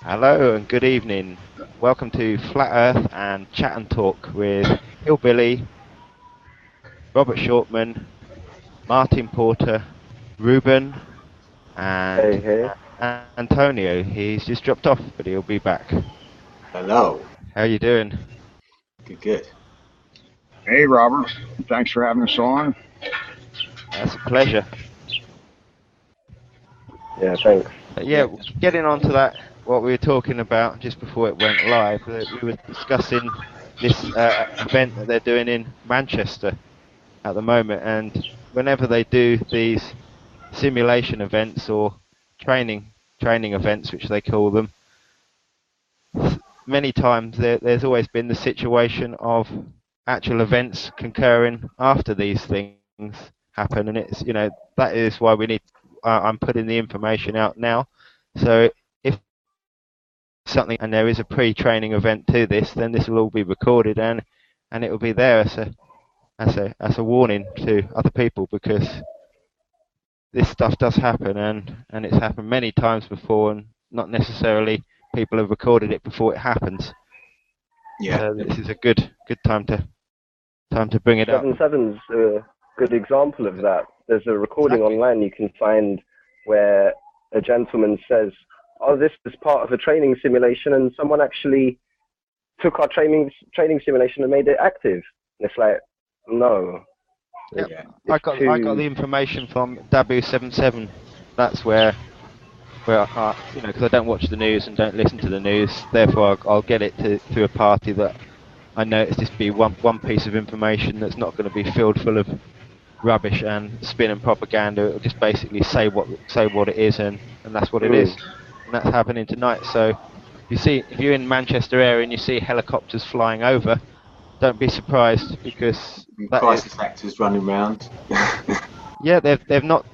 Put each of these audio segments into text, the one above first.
Hello and good evening. Welcome to Flat Earth and Chat and Talk with Hillbilly, Robert Shortman, Martin Porter, Ruben, Hey, and hey. Antonio. He's just dropped off, but he'll be back. Hello. How are you doing? Good, good. Hey, Robert. Thanks for having us on. That's a pleasure. Yeah, thanks. Yeah, Yeah. getting on to that, what we were talking about just before it went live, we were discussing this event that they're doing in Manchester at the moment, and whenever they do these simulation events or training events, which they call them, many times there's always been the situation of actual events concurring after these things happen, and it's that is why we need. I'm putting the information out now, so if something and there is a pre-training event to this, then this will all be recorded and it will be there as a warning to other people because this stuff does happen and it's happened many times before and not necessarily people have recorded it before it happens. Yeah. So this is a good time to bring it up. 7-7's a good example of that. There's a recording Exactly. online you can find where a gentleman says, "Oh, this is part of a training simulation," and someone actually took our training simulation and made it active. And it's like, no, Yep. it's, Yeah. I it's got too. the information from Dabu77. That's where because I don't watch the news and don't listen to the news, therefore I'll get it to a party that I know it's just be one piece of information that's not going to be filled full of rubbish and spin and propaganda. It'll just basically say what it is and that's what it is. Mm. And that's happening tonight. So if you're in Manchester area and you see helicopters flying over, don't be surprised because that is Crisis actors running around. yeah they've not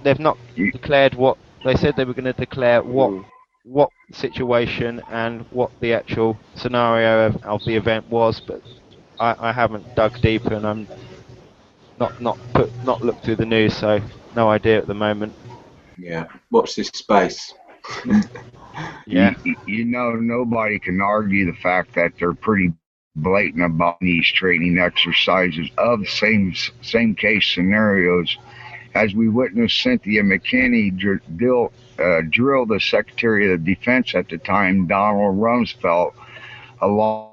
You, declared what they said they were going to declare Mm. what situation and what the actual scenario of the event was, but I haven't dug deeper and I'm not looked through the news, so no idea at the moment. Yeah. Watch this space. Yeah, you know, nobody can argue the fact that they're pretty blatant about these training exercises of the same case scenarios. As we witnessed Cynthia McKinney drill the Secretary of Defense at the time, Donald Rumsfeld, along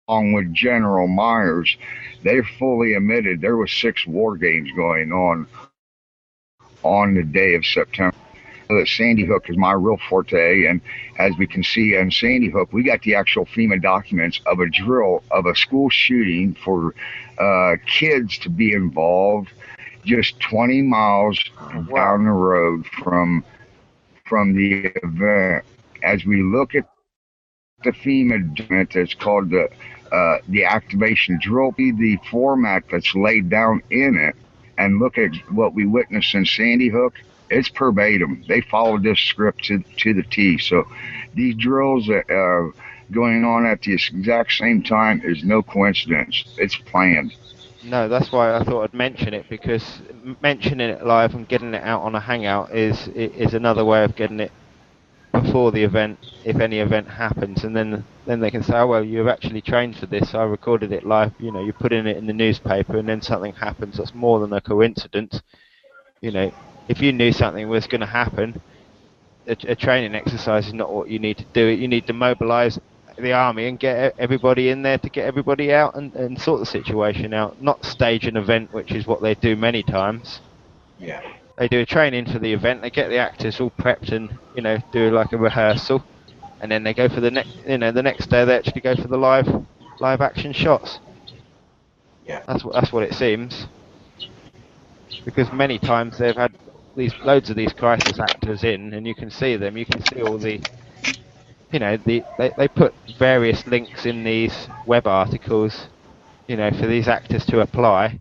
with General Myers. They fully admitted there was 6 war games going on the day of September. That Sandy Hook is my real forte, and as we can see on Sandy Hook, we got the actual FEMA documents of a drill of a school shooting for kids to be involved, just 20 miles oh, wow. down the road from the event. As we look at the FEMA document, it's called the activation drill, the format that's laid down in it, and look at what we witnessed in Sandy Hook. It's verbatim. They followed this script to the T. So these drills going on at the exact same time is no coincidence. It's planned. No, that's why I thought I'd mention it because mentioning it live and getting it out on a hangout is another way of getting it before the event, if any event happens, and then they can say, oh well, you've actually trained for this. I recorded it live. You're putting it in the newspaper, and then something happens. That's more than a coincidence. You know, if you knew something was going to happen, a training exercise is not what you need to do. You need to mobilise the army and get everybody in there to get everybody out and sort the situation out. Not stage an event, which is what they do many times. Yeah. They do a training for the event. They get the actors all prepped and do like a rehearsal, and then they go for the next day they actually go for the live action shots. Yeah. That's what it seems. Because many times they've had these loads of these crisis actors in, and you can see them. You can see all they put various links in these web articles, for these actors to apply,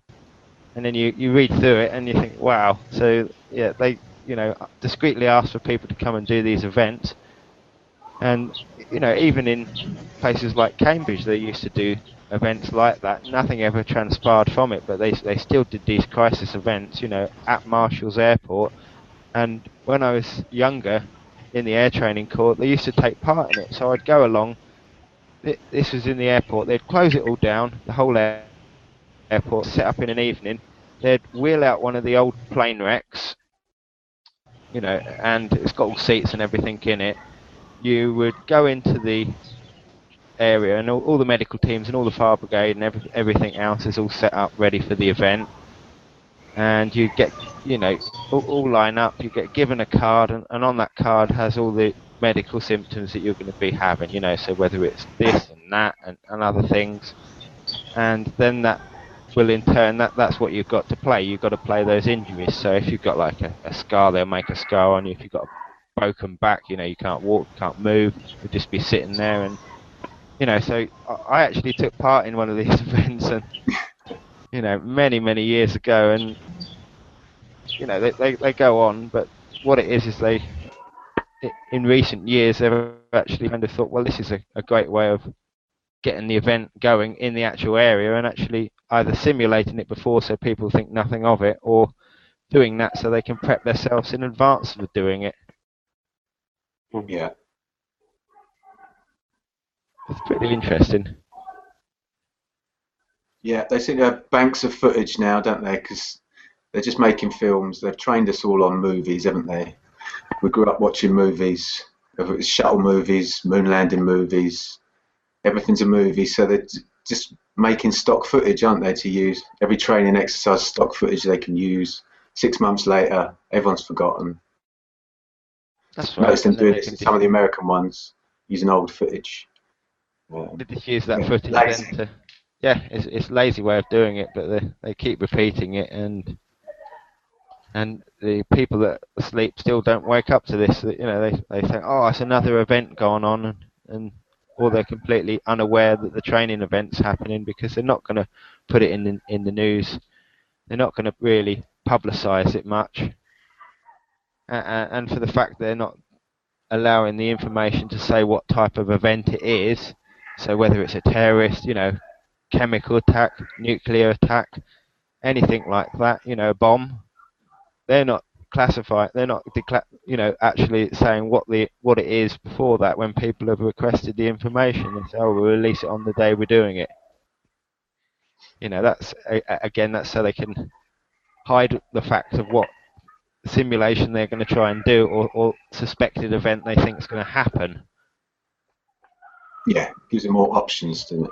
and then you read through it and you think, wow. So yeah, they discreetly ask for people to come and do these events, and even in places like Cambridge, they used to do events like that. Nothing ever transpired from it, but they still did these crisis events, at Marshall's Airport. And when I was younger, in the air training corps, they used to take part in it. So I'd go along. This was in the airport. They'd close it all down, the whole airport, set up in an evening. They'd wheel out one of the old plane wrecks, you know, and it's got all seats and everything in it. You would go into the area, and all the medical teams and all the fire brigade and everything else is all set up ready for the event. And you get, you know, all line up. You get given a card, and on that card has all the medical symptoms that you're going to be having, you know, so whether it's this and that and other things. And then that will in turn, that's what you've got to play. You've got to play those injuries. So if you've got like a scar, they'll make a scar on you. If you've got a broken back, you know, you can't walk, can't move, you'll just be sitting there. And, you know, so I actually took part in one of these events, and, you know, many years ago, and, you know, they go on, but what it is they, in recent years, they've actually kind of thought, well, this is a great way of getting the event going in the actual area, and actually either simulating it before so people think nothing of it, or doing that so they can prep themselves in advance of doing it. Yeah. It's pretty interesting. Yeah, they seem to have banks of footage now, don't they? Because they're just making films. They've trained us all on movies, haven't they? We grew up watching movies, whether it was shuttle movies, moon landing movies. Everything's a movie, so they're just making stock footage, aren't they, to use? Every training exercise, stock footage they can use. 6 months later, everyone's forgotten. That's right. Notice them doing this in some of the American ones, using old footage. They just use that footage then to... Yeah, it's a lazy way of doing it, but they keep repeating it, and the people that sleep still don't wake up to this. You know, they think, oh, it's another event going on, and or they're completely unaware that the training event's happening, because they're not going to put it in the news. They're not going to really publicise it much, and for the fact they're not allowing the information to say what type of event it is, so whether it's a terrorist, you know, chemical attack, nuclear attack, anything like that, you know, a bomb, they're not classifying, they're not you know, actually saying what it is before that. When people have requested the information, they say, oh, we'll release it on the day we're doing it. You know, that's again, that's so they can hide the fact of what simulation they're going to try and do, or suspected event they think is going to happen. Yeah, gives them more options, doesn't it?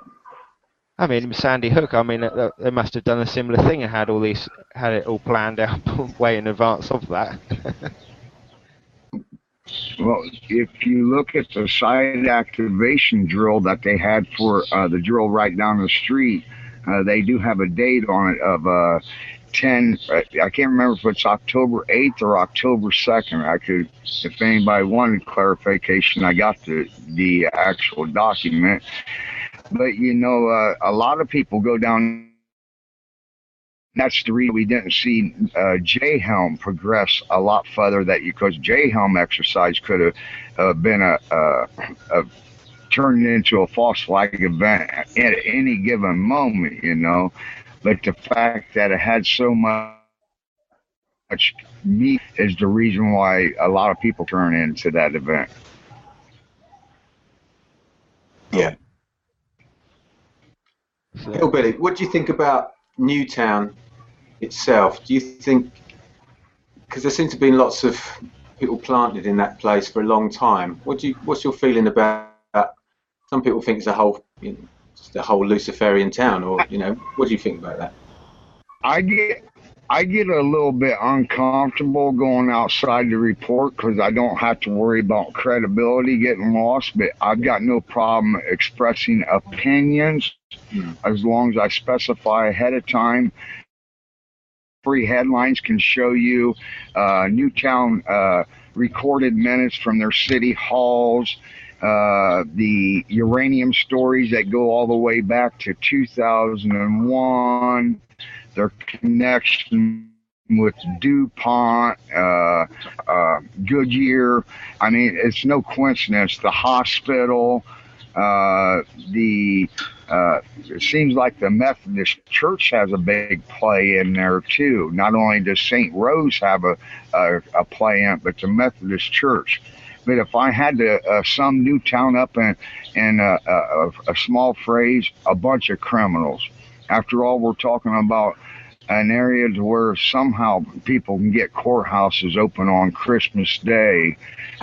I mean, Sandy Hook, I mean, they must have done a similar thing and had it all planned out way in advance of that. Well, if you look at the site activation drill that they had for the drill right down the street, they do have a date on it of 10, I can't remember if it's October 8th or October 2nd. If anybody wanted clarification, I got the actual document. But, you know, a lot of people go down. That's the reason we didn't see J-Helm progress a lot further, because J-Helm exercise could have been turned into a false flag event at any given moment, you know. But the fact that it had so much meat is the reason why a lot of people turn into that event. Yeah. Hillbilly, what do you think about Newtown itself? Do you think, because there seem to be lots of people planted in that place for a long time, what's your feeling about that? Some people think it's a whole, you know, just a whole Luciferian town, or, you know, what do you think about that? I get a little bit uncomfortable going outside the report, because I don't have to worry about credibility getting lost, but I've got no problem expressing opinions as long as I specify ahead of time. Free headlines can show you Newtown recorded minutes from their city halls, the uranium stories that go all the way back to 2001, their connection with DuPont, Goodyear. I mean, it's no coincidence. The hospital, it seems like the Methodist Church has a big play in there too. Not only does St. Rose have a play in it, but the Methodist Church. But if I had to sum Newtown up in a small phrase, a bunch of criminals. After all, we're talking about an area to where somehow people can get courthouses open on Christmas Day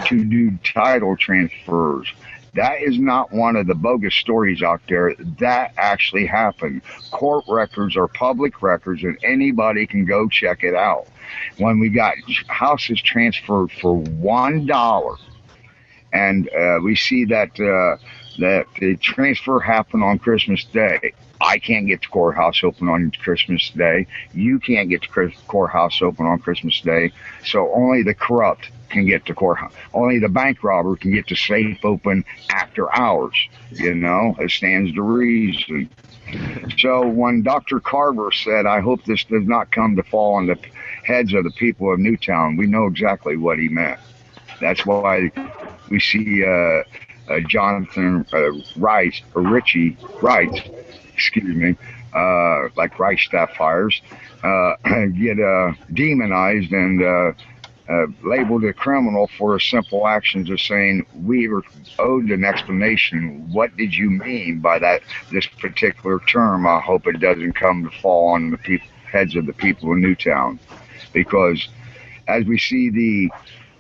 to do title transfers. That is not one of the bogus stories out there. That actually happened. Court records are public records, and anybody can go check it out. When we got houses transferred for $1, and we see that that the transfer happened on Christmas Day. I can't get the courthouse open on Christmas Day. You can't get the courthouse open on Christmas Day. So only the corrupt can get the courthouse. Only the bank robber can get the safe open after hours. You know, it stands to reason. So when Dr. Carver said, I hope this does not come to fall on the heads of the people of Newtown, we know exactly what he meant. That's why we see Jonathan Rice, or Richie Rice, excuse me, like Rice staff fires, get demonized and labeled a criminal for a simple actions of saying, we were owed an explanation. What did you mean by that, this particular term? I hope it doesn't come to fall on the heads of the people of Newtown. Because as we see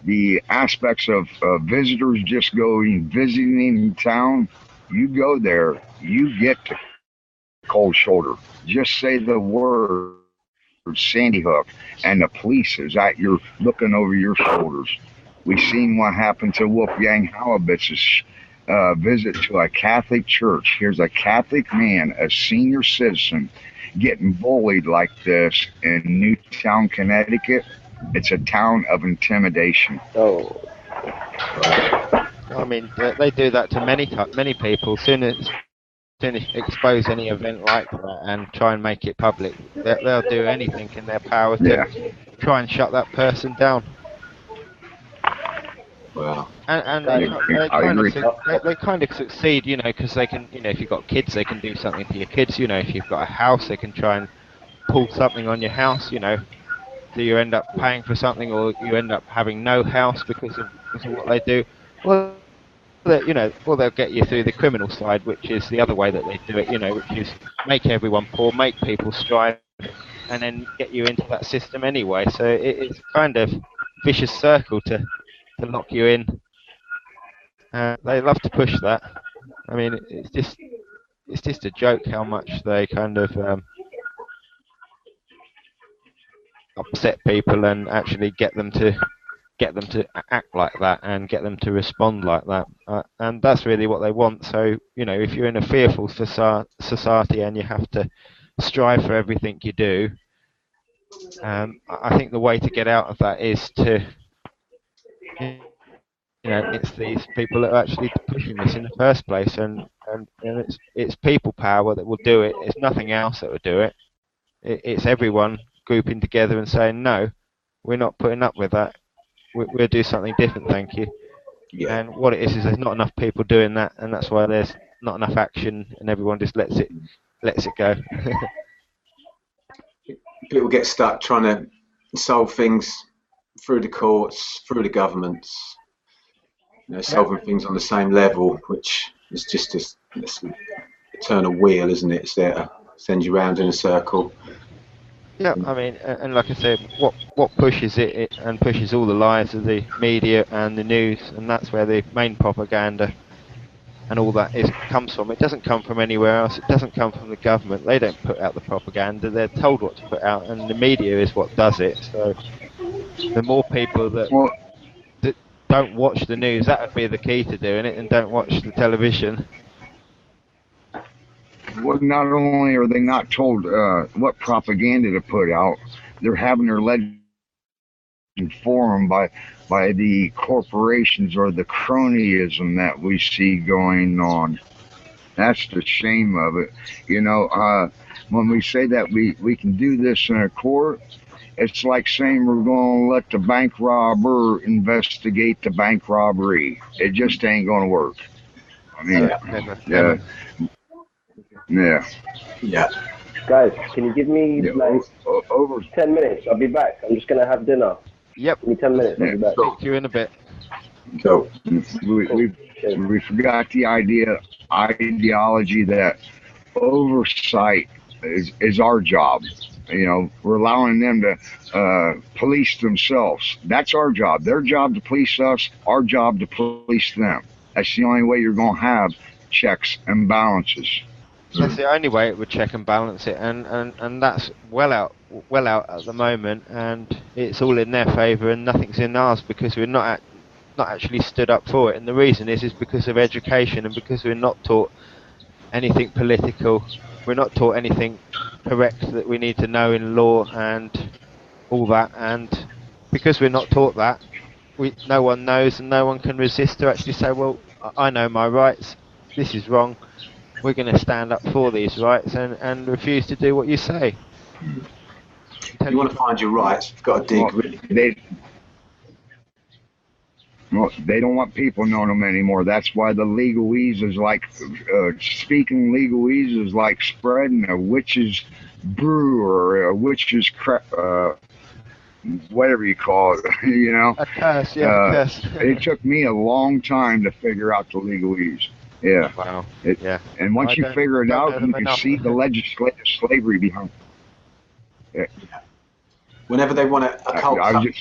the aspects of visitors just going visiting town, you go there, you get to cold shoulder. Just say the word Sandy Hook, and the police is at your looking over your shoulders. We've seen what happened to Wolfgang Halibitz's visit to a Catholic church. Here's a Catholic man, a senior citizen, getting bullied like this in Newtown, Connecticut. It's a town of intimidation. Oh. I mean, they do that to many people. Soon as expose any event like that and try and make it public, they'll do anything in their power to try and shut that person down. Wow. And they kind of succeed, you know, because they can, you know, if you've got kids, they can do something to your kids. You know, if you've got a house, they can try and pull something on your house. You know, do you end up paying for something, or you end up having no house because of what they do? Well, you know, they'll get you through the criminal side, which is the other way that they do it. You know, which is make everyone poor, make people strive, and then get you into that system anyway. So it's a kind of vicious circle to lock you in. They love to push that. I mean, it's just a joke how much they kind of upset people and actually get them to act like that and get them to respond like that. And that's really what they want. So, you know, if you're in a fearful society and you have to strive for everything you do, I think the way to get out of that is to, you know, it's these people that are actually pushing this in the first place, and it's people power that will do it. It's nothing else that will do it. It's everyone grouping together and saying, no, we're not putting up with that. We'll do something different, thank you. Yeah. And what it is there's not enough people doing that, and that's why there's not enough action, and everyone just lets it go. People get stuck trying to solve things through the courts, through the governments, you know, solving things on the same level, which is just this eternal wheel, isn't it? It's there to send you round in a circle. Yeah, I mean, and like I said, what pushes it and pushes all the lies of the media and the news, and that's where the main propaganda and all that comes from. It doesn't come from anywhere else. It doesn't come from the government. They don't put out the propaganda. They're told what to put out, and the media is what does it. So the more people that don't watch the news, that would be the key to doing it, and don't watch the television. Well, not only are they not told what propaganda to put out, they're having their legend informed by the corporations or the cronyism that we see going on. That's the shame of it. You know, when we say that we can do this in a court, it's like saying we're going to let the bank robber investigate the bank robbery. It just ain't going to work. I mean, never. Yeah. Guys, can you give me over 10 minutes? I'll be back. I'm just going to have dinner. Yep. Give me 10 minutes. I'll be back. Speak to you in a bit. Cool. We forgot the ideology that oversight is our job. You know, we're allowing them to police themselves. That's our job. Their job to police us, our job to police them. That's the only way you're going to have checks and balances. That's the only way it would check and balance it, and that's well out at the moment, and it's all in their favour and nothing's in ours because we're not actually stood up for it. And the reason is because of education and because we're not taught anything political. We're not taught anything correct that we need to know in law and all that. And because we're not taught that, no one knows and no one can resist to actually say, well, I know my rights. This is wrong. We're going to stand up for these rights and refuse to do what you say. If you want to find your rights, you've got to dig really. They don't want people knowing them anymore. That's why the legalese is like, speaking legalese is like spreading a witch's brew or a witch's whatever you call it, you know? A curse, yeah, a curse. It took me a long time to figure out the legalese. Yeah. Wow. Yeah. And once you figure it out, you can see the legislative slavery behind it. Yeah. Whenever they want to occult something,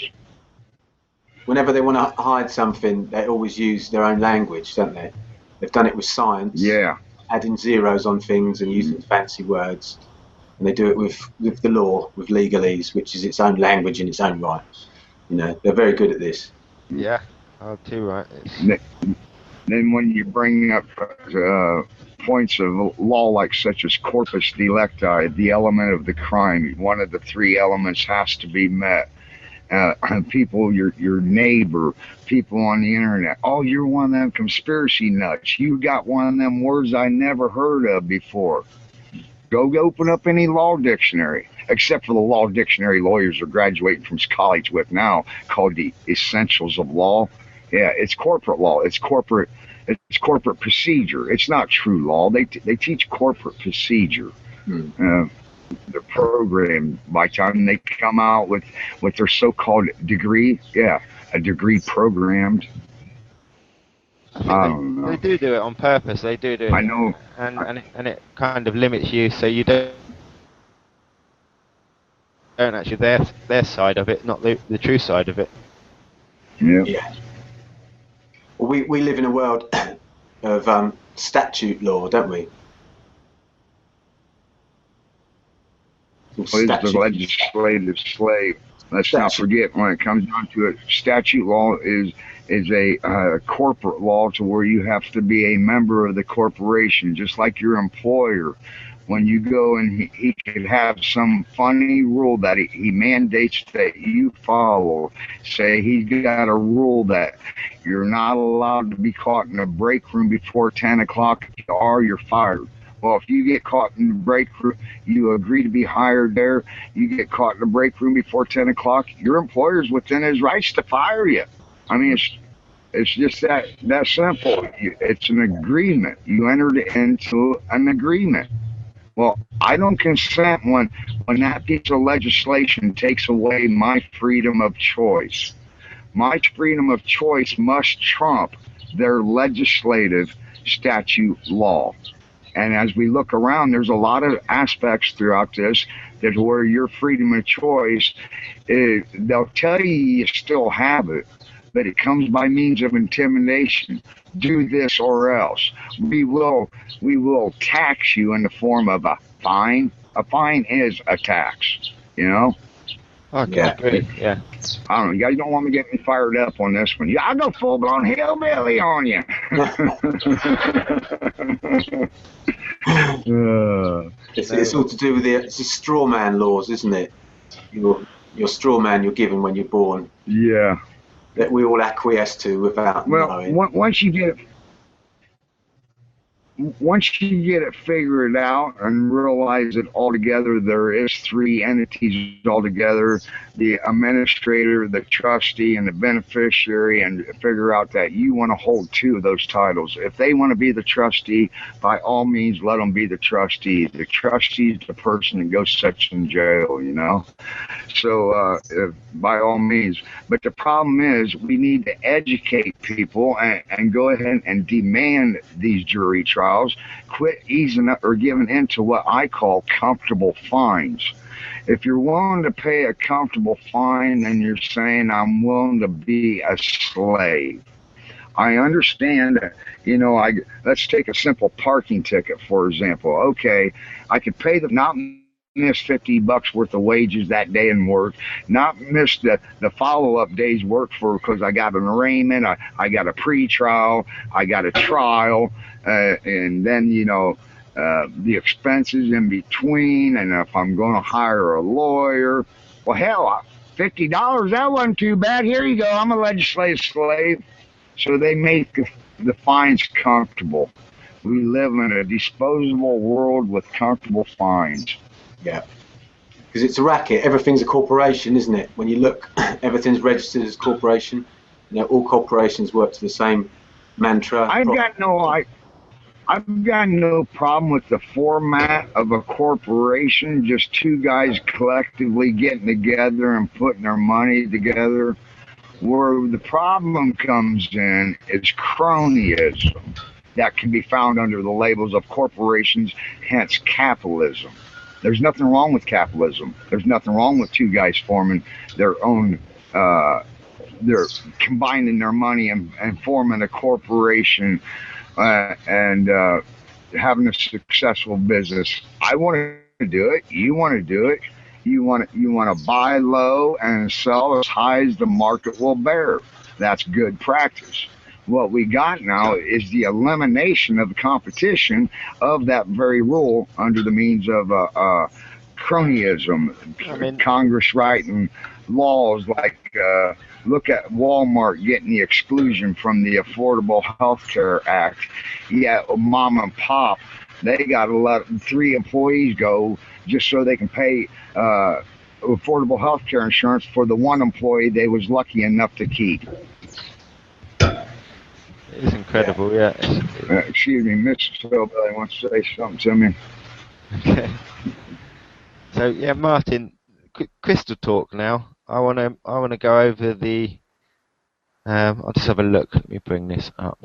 whenever they want to hide something, they always use their own language, don't they? They've done it with science. Yeah. Adding zeros on things and using fancy words. And they do it with the law, with legalese, which is its own language in its own right. You know, they're very good at this. Yeah, too right. Then when you bring up points of law like such as corpus delicti, the element of the crime, one of the three elements has to be met. People, your neighbor, people on the internet. Oh, you're one of them conspiracy nuts. You got one of them words I never heard of before. Go open up any law dictionary, except for the law dictionary lawyers are graduating from college with now, called the Essentials of Law. Yeah, it's corporate law. It's corporate procedure. It's not true law. They teach corporate procedure. The program, by the time they come out with their so-called degree, a degree programmed. I don't know. They do it on purpose. They do it. I know. And it kind of limits you, so you don't actually their side of it, not the true side of it. Yeah. Well, we live in a world of statute law, don't we? What is the legislative slave? Let's not forget, when it comes down to it, statute law is a corporate law to where you have to be a member of the corporation, just like your employer. When you go and he could have some funny rule that he mandates that you follow. Say he's got a rule that you're not allowed to be caught in a break room before 10 o'clock. If you are, you're fired. Well, if you get caught in the break room, you agree to be hired there, you get caught in the break room before 10 o'clock, your employer's within his rights to fire you. I mean, it's just that simple. It's an agreement. You entered into an agreement. Well, I don't consent when that piece of legislation takes away my freedom of choice. My freedom of choice must trump their legislative statute law. And as we look around, there's a lot of aspects throughout this that where your freedom of choice, they'll tell you still have it, but it comes by means of intimidation. Do this or else. We will tax you in the form of a fine. A fine is a tax, you know? Okay, yeah. Great. Yeah. I don't know. You guys don't want me getting fired up on this one. Yeah, I'll go full-blown hillbilly on you. It's all to do with it's the straw man laws, isn't it? Your straw man you're given when you're born. Yeah. That we all acquiesce to without knowing. Once you once you get it figured out and realize that altogether there is three entities altogether, the administrator, the trustee, and the beneficiary, and figure out that you want to hold two of those titles. If they want to be the trustee, by all means, let them be the trustee. The trustee is the person that goes such in jail, you know? So by all means. But the problem is we need to educate people and go ahead and demand these jury trials, quit easing up or giving into what I call comfortable fines. If you're willing to pay a comfortable fine, then you're saying I'm willing to be a slave. I understand that, you know, let's take a simple parking ticket, for example. Okay, I could pay not miss $50 worth of wages that day in work, not miss the follow-up day's work because I got an arraignment, I got a pre-trial, I got a trial, and then, you know, the expenses in between, and if I'm going to hire a lawyer, well, hell, $50, that wasn't too bad. Here you go, I'm a legislative slave. So they make the fines comfortable. We live in a disposable world with comfortable fines. Yeah, because it's a racket. Everything's a corporation, isn't it? When you look, everything's registered as a corporation. You know, all corporations work to the same mantra. I've got no problem with the format of a corporation, just two guys collectively getting together and putting their money together. Where the problem comes in is cronyism that can be found under the labels of corporations, hence capitalism. There's nothing wrong with capitalism. There's nothing wrong with two guys forming their own, they're combining their money and forming a corporation and having a successful business. I want to do it. You want to do it. You want to buy low and sell as high as the market will bear. That's good practice. What we got now is the elimination of the competition of that very rule under the means of cronyism. I mean, Congress writing laws like look at Walmart getting the exclusion from the Affordable Health Care Act. Yeah, mom and pop, they got to let 3 employees go just so they can pay affordable health care insurance for the one employee they was lucky enough to keep. It's incredible, yeah. Excuse me, Mr. Hillbilly wants to say something to me. Okay. So yeah, Martin, Crystal talk now. I wanna go over the. I'll just have a look. Let me bring this up.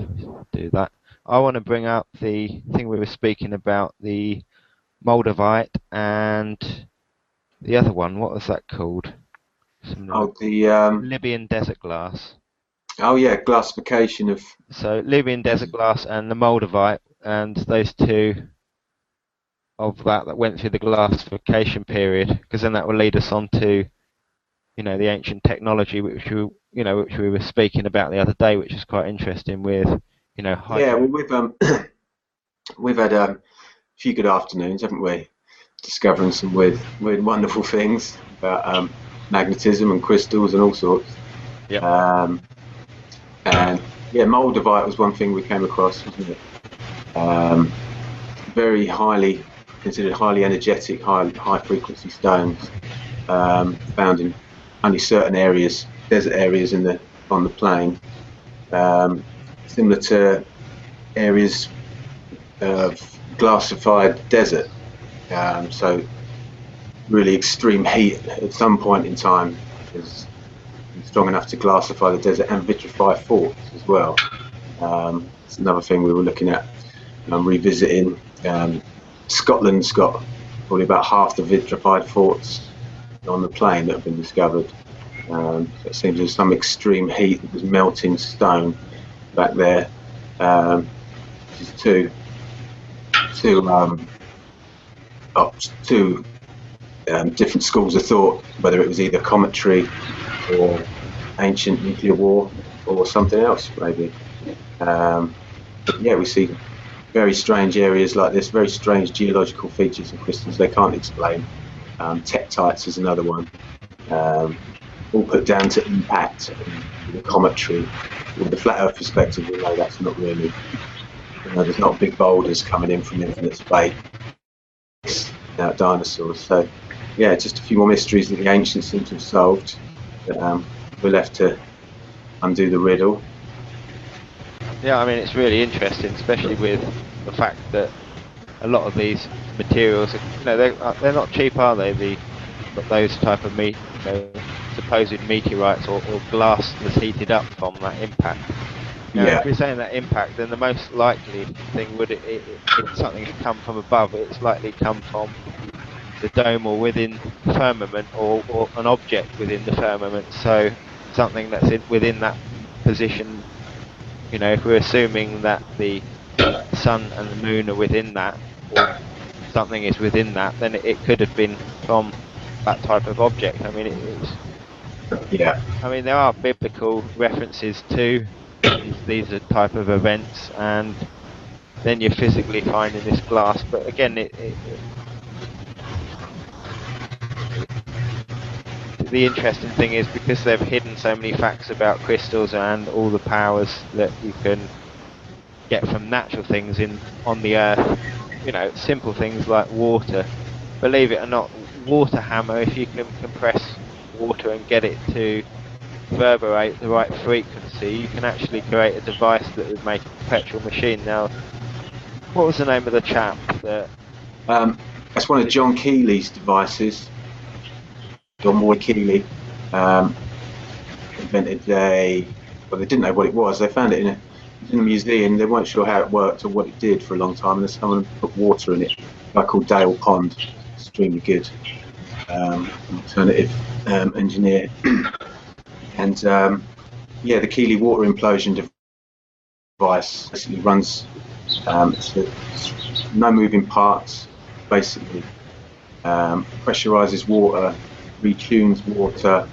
Do that. I want to bring up the thing we were speaking about, the Moldavite and the other one. What was that called? The Libyan desert glass. Oh yeah, glassification of. So Libyan desert glass and the Moldavite, and those two of that went through the glassification period, because then that will lead us on to, you know, the ancient technology which we were speaking about the other day, which is quite interesting with, you know. Yeah, well, we've had a few good afternoons, haven't we? Discovering some weird, wonderful things about magnetism and crystals and all sorts. Yeah. And yeah, Moldavite was one thing we came across, wasn't it? Very considered highly energetic, high frequency stones, found in only certain areas, desert areas on the plain, similar to areas of glassified desert. So really extreme heat at some point in time is strong enough to glassify the desert and vitrify forts as well. It's another thing we were looking at. I'm revisiting. Scotland's got probably about half the vitrified forts on the plain that have been discovered. So it seems there's some extreme heat that was melting stone back there. Two different schools of thought, whether it was either cometry or ancient nuclear war or something else, maybe. But yeah, we see very strange areas like this, very strange geological features and crystals they can't explain. Tektites is another one. All put down to impact, the cometry. With the flat Earth perspective, we know that's not really there's not big boulders coming in from infinite space, dinosaurs. So, yeah, just a few more mysteries that the ancients seem to have solved. We're left to undo the riddle. Yeah, I mean, it's really interesting, especially with the fact that a lot of these materials, they're not cheap, are they? Those type of supposed meteorites or glass that's heated up from that impact. Now, Yeah. if we're saying that impact, then the most likely thing would, if something had come from above, it's likely come from the dome or within the firmament, or an object within the firmament. So something that's within that position. If we're assuming that the sun and the moon are within that, or something is within that, then it could have been from that type of object. I mean, Yeah. I mean, there are biblical references to these type of events, and then you're physically finding this glass. But again, the interesting thing is, because they've hidden so many facts about crystals and all the powers that you can get from natural things on the earth, simple things like water. Believe it or not, water hammer, if you can compress water and get it to reverberate the right frequency, you can actually create a device that would make a perpetual machine. Now, what was the name of the chap that... That's one of John Keely's devices. John Moy Keely invented well, they didn't know what it was. They found it in a museum. They weren't sure how it worked or what it did for a long time, and then someone put water in it. A guy called Dale Pond, extremely good alternative engineer. And yeah, the Keely water implosion device basically runs, it's no moving parts, basically pressurizes water, retunes water,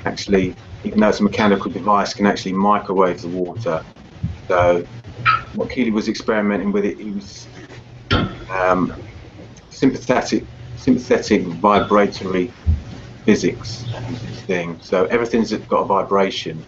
actually, even though it's a mechanical device, can actually microwave the water. So what Keely was experimenting with, it was sympathetic vibratory physics is this thing. So everything's got a vibration,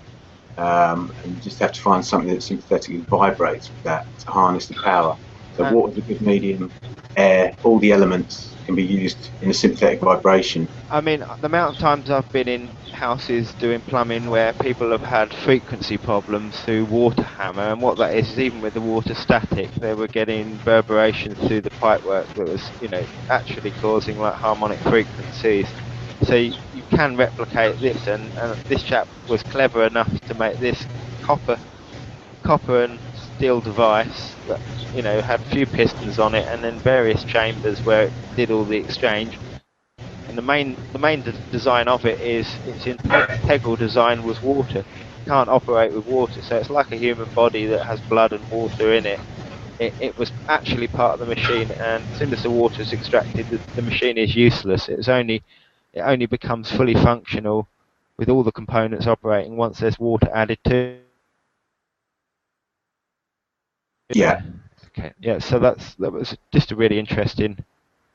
and you just have to find something that sympathetically vibrates with that to harness the power. So water's a good medium, air, all the elements can be used in a sympathetic vibration. I mean, the amount of times I've been in houses doing plumbing where people have had frequency problems through water hammer, and what that is even with the water static, they were getting reverberation through the pipework that was, actually causing like harmonic frequencies. So you can replicate this, and this chap was clever enough to make this copper and steel device that had a few pistons on it, and then various chambers where it did all the exchange. And the main design of it is its integral design was water. You can't operate with water, so it's like a human body that has blood and water in it. It was actually part of the machine, and as soon as the water is extracted, the machine is useless. It only becomes fully functional with all the components operating once there's water added to it. Yeah. Okay. Yeah. So that was just a really interesting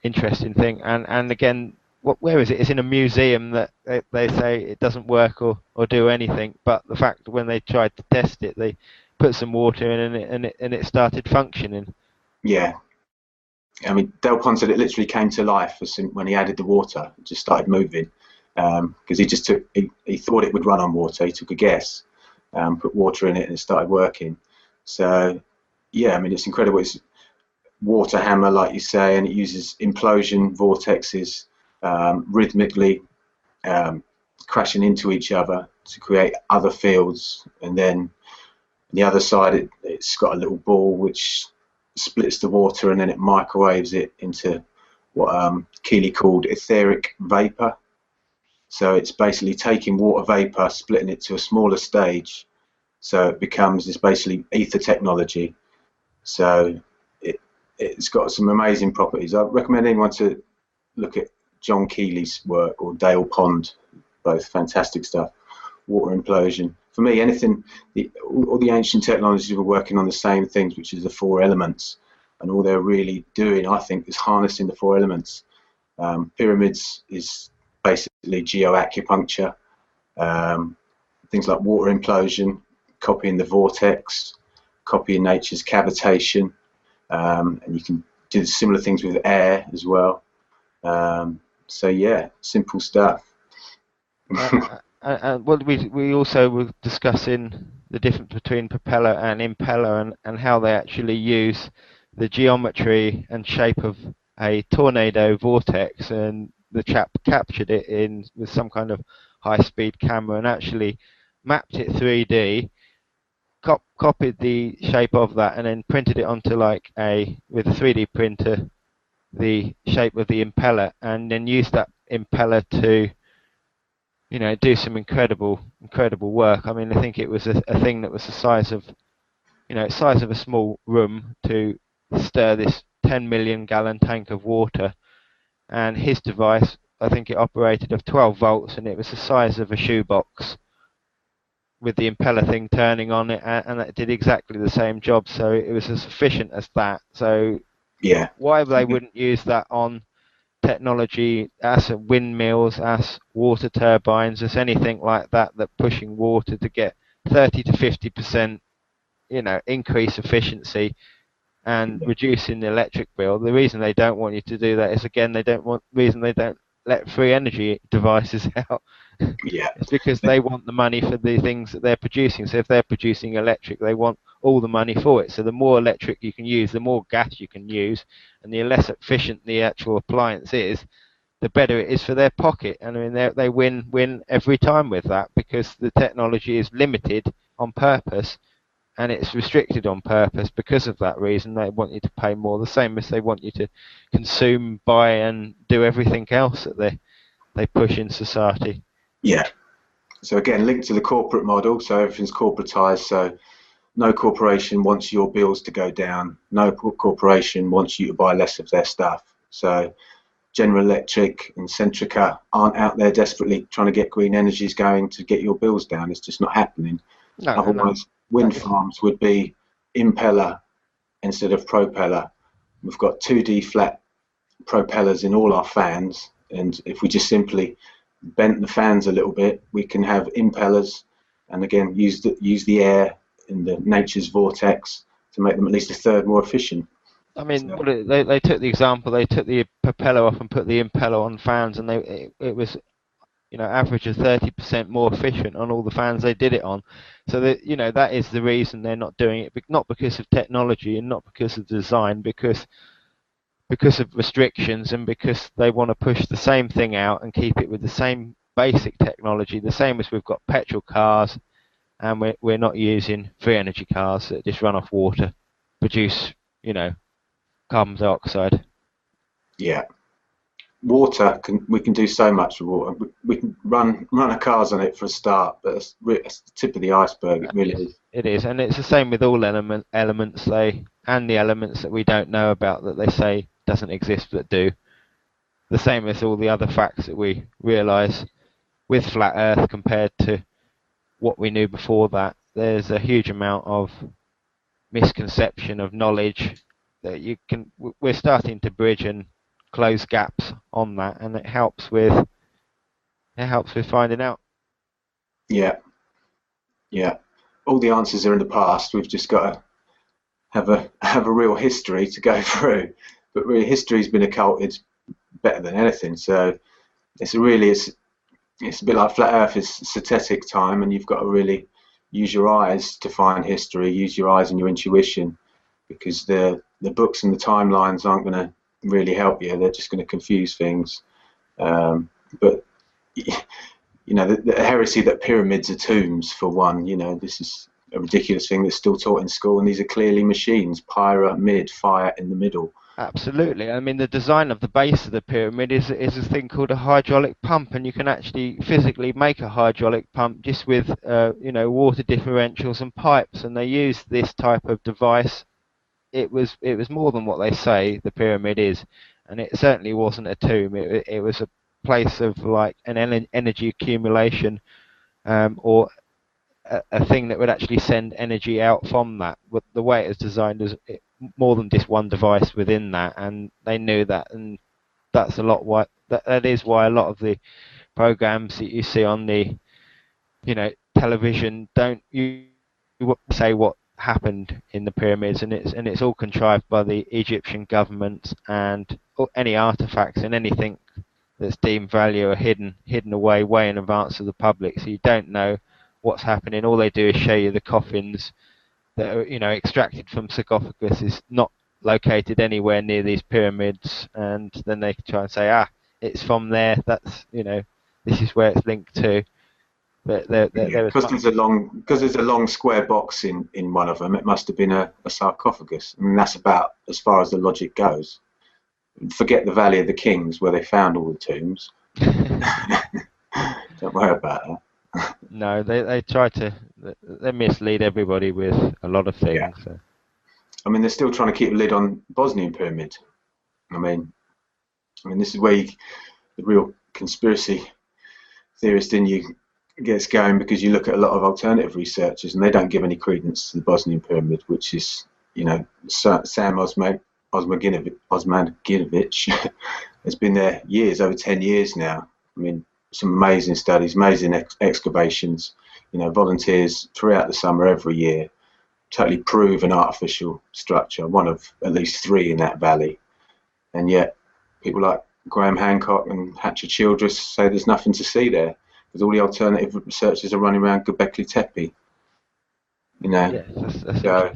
thing. And again, where is it? It's in a museum that they say it doesn't work or do anything. But the fact that when they tried to test it, they put some water in and it started functioning. Yeah. I mean, Del Pond said it literally came to life when he added the water. It just started moving, because he thought it would run on water. He took a guess, put water in it, and it started working. So, yeah, I mean, it's incredible. It's water hammer, like you say, and it uses implosion vortexes rhythmically crashing into each other to create other fields. And then on the other side, it's got a little ball which splits the water, and then it microwaves it into what Keely called etheric vapor. So it's basically taking water vapor, splitting it to a smaller stage, so it becomes this basically ether technology. So it's got some amazing properties. I recommend anyone to look at John Keely's work or Dale Pond, both fantastic stuff. Water implosion. For me, all the ancient technologies were working on the same things, which is the four elements, and all they're really doing, I think, is harnessing the four elements. Pyramids is basically geoacupuncture. Things like water implosion, copying the vortex, copying nature's cavitation, and you can do similar things with air as well. So yeah, simple stuff. Well, we also were discussing the difference between propeller and impeller, and how they actually use the geometry and shape of a tornado vortex, and the chap captured it in with some kind of high-speed camera and actually mapped it 3D, copied the shape of that, and then printed it onto with a 3D printer the shape of the impeller, and then used that impeller to do some incredible work. I mean, I think it was a thing that was the size of a small room to stir this 10 million gallon tank of water. And his device, I think it operated of 12 volts, and it was the size of a shoebox with the impeller thing turning on it, and it did exactly the same job. So it was as efficient as that. So yeah, why they wouldn't use that on technology as windmills, as water turbines, as anything like that pushing water to get 30 to 50% increase efficiency and reducing the electric bill. The reason they don't want you to do that is, again, they don't let free energy devices out. yeah. It's because they want the money for the things that they're producing. So if they're producing electric, they want all the money for it. So the more electric you can use, the more gas you can use, and the less efficient the actual appliance is, the better it is for their pocket. And I mean, they win every time with that, because the technology is limited on purpose, and it's restricted on purpose because of that reason. They want you to pay more, the same as they want you to consume, buy, and do everything else that they push in society. Yeah. So again, linked to the corporate model, so everything's corporatized. So no corporation wants your bills to go down. No corporation wants you to buy less of their stuff. So General Electric and Centrica aren't out there desperately trying to get green energies going to get your bills down. It's just not happening. No, Otherwise, wind farms would be impeller instead of propeller. We've got 2D flat propellers in all our fans, and if we just simply bent the fans a little bit, we can have impellers, and again use the air in the nature's vortex to make them at least a third more efficient. I mean, they took the example. They took the propeller off and put the impeller on fans, and it was average of 30% more efficient on all the fans they did it on. So that that is the reason they're not doing it, not because of technology and not because of design, because of restrictions, and because they want to push the same thing out and keep it with the same basic technology, the same as we've got petrol cars, and we're not using free energy cars that just run off water, produce carbon dioxide. Yeah, water we can do so much with water. We can run our cars on it for a start, but it's the tip of the iceberg. It really is. It is, and it's the same with all elements and the elements that we don't know about that they say doesn't exist but do. The same as all the other facts that we realise with flat Earth compared to what we knew before that. There's a huge amount of misconception of knowledge that we're starting to bridge and close gaps on that, and it helps with finding out. Yeah. All the answers are in the past. We've just got to have a real history to go through. But really, history's been occulted better than anything. So it's a bit like flat Earth. It's synthetic time, and you've got to really use your eyes to find history. Use your eyes and your intuition, because the books and the timelines aren't going to really help you. They're just going to confuse things. But the heresy that pyramids are tombs, for one. This is a ridiculous thing that's still taught in school, and these are clearly machines. Pyramid, fire in the middle. Absolutely. I mean, the design of the base of the pyramid is a thing called a hydraulic pump, and you can actually physically make a hydraulic pump just with water differentials and pipes, and they use this type of device. It was more than what they say the pyramid is, and it certainly wasn't a tomb. It was a place of an energy accumulation, or a thing that would actually send energy out from that. But the way it was designed is more than just one device within that, and they knew that, and that's that is why a lot of the programs that you see on the television don't say what happened in the pyramids, and it's all contrived by the Egyptian government, and any artifacts and anything that's deemed value are hidden away way in advance of the public, so you don't know what's happening. All they do is show you the coffins that are, extracted from sarcophagus, not located anywhere near these pyramids, and then they try and say, it's from there. That's this is where it's linked to. But there was because there's a long square box in one of them. It must have been a sarcophagus. I mean, that's about as far as the logic goes. Forget the Valley of the Kings where they found all the tombs. Don't worry about that. No, they try to mislead everybody with a lot of things. Yeah. So. I mean, they're still trying to keep a lid on Bosnian pyramid. I mean, this is where the real conspiracy theorist in you gets going, because you look at a lot of alternative researchers and they don't give any credence to the Bosnian pyramid, which is, Sam Osmanaginovich has been there over 10 years now. I mean, some amazing studies, amazing excavations, volunteers throughout the summer every year, totally prove an artificial structure, one of at least 3 in that valley. And yet people like Graham Hancock and Hatcher Childress say there's nothing to see there, because all the alternative researchers are running around Göbekli Tepe. Yes, that's so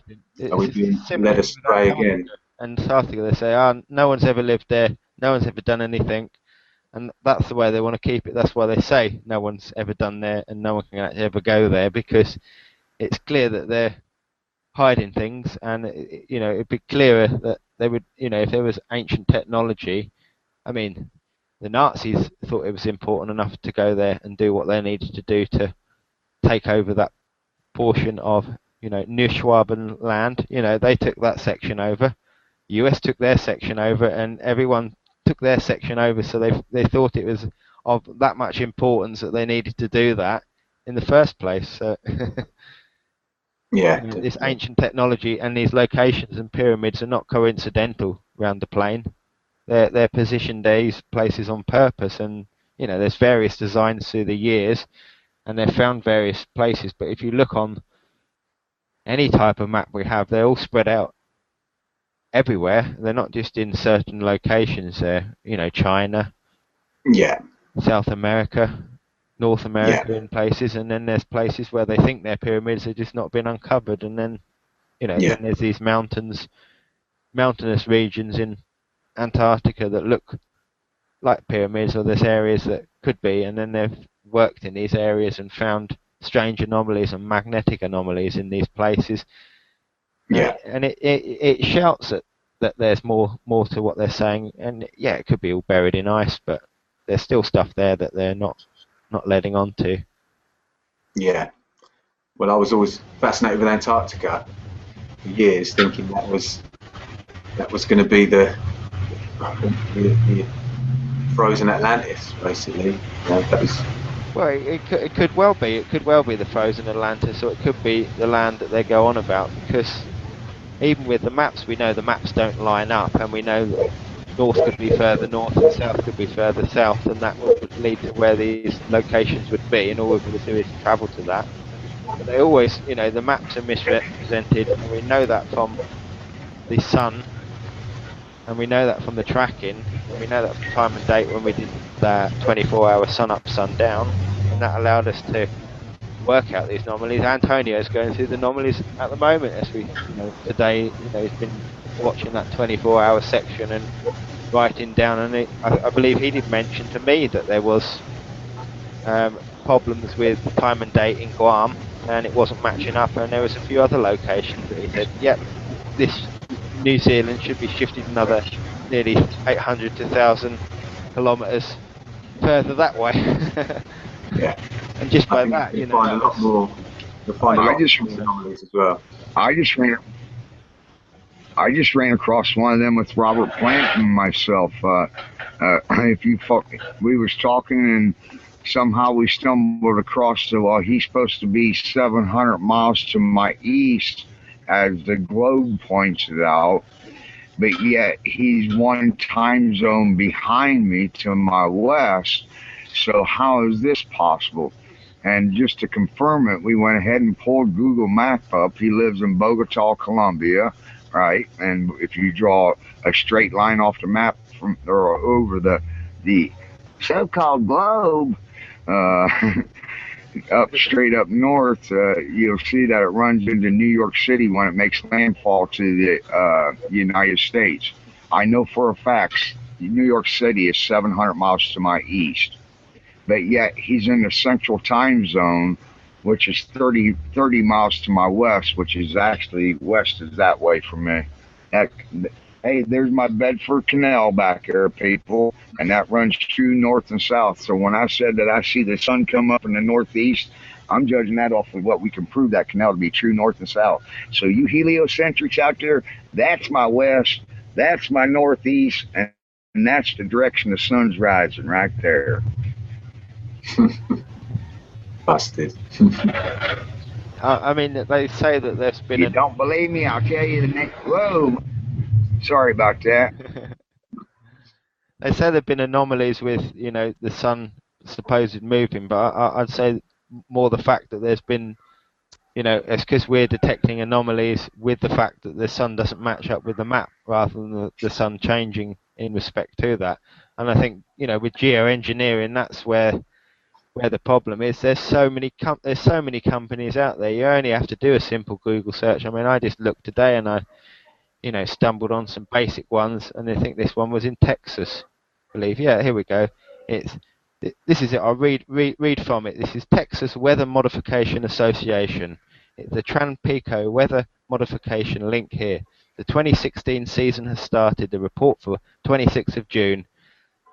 are we being led astray again? Antarctica, they say, no one's ever lived there, no one's ever done anything, and that's the way they want to keep it. That's why they say no one's ever done there and no one can actually ever go there, because it's clear that they're hiding things, and it'd be clearer that they would, if there was ancient technology. I mean, the Nazis thought it was important enough to go there and do what they needed to do to take over that portion of, Neuschwaben land. They took that section over. US took their section over, and everyone took their section over. So they thought it was of that much importance that they needed to do that in the first place. So yeah, this ancient technology and these locations and pyramids are not coincidental around the plane. They're positioned these places on purpose, and there's various designs through the years, and they've found various places. But if you look on any type of map we have, they're all spread out everywhere. They're not just in certain locations. They're China, South America, North America, in places, and then there's places where they think they're pyramids have just not been uncovered, and then then there's these mountainous regions in Antarctica that look like pyramids, or there's areas that could be, and then they've worked in these areas and found strange anomalies and magnetic anomalies in these places. And it shouts that there's more to what they're saying, and it could be all buried in ice, but there's still stuff there that they're not letting on to. Yeah. Well, I was always fascinated with Antarctica for years, thinking that was going to be the frozen Atlantis, basically. Well, it could well be. It could well be the frozen Atlantis, or it could be the land that they go on about, because even with the maps, we know the maps don't line up, and we know that north could be further north and south could be further south, and that would lead to where these locations would be, and all we've got to do is travel to that. But they always, the maps are misrepresented, and we know that from the sun, and we know that from the tracking, and we know that from time and date when we did that 24-hour sun up, sun down, and that allowed us to work out these anomalies. Antonio's going through the anomalies at the moment, as we, today, he's been watching that 24-hour section and writing down, and I believe he did mention to me that there was problems with time and date in Guam, and it wasn't matching up, and there was a few other locations that he said, yep, this New Zealand should be shifted another nearly 800 to 1,000 kilometres further that way. And just by that, you'll find a lot more. You'll find a lot more anomalies as well. I just ran across one of them with Robert Plant and myself. We was talking, and somehow we stumbled across he's supposed to be 700 miles to my east, as the globe points it out, but yet he's one time zone behind me to my west. So how is this possible? And just to confirm it, we went ahead and pulled Google Map up. He lives in Bogota, Colombia, right? And if you draw a straight line off the map from or over the so-called globe, uh, up straight up north, you'll see that it runs into New York City when it makes landfall to the United States. I know for a fact New York City is 700 miles to my east, but yet he's in the central time zone, which is 30 miles to my west, which is actually west is that way from me. That, hey, there's my Bedford Canal back there, people, and that runs true north and south. So when I said that I see the sun come up in the northeast, I'm judging that off of what we can prove that canal to be true north and south. So you heliocentrics out there, that's my west, that's my northeast, and that's the direction the sun's rising right there. Busted. I mean, they say that there's been. You don't believe me? I'll tell you the next. Whoa, sorry about that. They say there've been anomalies with, you know, the sun supposed moving, but I'd say more the fact that there's been, you know, it's because we're detecting anomalies with the fact that the sun doesn't match up with the map rather than the sun changing in respect to that. And I think, you know, with geoengineering, that's where the problem is. There's so many companies out there. You only have to do a simple Google search. I mean, I just looked today and I, you know, stumbled on some basic ones, and I think this one was in Texas, I believe. Yeah, here we go. This is it. I'll read from it. This is Texas Weather Modification Association. It's the Tranpico Weather Modification link here. The 2016 season has started. The report for 26th of June.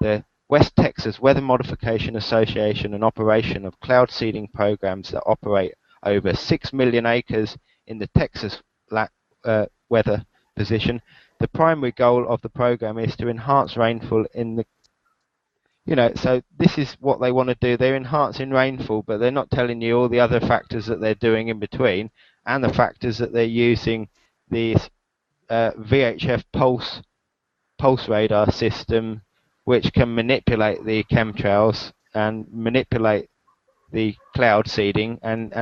The West Texas Weather Modification Association, an operation of cloud seeding programs that operate over 6 million acres in the Texas weather position. The primary goal of the program is to enhance rainfall in the, you know, so this is what they want to do. They're enhancing rainfall, but they're not telling you all the other factors that they're doing in between, and the factors that they're using these VHF pulse radar system, which can manipulate the chemtrails and manipulate the cloud seeding, and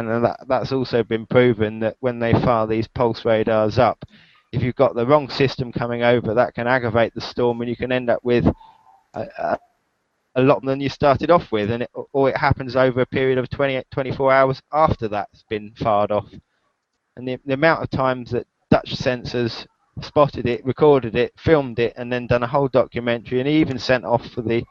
that's also been proven that when they fire these pulse radars up, if you've got the wrong system coming over, that can aggravate the storm, and you can end up with a lot more than you started off with, and it happens over a period of 24 hours after that's been fired off. And the amount of times that Dutch sensors spotted it, recorded it, filmed it, and then done a whole documentary, and even sent off for the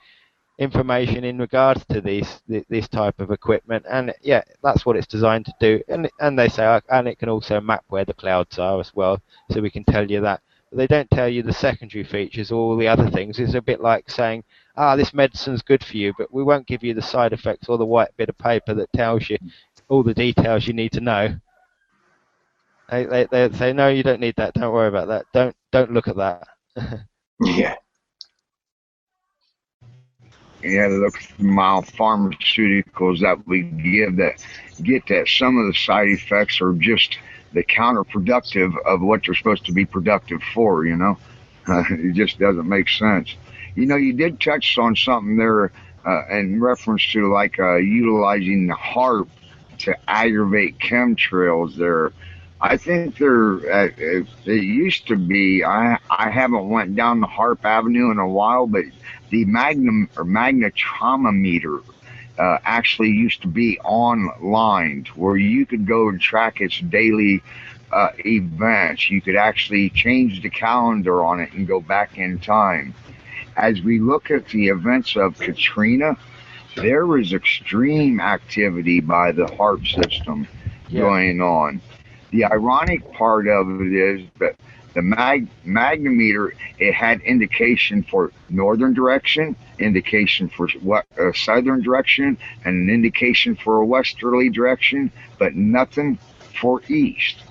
information in regards to this type of equipment. And yeah, that's what it's designed to do. And they say, and it can also map where the clouds are as well, so we can tell you that. But they don't tell you the secondary features or all the other things. It's a bit like saying, this medicine's good for you, but we won't give you the side effects or the white bit of paper that tells you all the details you need to know. They say, no, you don't need that. Don't worry about that. Don't look at that. Yeah. Yeah, look at the mild pharmaceuticals that we give that get that some of the side effects are just the counterproductive of what they're supposed to be productive for, you know? It just doesn't make sense. You know, you did touch on something there in reference to like utilizing the HARP to aggravate chemtrails there. I think it used to be, I haven't went down the HARP Avenue in a while, but the magnetometer actually used to be online where you could go and track its daily events. You could actually change the calendar on it and go back in time. As we look at the events of Katrina, there was extreme activity by the HARP system going on. The ironic part of it is that the magnometer, it had indication for northern direction, indication for southern direction, and an indication for a westerly direction, but nothing for east.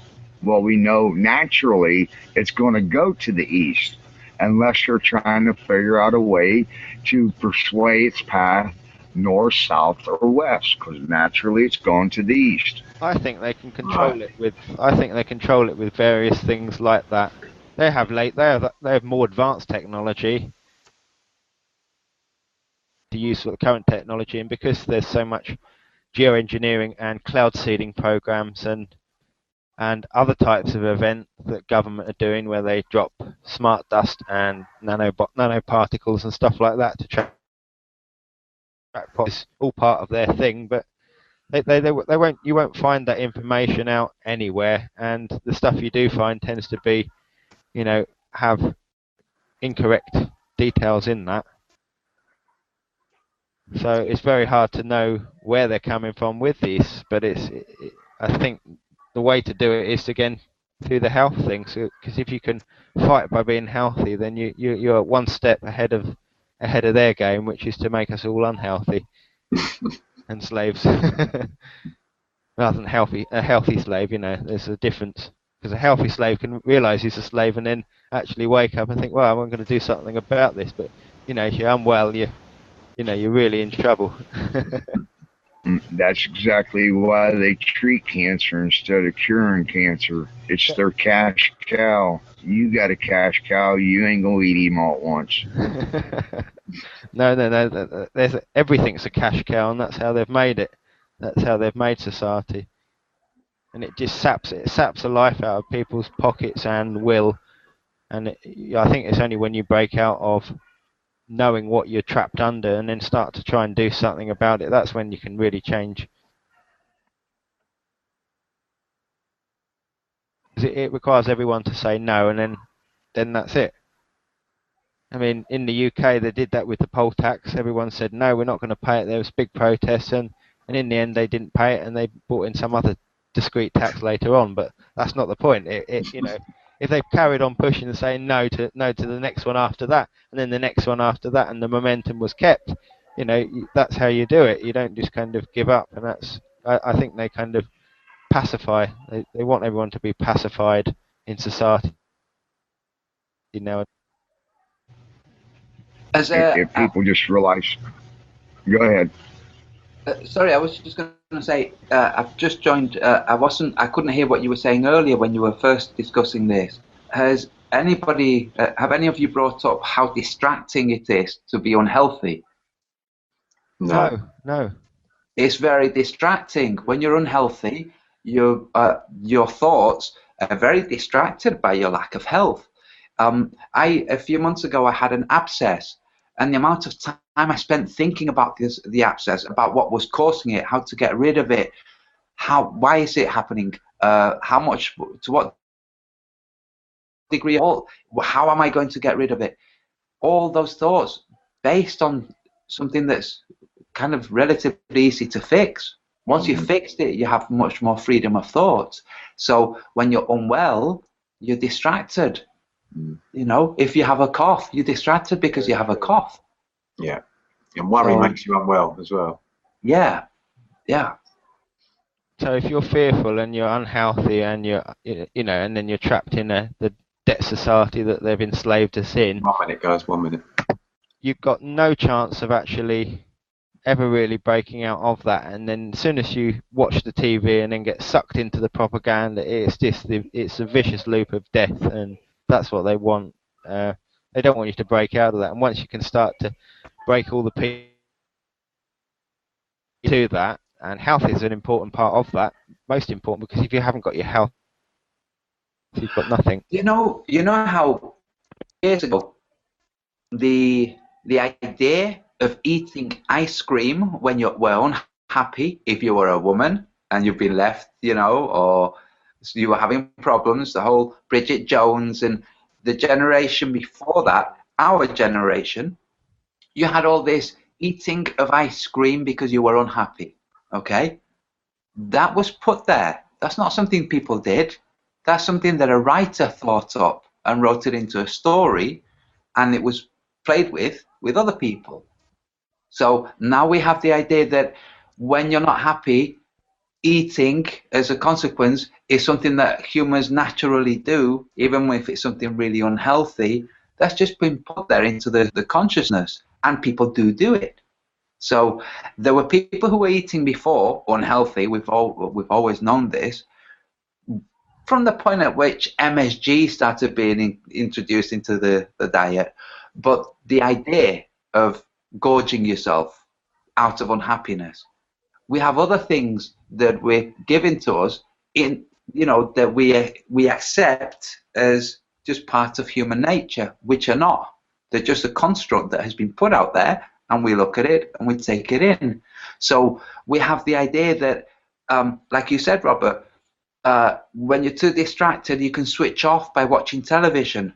Well, we know naturally it's going to go to the east unless you're trying to figure out a way to persuade its path north, south, or west, because naturally it's going to the east. I think they can control it with. I think they control it with various things like that. They have more advanced technology to use for the current technology, and because there's so much geoengineering and cloud seeding programs and other types of event that government are doing where they drop smart dust and nanoparticles and stuff like that to track it's all part of their thing, but they won't you won't find that information out anywhere, and the stuff you do find tends to be, have incorrect details in that. So it's very hard to know where they're coming from with these, but I think the way to do it is again through the health thing. So, because if you can fight by being healthy, then you're one step ahead of their game, which is to make us all unhealthy and slaves. Rather than a healthy slave, there's a difference. Because a healthy slave can realise he's a slave and then actually wake up and think, well, I'm going to do something about this. But if you're unwell, you're really in trouble. That's exactly why they treat cancer instead of curing cancer. It's their cash cow. You got a cash cow, you ain't gonna eat him all at once. No. Everything's a cash cow, and that's how they've made it. That's how they've made society. And it just saps the life out of people's pockets and will. And I think it's only when you break out of knowing what you're trapped under and then start to try and do something about it, that's when you can really change. It requires everyone to say no, and then that's it. I mean, in the UK, they did that with the poll tax. Everyone said, no, we're not going to pay it. There was big protests, and in the end, they didn't pay it, and they brought in some other discrete tax later on. But that's not the point. If they've carried on pushing and saying no to the next one after that, and then the next one after that, and the momentum was kept, that's how you do it. You don't just kind of give up, and I think they kind of pacify. They want everyone to be pacified in society now. If people just realize, go ahead. Sorry, I was just going to say, I've just joined. I couldn't hear what you were saying earlier when you were first discussing this. Have any of you brought up how distracting it is to be unhealthy? No. It's very distracting. When you're unhealthy, your thoughts are very distracted by your lack of health. A few months ago, I had an abscess, and the amount of time I spent thinking about the abscess, about what was causing it, how to get rid of it, why is it happening, how much, to what degree, how am I going to get rid of it? All those thoughts based on something that's kind of relatively easy to fix. Once you've fixed it, you have much more freedom of thought. So when you're unwell, you're distracted. If you have a cough, you're distracted because you have a cough. Yeah, and worry makes you unwell as well. Yeah. So if you're fearful and you're unhealthy and and then you're trapped in the debt society that they've enslaved us in. 1 minute, guys. 1 minute. You've got no chance of actually ever really breaking out of that. And then as soon as you watch the TV and then get sucked into the propaganda, it's a vicious loop of death, and that's what they want. They don't want you to break out of that. And once you can start to break all the people to that, and health is an important part of that, most important, because if you haven't got your health, you've got nothing. You know how years ago the idea of eating ice cream when you were unhappy, if you were a woman and you've been left, or you were having problems, the whole Bridget Jones and the generation before that, our generation, you had all this eating of ice cream because you were unhappy. Okay? That was put there. That's not something people did. That's something that a writer thought up and wrote it into a story, and it was played with other people. So now we have the idea that when you're not happy, eating as a consequence is something that humans naturally do, even if it's something really unhealthy. That's just been put there into the consciousness, and people do it. So there were people who were eating before unhealthy. We've always known this. From the point at which MSG started being introduced into the diet, but the idea of gorging yourself out of unhappiness we have other things that we're given to us in, you know, that we accept as just part of human nature, which are not. They're just a construct that has been put out there, and we look at it and we take it in. So we have the idea that, like you said, Robert, when you're too distracted, you can switch off by watching television.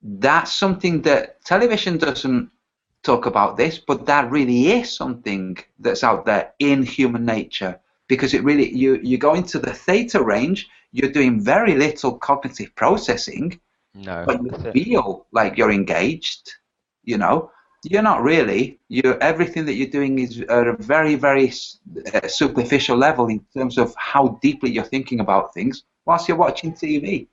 That's something that television doesn't talk about this, but that really is something that's out there in human nature, because it really, you go into the theta range, you're doing very little cognitive processing, but you feel like you're engaged. You know, you're not really. Everything that you're doing is at a very, very superficial level in terms of how deeply you're thinking about things whilst you're watching TV.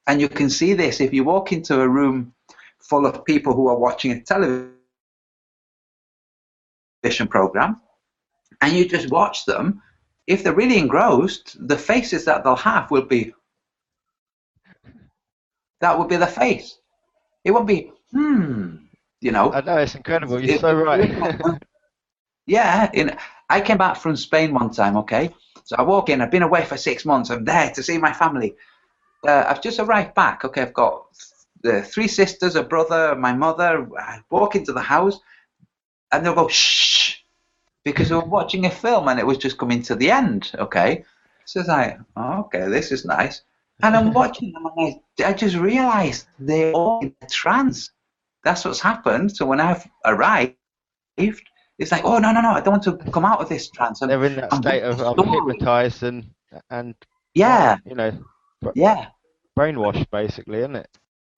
And you can see this if you walk into a room full of people who are watching a television program, and you just watch them. If they're really engrossed, the faces that they'll have will be, that would be the face. It won't be, you know. I know, it's incredible. You're so right. Yeah, I came back from Spain one time, okay? So I walk in, I've been away for 6 months, I'm there to see my family. I've just arrived back, okay? I've got 3 sisters, a brother, my mother. I walk into the house, and they'll go, shh, because we were watching a film and it was just coming to the end, okay? So it's like, oh, okay, this is nice. And I'm watching them, and I just realized they're all in a trance. That's what's happened. So when I've arrived, it's like, oh, no, I don't want to come out of this trance. And they're in that state of hypnotized and yeah, you know, yeah, brainwashed, basically, isn't it?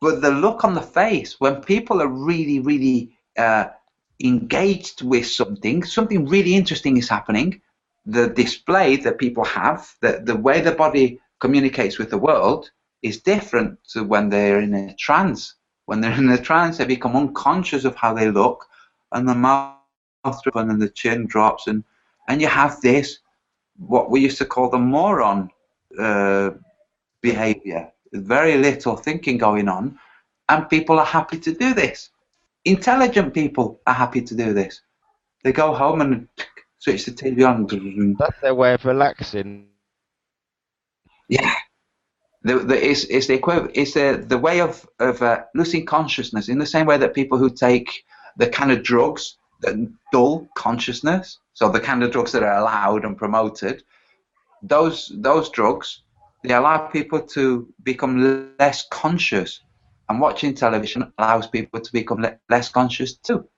But the look on the face when people are really, really engaged with something really interesting is happening. The display that people have, the way the body communicates with the world, is different to when they're in a trance. When they're in a trance, they become unconscious of how they look, and the mouth opens and the chin drops, and you have this, what we used to call the moron behavior. Very little thinking going on, and people are happy to do this. Intelligent people are happy to do this. They go home and switch the TV on. That's their way of relaxing. Yeah. It's the equivalent. It's the way of losing consciousness, in the same way that people who take the kind of drugs that dull consciousness, so the kind of drugs that are allowed and promoted, those drugs, they allow people to become less conscious. And watching television allows people to become less conscious too.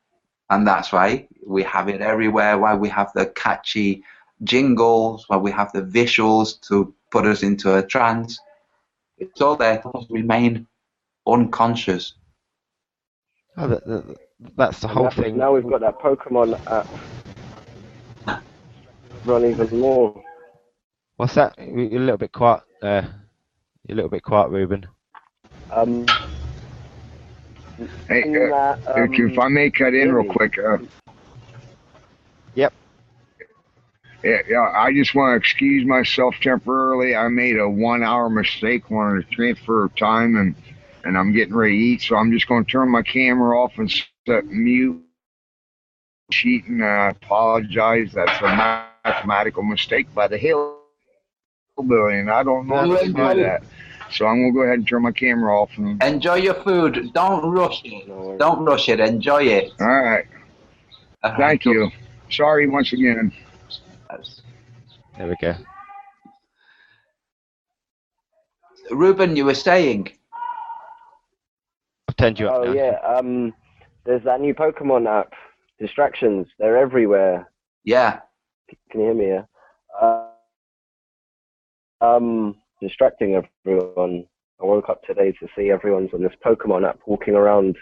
And that's why we have it everywhere, why we have the catchy jingles, why we have the visuals to put us into a trance. It's all there to remain unconscious. Oh, that's the whole thing. Now we've got that Pokemon app run even more. What's that? You're a little bit quiet. You're a little bit quiet, Ruben. Hey, if I may cut in real quick. Yep. Yeah, I just want to excuse myself temporarily. I made a 1-hour mistake on the transfer of time, and I'm getting ready to eat, so I'm just going to turn my camera off and set mute. Cheating, I apologize. That's a mathematical mistake by the hillbilly, and I don't normally do that. So I'm going to go ahead and turn my camera off. And enjoy your food. Don't rush it. Don't rush it. Enjoy it. All right. Thank you. Sorry once again. There we go. Ruben, you were saying? I've turned you up now. Yeah. There's that new Pokemon app. Distractions. They're everywhere. Yeah. Can you hear me? Yeah. Distracting everyone. I woke up today to see everyone's on this Pokemon app walking around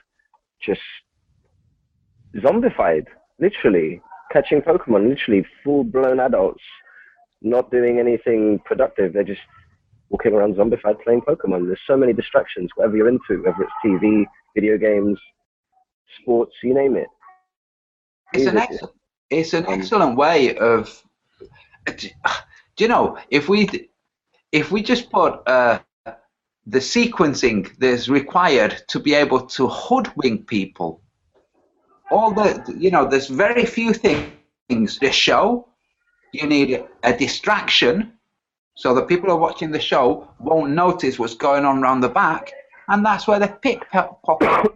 just zombified, literally catching Pokemon, literally full-blown adults, not doing anything productive. They're just walking around zombified playing Pokemon. There's so many distractions, whatever you're into, whether it's TV, video games, sports, you name it. It's an excellent way of, do you know, if we just put the sequencing that's required to be able to hoodwink people, all the, you know, there's very few things to show You need a distraction so that people who are watching the show won't notice what's going on around the back, and that's where the pickpocket,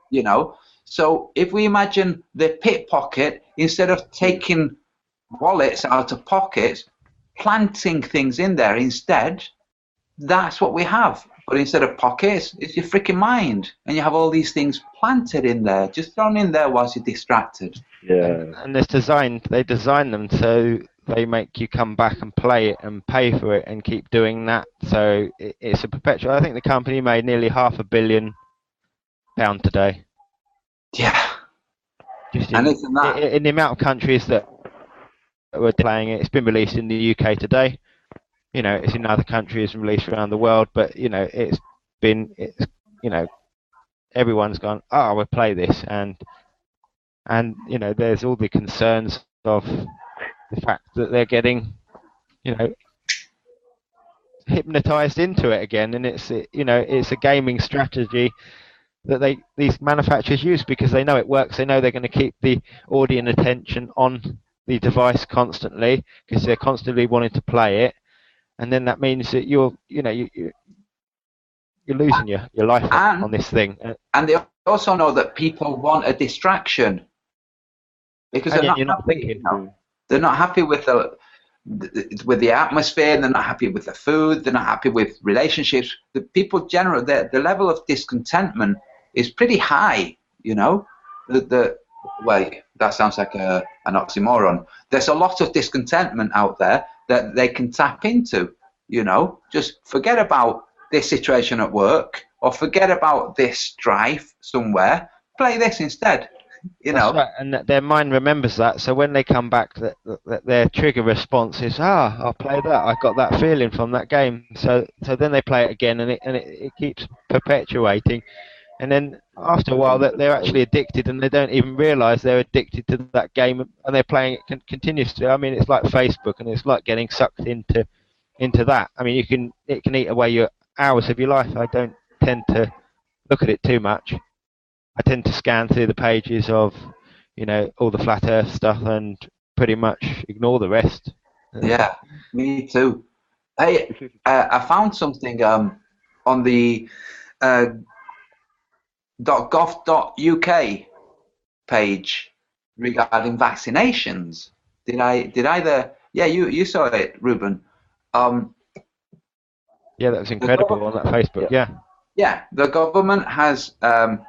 you know. So if we imagine the pickpocket, instead of taking wallets out of pockets, planting things in there instead, that's what we have. But instead of pockets, it's your freaking mind, and you have all these things planted in there, just thrown in there whilst you're distracted. Yeah. And they design them so they make you come back and play it and pay for it and keep doing that. So it's a perpetual. I think the company made nearly £500 million today. Yeah. Just And isn't that? in the amount of countries that were playing it. It's been released in the UK today. You know, it's in other countries and released around the world. But you know, it's you know, everyone's gone, oh, we'll play this, and you know, there's all the concerns of the fact that they're getting, you know, hypnotized into it again, and you know, it's a gaming strategy that these manufacturers use because they know it works. They know they're going to keep the audience attention on the device constantly because they're constantly wanting to play it, and then that means that you're losing your life on this thing. And they also know that people want a distraction because they're not happy. You know? They're not happy with the atmosphere. They're not happy with the food. They're not happy with relationships. The people generally, the level of discontentment is pretty high. You know, well, that sounds like an oxymoron. There's a lot of discontentment out there that they can tap into. You know, just forget about this situation at work or forget about this strife somewhere. Play this instead. You know, right. And their mind remembers that. So when they come back, their trigger response is, I'll play that. I got that feeling from that game. So then they play it again, and it keeps perpetuating. And then after a while, they're actually addicted, and they don't even realise they're addicted to that game, and they're playing it continuously. I mean, it's like Facebook, and it's like getting sucked into that. I mean, it can eat away your hours of your life. I don't tend to look at it too much. I tend to scan through the pages of, you know, all the flat Earth stuff and pretty much ignore the rest. Yeah, me too. Hey, I found something on the .gov.uk page regarding vaccinations. Did either? Yeah, you saw it, Ruben. Yeah, that was incredible on that Facebook. Yeah. Yeah, the government has an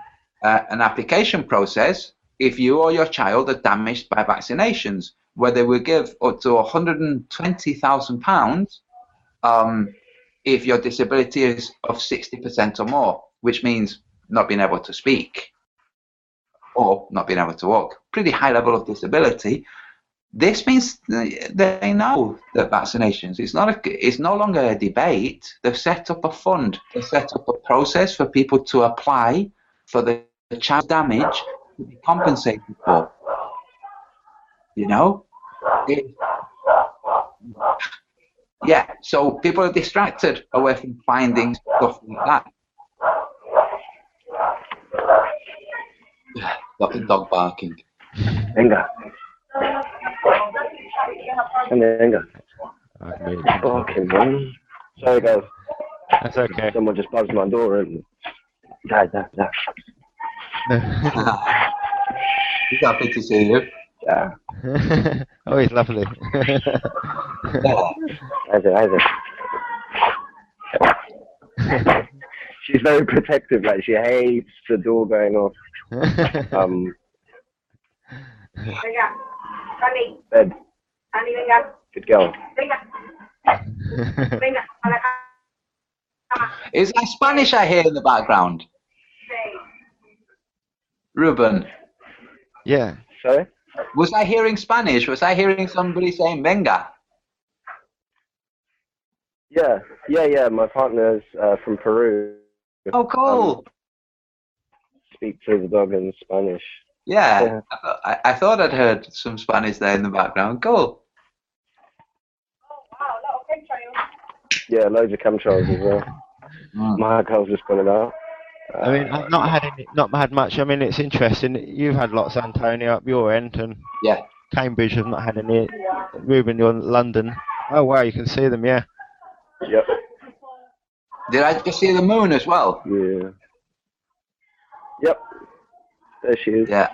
application process if you or your child are damaged by vaccinations, where they will give up to £120,000 if your disability is of 60% or more, which means not being able to speak or not being able to walk. Pretty high level of disability. This means they know that vaccinations, it's no longer a debate. They've set up a fund. They've set up a process for people to apply for the child damage to be compensated for. You know? Yeah, so people are distracted away from finding stuff like that. Got the dog barking. Venga. Venga. Barking, man. Sorry, guys. That's okay. Someone just buzzed my door and... He's happy to see you. Yeah. Oh, he's lovely. She's very protective, like she hates the door going off. Bed. Good girl. Is that Spanish I hear in the background? Ruben? Yeah. Sorry? Was I hearing Spanish? Was I hearing somebody saying venga? Yeah. My partner's from Peru. Oh, cool. Speak to the dog in Spanish. Yeah. I thought I'd heard some Spanish there in the background. Cool. Yeah, loads of chemtrails as well. My girl's just put it out. I mean, I've not had much. I mean, it's interesting. You've had lots, Antonio, up your end, and yeah, Cambridge have not had any movement on London. Oh wow, you can see them, yeah. Yep. Did I just see the moon as well? Yeah. Yep. There she is. Yeah.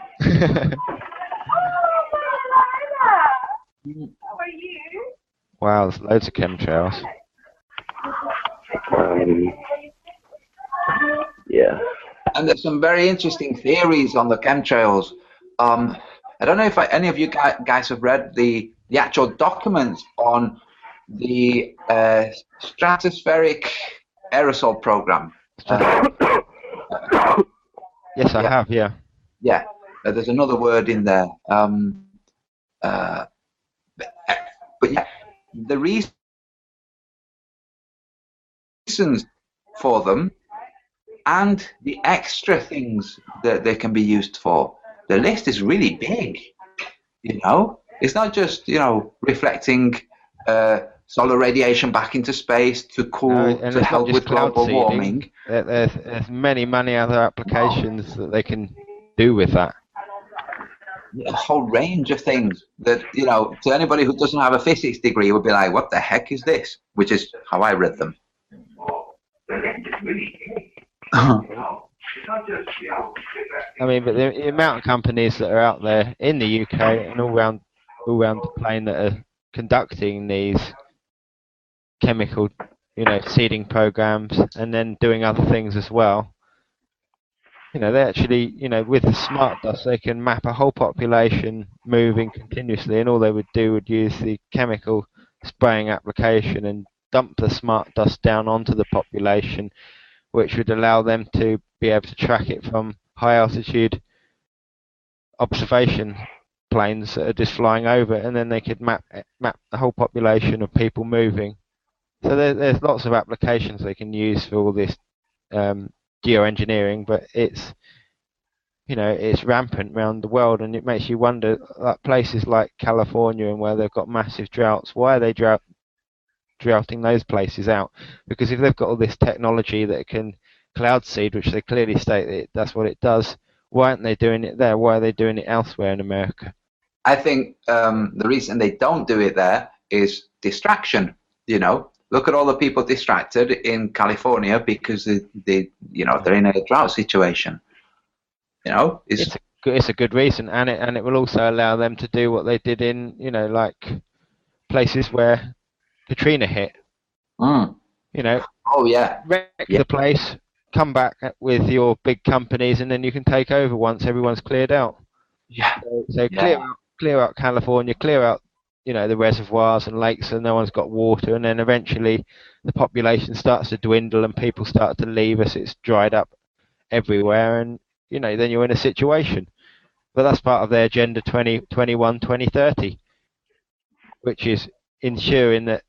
Wow, there's loads of chemtrails. Yeah. And there's some very interesting theories on the chemtrails. I don't know if any of you guys have read the actual documents on the stratospheric aerosol program. Yes, I have, yeah. Yeah, there's another word in there. But yeah, the reasons for them and the extra things that they can be used for. The list is really big, you know. It's not just, you know, reflecting solar radiation back into space to cool, to help with global warming. There's many other applications that they can do with that. A whole range of things that, you know, to anybody who doesn't have a physics degree would be like, what the heck is this? Which is how I read them. I mean, but the amount of companies that are out there in the UK and all around the plane that are conducting these chemical, you know, seeding programs and then doing other things as well. You know, they actually, you know, with the smart dust, they can map a whole population moving continuously, and all they would do would use the chemical spraying application and dump the smart dust down onto the population, which would allow them to be able to track it from high altitude observation planes that are just flying over, and then they could map the whole population of people moving. So there's lots of applications they can use for all this geoengineering, but it's, you know, it's rampant around the world, and it makes you wonder, like places like California and where they've got massive droughts, why are they droughting those places out? Because if they've got all this technology that can cloud seed, which they clearly state that that's what it does, why aren't they doing it there? Why are they doing it elsewhere in America? I think the reason they don't do it there is distraction. You know, look at all the people distracted in California because they you know, they're in a drought situation. You know, it's a good reason, and it will also allow them to do what they did in, you know, like places where Katrina hit. You know, oh yeah, wreck the place, come back with your big companies, and then you can take over once everyone's cleared out. Yeah. So clear out California, clear out, you know, the reservoirs and lakes, and no one's got water, and then eventually the population starts to dwindle and people start to leave us. It's dried up everywhere, and, you know, then you're in a situation. But that's part of their Agenda 2030, which is ensuring that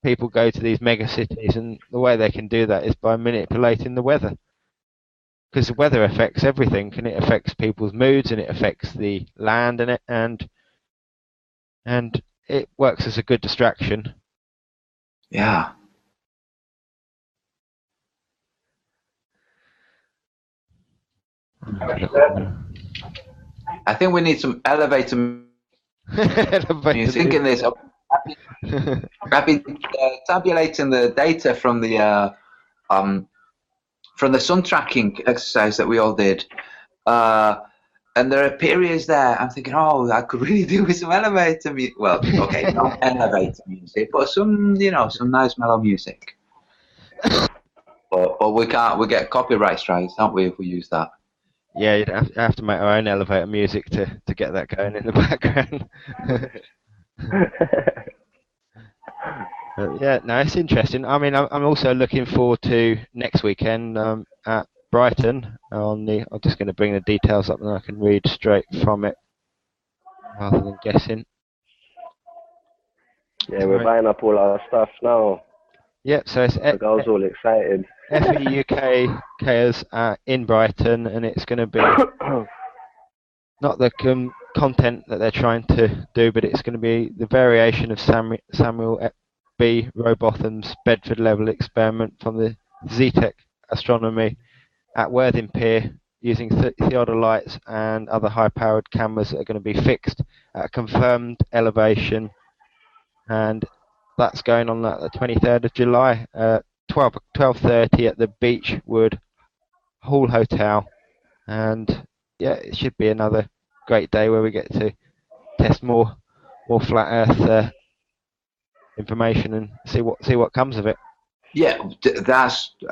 people go to these mega cities, and the way they can do that is by manipulating the weather. Because the weather affects everything, and it affects people's moods, and it affects the land, and it works as a good distraction. Yeah. I think we need some elevator music in this. I've been tabulating the data from the sun tracking exercise that we all did, and there are periods there I'm thinking, oh, I could really do with some elevator music. Well, okay, not elevator music, but some, you know, some nice mellow music. But we can't. We get copyright strikes, don't we, if we use that? Yeah, you'd have to make our own elevator music to get that going in the background. Yeah, no, it's interesting. I mean, I'm also looking forward to next weekend at Brighton. I'm just going to bring the details up, and I can read straight from it rather than guessing. Yeah, we're buying up all our stuff now. Yep, so it's the girls all excited. FE UKers in Brighton, and it's going to be not the content that they're trying to do, but it's going to be the variation of Samuel B. Rowbotham's Bedford level experiment from the ZTEC astronomy at Worthing Pier using theodolites and other high-powered cameras that are going to be fixed at a confirmed elevation, and that's going on at the 23rd of July, 12:30 at the Beechwood Hall Hotel, and yeah, it should be another great day where we get to test more flat Earth information and see what comes of it. Yeah,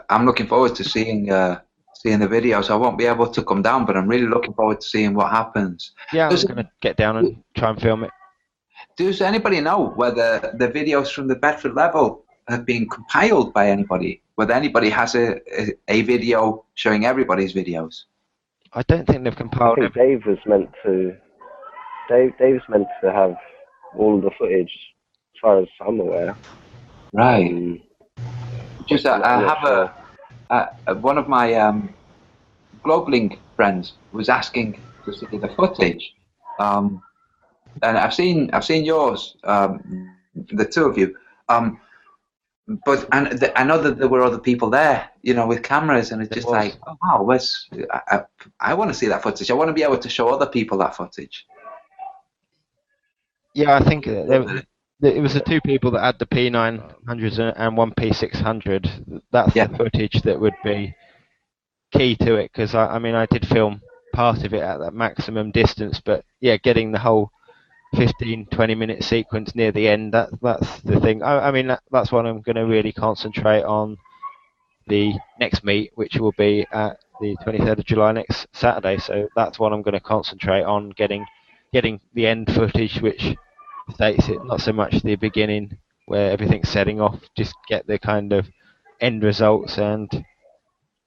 I'm looking forward to seeing seeing the videos. I won't be able to come down, but I'm really looking forward to seeing what happens. Yeah, I'm going to get down and try and film it. Does anybody know whether the videos from the Bedford level have been compiled by anybody? Whether anybody has a video showing everybody's videos? I don't think they've I compiled think it. Dave was meant to. Dave's meant to have all the footage, as far as I'm aware. Right. Just I have one of my Globelink friends was asking to see the footage, and I've seen yours, the two of you, but I know that there were other people there, you know, with cameras, and it's just like, oh wow, I want to see that footage. I want to be able to show other people that footage. Yeah, I think it was the two people that had the P900s and one P600. That's the footage that would be key to it, because I mean I did film part of it at that maximum distance, but yeah, getting the whole 15-20 minute sequence near the end, that's the thing. I mean that's what I'm going to really concentrate on the next meet, which will be at the 23rd of July next Saturday. So that's what I'm going to concentrate on, getting the end footage, which states it, not so much the beginning where everything's setting off. Just get the kind of end results and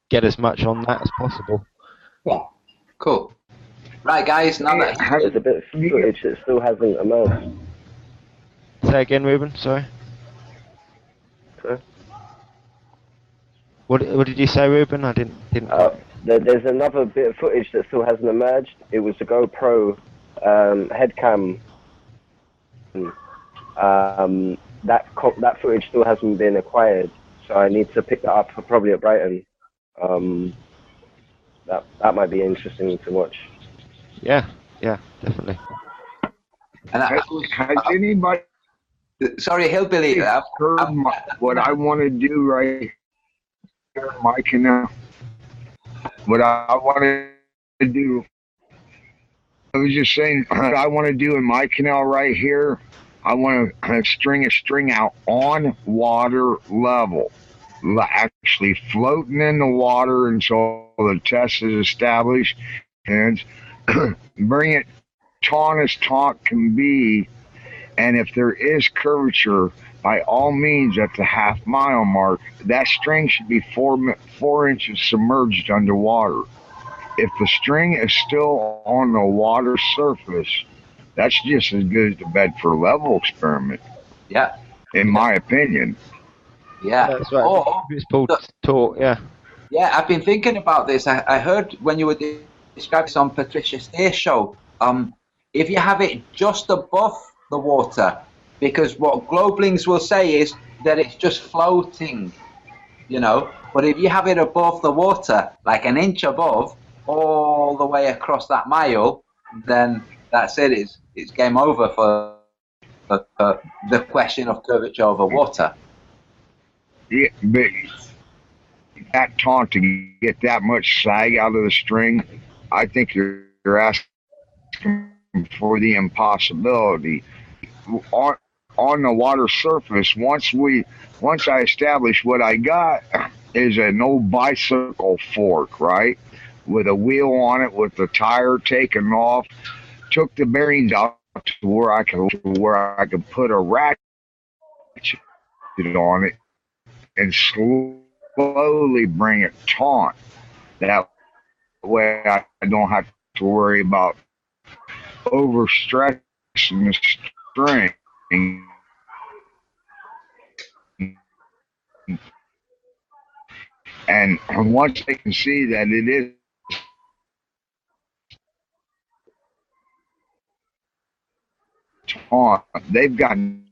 get as much on that as possible. Yeah, cool. Right, guys. Now that there's a bit of footage that still hasn't emerged. Say again, Ruben. Sorry. Okay. What did you say, Ruben? I didn't. There's another bit of footage that still hasn't emerged. It was the GoPro head cam. That footage still hasn't been acquired, so I need to pick that up probably at Brighton. That might be interesting to watch. Yeah, definitely. And has anybody? Sorry, Hillbilly. What I want to do right here, my canal. What I want to do. I was just saying, what I want to do in my canal right here, I want to string a string out on water level, actually floating in the water until the test is established, and bring it taut as taut can be. And if there is curvature, by all means, at the half-mile mark, that string should be 4 inches submerged underwater. If the string is still on the water surface, that's just as good as the Bedford level experiment. Yeah. In my opinion. Yeah. That's right. It's pulled taut, yeah. Yeah, I've been thinking about this. I heard when you were describing this on Patricia Steer's show, if you have it just above the water, because what Globelinks will say is that it's just floating, you know, but if you have it above the water, like an inch above, all the way across that mile, then that's it. It's game over for the question of curvature over water. Yeah, but that taut to get that much sag out of the string, I think you're asking for the impossibility. On the water surface, once I establish what I got is an old bicycle fork, right? With a wheel on it, with the tire taken off, took the bearings out to where I could put a ratchet on it and slowly bring it taut. That way I don't have to worry about overstretching the string. And once they can see that it is taut, they've gotten.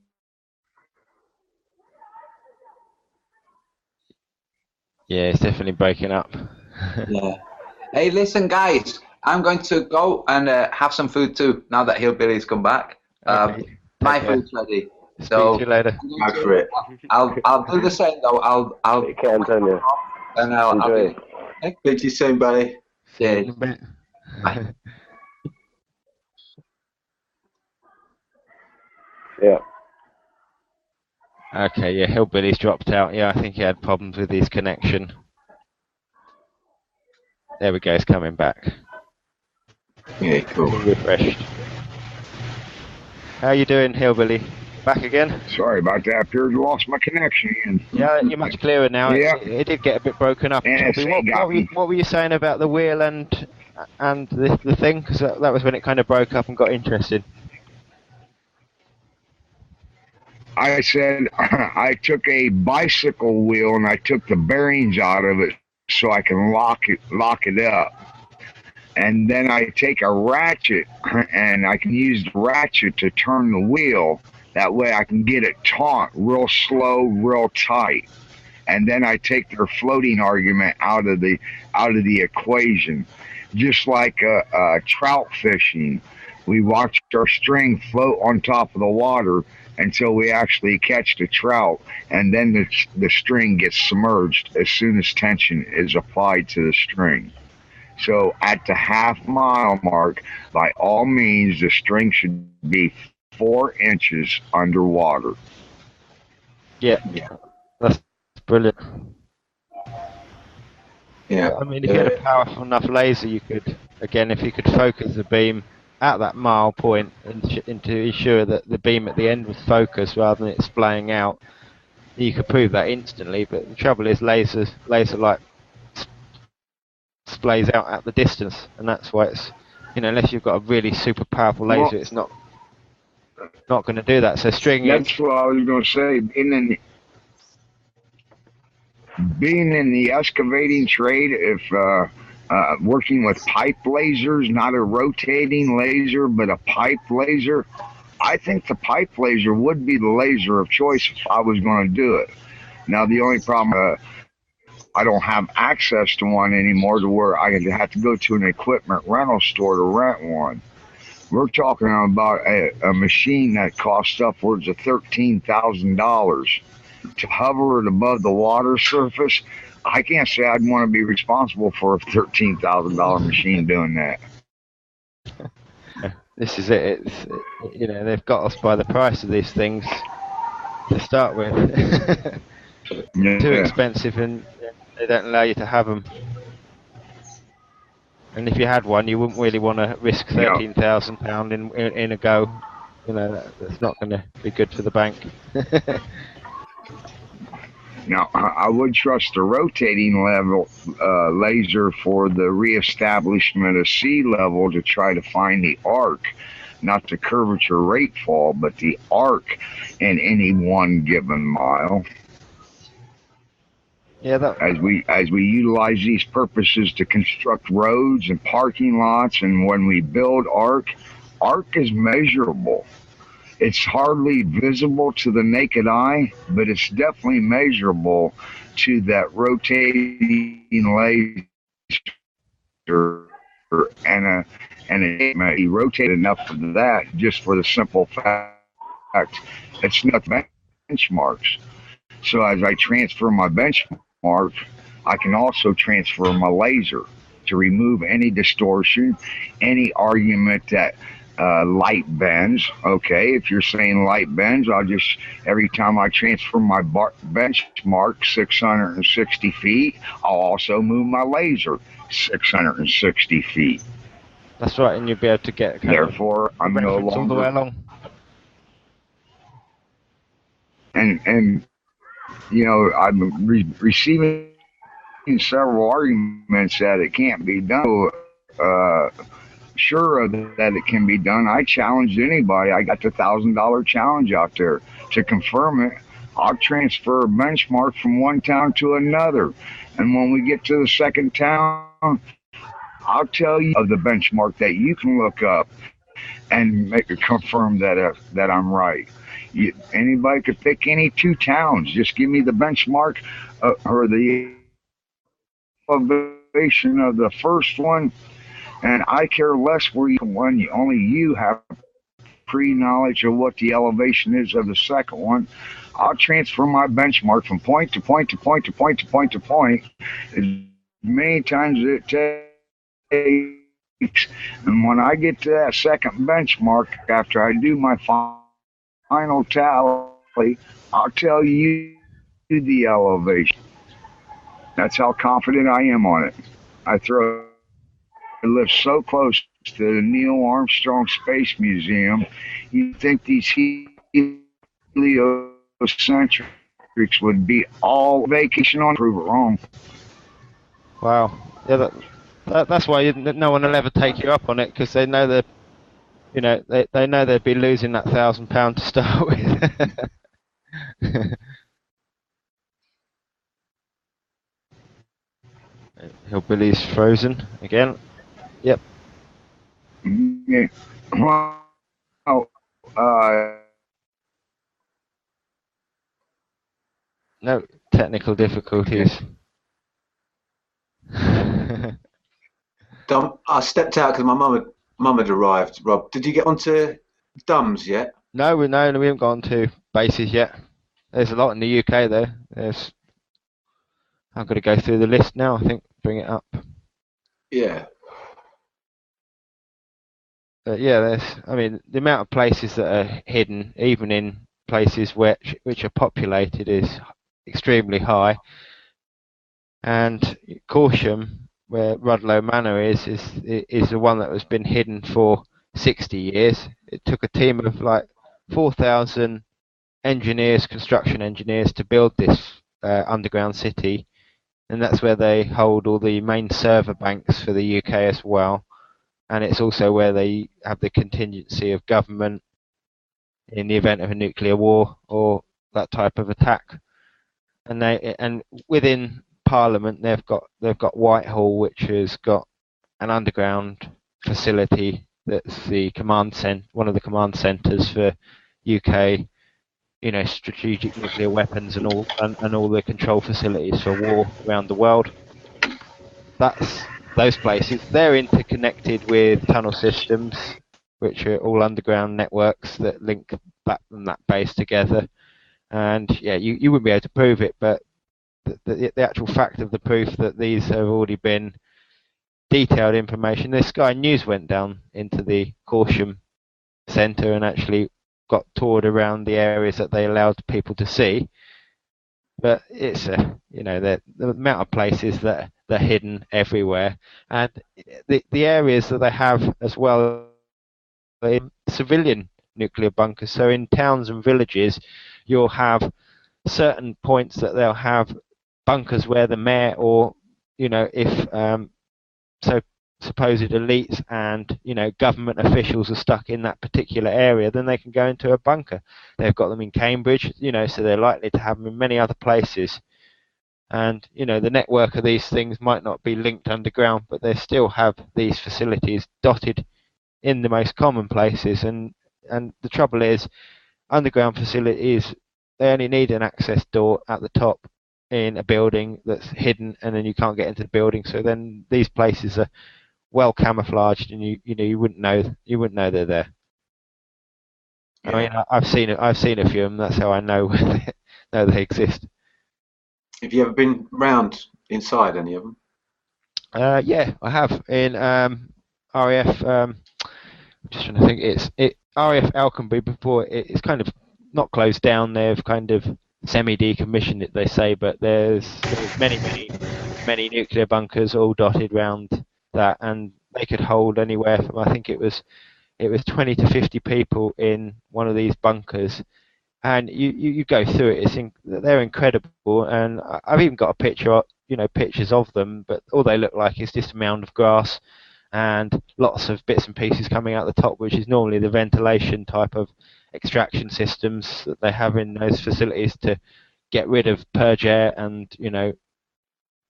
Yeah, it's definitely breaking up. Yeah. Hey, listen, guys. I'm going to go and have some food too. Now that Hillbilly's come back, Okay. my Take care. food's ready. Speak So to you later. Go for it. I'll do the same though. I'll Take care, Antonio. and I'll Enjoy. be. Speak to you soon, buddy. See you in Cheers. a bit. Bye. Yeah. Okay, yeah, Hillbilly's dropped out. Yeah, I think he had problems with his connection. There we go, he's coming back. Yeah, cool. He refreshed. How you doing, Hillbilly? Back again? Sorry about that. Appears I lost my connection again. Yeah, you're much clearer now. Yeah. It did get a bit broken up. NSA Toby, got me. what were you saying about the wheel and the thing? Because that was when it kind of broke up and got interesting. I said I took a bicycle wheel and I took the bearings out of it so I can lock it up. And then I take a ratchet and I can use the ratchet to turn the wheel. That way I can get it taut, real slow, real tight. And then I take their floating argument out of the equation. Just like trout fishing, we watch our string float on top of the water until we actually catch the trout, and then the string gets submerged as soon as tension is applied to the string. So at the half-mile mark, by all means, the string should be 4 inches underwater. Yeah, that's brilliant. Yeah. I mean, if you had a powerful enough laser, you could, again, if you could focus the beam at that mile point and to ensure that the beam at the end was focused rather than it splaying out, you could prove that instantly. But the trouble is, laser light splays out at the distance, and that's why it's, unless you've got a really super powerful laser, it's not going to do that. So stringing. That's what I was going to say. Being in the excavating trade, if working with pipe lasers, not a rotating laser, but a pipe laser, I think the pipe laser would be the laser of choice if I was going to do it. Now, the only problem, I don't have access to one anymore to where I have to go to an equipment rental store to rent one. We're talking about a machine that costs upwards of $13,000 to hover it above the water surface. I can't say I'd want to be responsible for a $13,000 machine doing that. This is it. It's, they've got us by the price of these things to start with. Yeah. Too expensive, and they don't allow you to have them. And if you had one, you wouldn't really want to risk £13,000 in a go. That's not going to be good for the bank. Now, I would trust the rotating laser for the reestablishment of sea level to try to find the arc, not the curvature ratefall, but the arc in any one given mile. Yeah, as we utilize these purposes to construct roads and parking lots, and when we build arc is measurable. It's hardly visible to the naked eye, but it's definitely measurable to that rotating laser, and it may be rotated enough for that, just for the simple fact it's not benchmarks. So as I transfer my benchmark, I can also transfer my laser to remove any distortion, any argument that light bends. Okay, if you're saying light bends, I'll just, every time I transfer my benchmark 660 feet, I'll also move my laser 660 feet. That's right, and you'll be able to get therefore I'm no longer all the way along. And I'm receiving several arguments that it can't be done. Sure that it can be done. I challenged anybody. I got the $1,000 challenge out there to confirm it. I'll transfer a benchmark from one town to another, and when we get to the second town, I'll tell you of the benchmark that you can look up and confirm that I'm right. Anybody could pick any 2 towns. Just give me the benchmark or the of the elevation of the first one, and I care less where you one. Only you have pre-knowledge of what the elevation is of the second one. I'll transfer my benchmark from point to point to point to point to point to point as many times as it takes. And when I get to that second benchmark, after I do my final tally, I'll tell you the elevation. That's how confident I am on it. I live so close to the Neil Armstrong Space Museum. You think these heliocentrics would be all vacation on? Prove it wrong. Wow. Yeah, that's why no one will ever take you up on it, because they know that, you know, they know they'd be losing that £1,000 to start with. Hillbilly's frozen again. Yep. Yeah. Well, no technical difficulties. I stepped out because my mum had arrived. Rob, did you get onto Dums yet? No, we haven't gone to bases yet. There's a lot in the UK though. I've got to go through the list now, I think, bring it up. Yeah. Yeah, I mean, the amount of places that are hidden, even in places which are populated, is extremely high. And Corsham, where Rudloe Manor is the one that has been hidden for 60 years. It took a team of like 4,000 engineers, construction engineers, to build this underground city, and that's where they hold all the main server banks for the UK as well. And it's also where they have the contingency of government in the event of a nuclear war or that type of attack. And within Parliament, they've got Whitehall, which has got an underground facility that's the one of the command centres for UK, you know, strategic nuclear weapons and all the control facilities for war around the world. That's those places. They're interconnected with tunnel systems, which are all underground networks that link that base together. And yeah, you wouldn't be able to prove it, but the actual fact of the proof that these have already been detailed information. The Sky News went down into the Corsham Centre and actually got toured around the areas that they allowed people to see. But it's the amount of places that they're hidden everywhere, and the areas that they have as well in civilian nuclear bunkers. So in towns and villages, you'll have certain points that they'll have bunkers where the mayor, or if supposed elites and government officials are stuck in that particular area, then they can go into a bunker. They've got them in Cambridge, so they're likely to have them in many other places. And the network of these things might not be linked underground, but they still have these facilities dotted in the most common places. And the trouble is, underground facilities, they only need an access door at the top in a building that's hidden, and then you can't get into the building. So then these places are well camouflaged, and you wouldn't know they're there. Yeah. I mean, I've seen a few of them. That's how I know they exist. Have you ever been round inside any of them? Yeah, I have in RAF. Just trying to think. It's RAF Alconbury. Before it's kind of not closed down. They've kind of semi-decommissioned it, they say, but there's many nuclear bunkers all dotted around that, and they could hold anywhere from, I think it was 20 to 50 people in one of these bunkers. And you go through it, they're incredible, and I've even got pictures of them, but all they look like is just a mound of grass and lots of bits and pieces coming out the top, which is normally the ventilation type of extraction systems that they have in those facilities to get rid of purge air and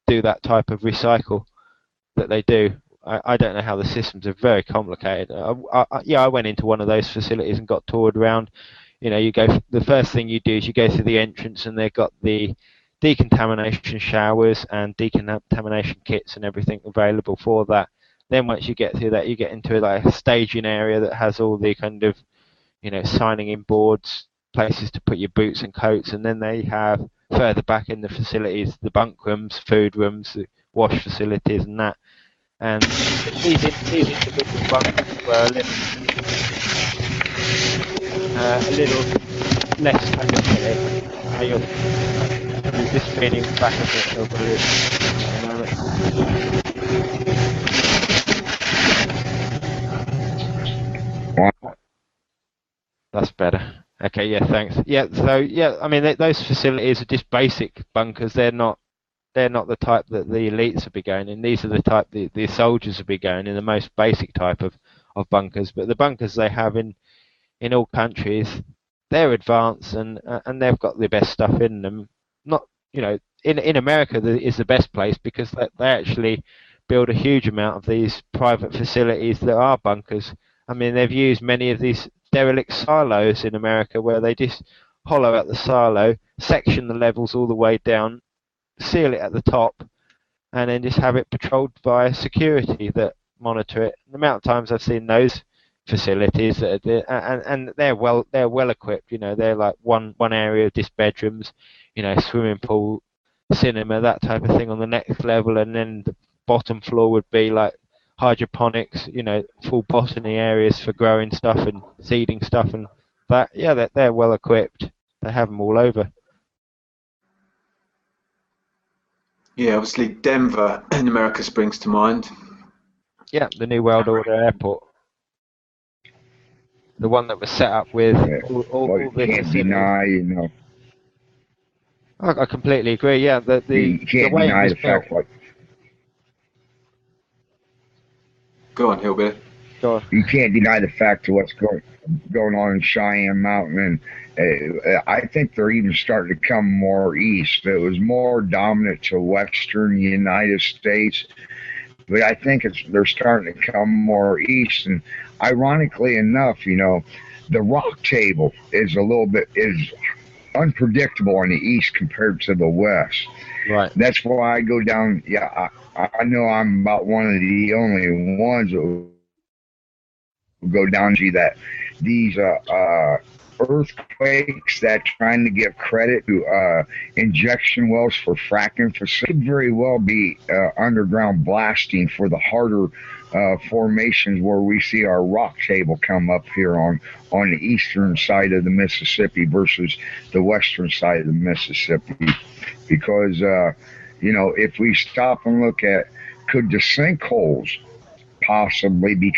do that type of recycle that they do. I don't know how the systems are very complicated. I went into one of those facilities and got toured around. The first thing you do is you go through the entrance, and they've got the decontamination showers and decontamination kits and everything available for that. Then once you get through that, you get into like a staging area that has all the kind of, signing in boards, places to put your boots and coats, and then they have further back in the facilities the bunk rooms, food rooms, the wash facilities, and that. And these individual bunkers were a little less pathetic. You're just feeling back a bit of That's better. Okay, yeah, thanks. Yeah, so yeah, I mean those facilities are just basic bunkers. They're not the type that the elites would be going in. These are the type the soldiers would be going in, the most basic type of bunkers. But the bunkers they have in all countries, they're advanced and they've got the best stuff in them. Not in America is the best place because they actually build a huge amount of these private facilities that are bunkers. I mean, they've used many of these derelict silos in America where they just hollow out the silo, section the levels all the way down, seal it at the top, and then just have it patrolled by security that monitor it. The amount of times I've seen those facilities and they're well equipped. They're like one area, just bedrooms, swimming pool, cinema, that type of thing on the next level, and then the bottom floor would be like hydroponics, full botany areas for growing stuff and seeding stuff and that. Yeah, they're well equipped. They have them all over. Yeah, obviously Denver in America springs to mind. Yeah, the New World Order airport. The one that was set up with all the can't deny, I completely agree. Yeah, you can't way deny it was the fact, built. Go on, Hillbilly. Go on. You can't deny the fact of what's going on in Cheyenne Mountain, and I think they're even starting to come more east. It was more dominant to western United States, but I think they're starting to come more east. And ironically enough, the rock table is unpredictable in the east compared to the west. Right. That's why I go down. Yeah, I know I'm about one of the only ones that will go down to that these earthquakes that trying to give credit to injection wells for fracking facilities could very well be underground blasting for the harder formations where we see our rock table come up here on the eastern side of the Mississippi versus the western side of the Mississippi. Because if we stop and look at, could the sinkholes possibly be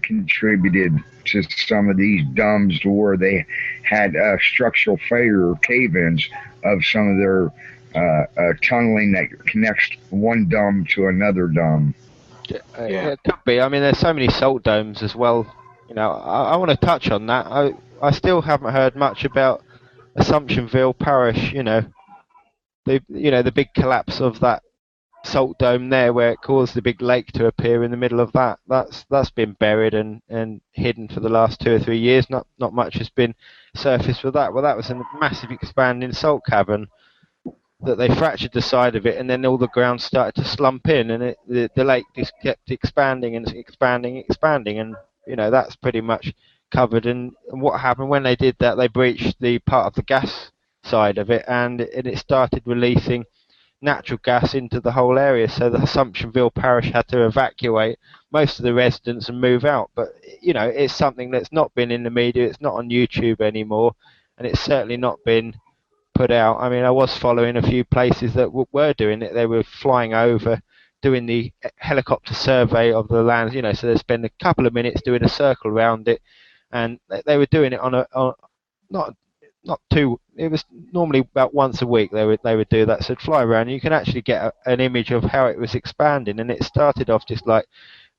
contributed to some of these dams to where they had structural failure or cave-ins of some of their tunneling that connects one dam to another dam? It could be. I mean, there's so many salt domes as well. I want to touch on that. I still haven't heard much about Assumptionville Parish. The big collapse of that salt dome there, where it caused the big lake to appear in the middle of that. That's been buried and hidden for the last 2 or 3 years. Not much has been surfaced with that. Well, that was a massive expanding salt cavern that they fractured the side of it, and then all the ground started to slump in, and the lake just kept expanding and expanding, and that's pretty much covered. And what happened when they did that? They breached the part of the gas side of it, and it started releasing natural gas into the whole area, so the Assumptionville Parish had to evacuate most of the residents and move out. But it's something that's not been in the media, it's not on YouTube anymore, and it's certainly not been put out. I mean, I was following a few places that were doing it. They were flying over, doing the helicopter survey of the land, so they spend a couple of minutes doing a circle around it, and they were doing it on not too. It was normally about once a week they would do that. So fly around, and you can actually get an image of how it was expanding. And it started off just like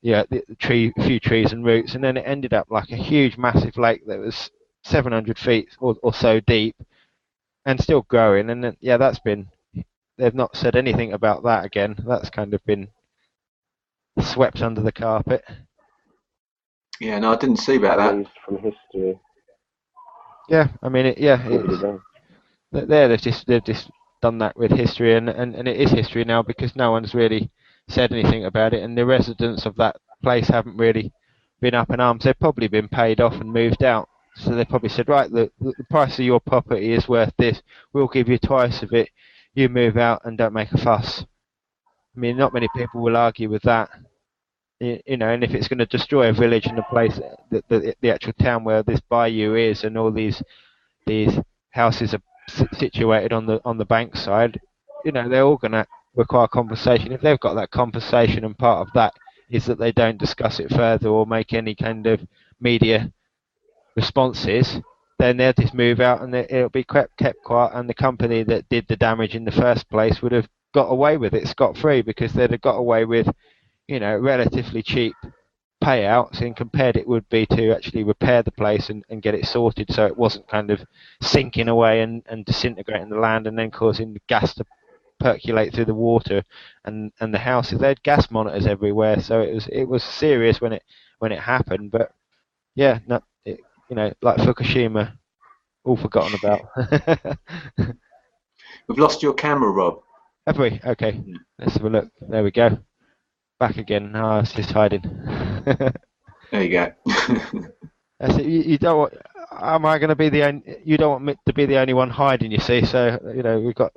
a few trees and roots, and then it ended up like a huge, massive lake that was 700 feet or so deep, and still growing. And then, that's been. They've not said anything about that again. That's kind of been swept under the carpet. Yeah, no, I didn't see about that. From history. Yeah, I mean, they've just done that with history, and it is history now because no one's really said anything about it, and the residents of that place haven't really been up in arms. They've probably been paid off and moved out. So they probably said, right, the price of your property is worth this. We'll give you twice of it. You move out and don't make a fuss. I mean, not many people will argue with that. You know, and if it's going to destroy a village and a place, the actual town where this bayou is, and all these houses are situated on the bank side, you know, they're all going to require compensation. If they've got that compensation, and part of that is that they don't discuss it further or make any kind of media responses, then they'll just move out and it'll be kept quiet, and the company that did the damage in the first place would have got away with it scot-free, because they'd have got away with, you know, relatively cheap payouts, and compared it would be to actually repair the place and get it sorted so it wasn't kind of sinking away and disintegrating the land and then causing the gas to percolate through the water and the houses. They had gas monitors everywhere, so it was serious when it happened. But yeah, no, you know, like Fukushima, all forgotten about. We've lost your camera, Rob. Have we? Okay, let's have a look. There we go. Back again. Oh, it's just hiding. There you go. That's it. You don't want. Am I going to be the only? You don't want me to be the only one hiding, you see. So you know we've got.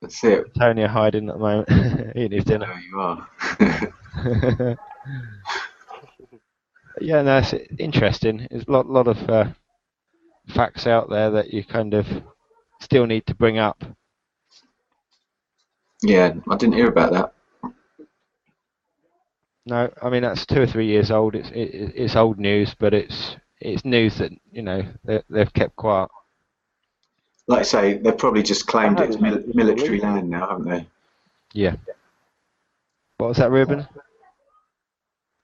That's it. Tonya hiding at the moment, eating his dinner. There you are. Yeah, no, it's interesting. There's a lot of facts out there that you kind of still need to bring up. Yeah, I didn't hear about that. No, I mean that's 2 or 3 years old. It's old news, but it's news that, you know, they've kept quiet. Like I say, they've probably just claimed it's military land now, haven't they? Yeah. What was that, Ruben?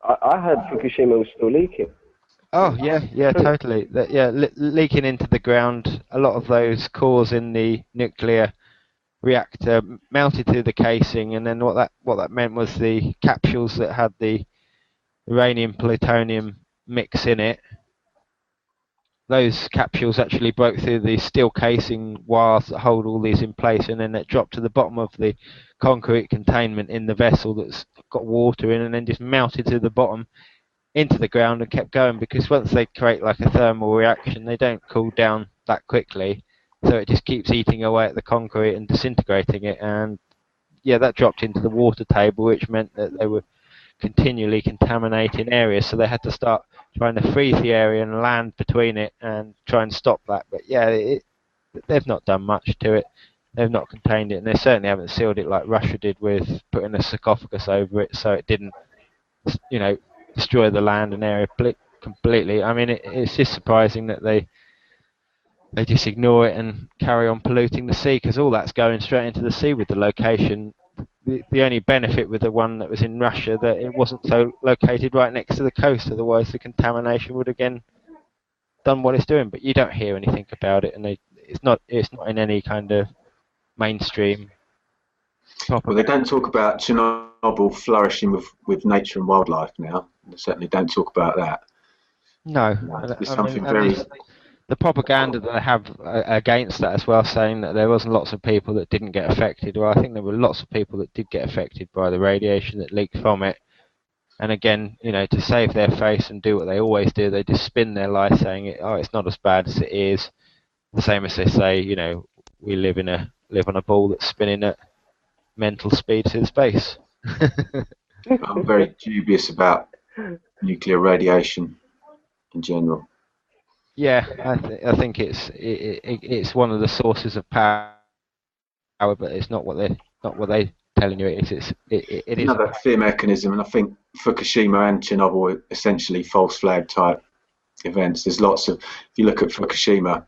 I heard Fukushima was still leaking. Oh yeah, totally. Leaking into the ground. A lot of those cores in the nuclear reactor melted through the casing, and then what that meant was the capsules that had the uranium plutonium mix in it, those capsules actually broke through the steel casing wires that hold all these in place, and then it dropped to the bottom of the concrete containment in the vessel that's got water in, and then just melted to the bottom into the ground and kept going, because once they create like a thermal reaction, they don't cool down that quickly, so it just keeps eating away at the concrete and disintegrating it. And yeah, that dropped into the water table, which meant that they were continually contaminating areas, so they had to start trying to freeze the area and land between it and try and stop that. But yeah, they've not done much to it. They've not contained it, and they certainly haven't sealed it like Russia did with putting a sarcophagus over it so it didn't, you know, destroy the land and area completely. I mean, it's just surprising that they just ignore it and carry on polluting the sea, because all that's going straight into the sea with the location. The only benefit with the one that was in Russia, that it wasn't so located right next to the coast, otherwise the contamination would again done what it's doing. But you don't hear anything about it, and it's not in any kind of mainstream propaganda. Well, they don't talk about Chernobyl flourishing with nature and wildlife now. They certainly don't talk about that. No, There's something very... The propaganda that they have against that as well, saying that there wasn't lots of people that didn't get affected. Well, I think there were lots of people that did get affected by the radiation that leaked from it. And again, you know, to save their face and do what they always do, they just spin their lie saying, it's not as bad as it is. The same as they say, you know, we live on a ball that's spinning at mental speed through space. I'm very dubious about nuclear radiation in general. Yeah, I think it's one of the sources of power, but it's not what they're telling you it is. It is another fear mechanism, and I think Fukushima and Chernobyl are essentially false flag type events. There's lots of, if you look at Fukushima,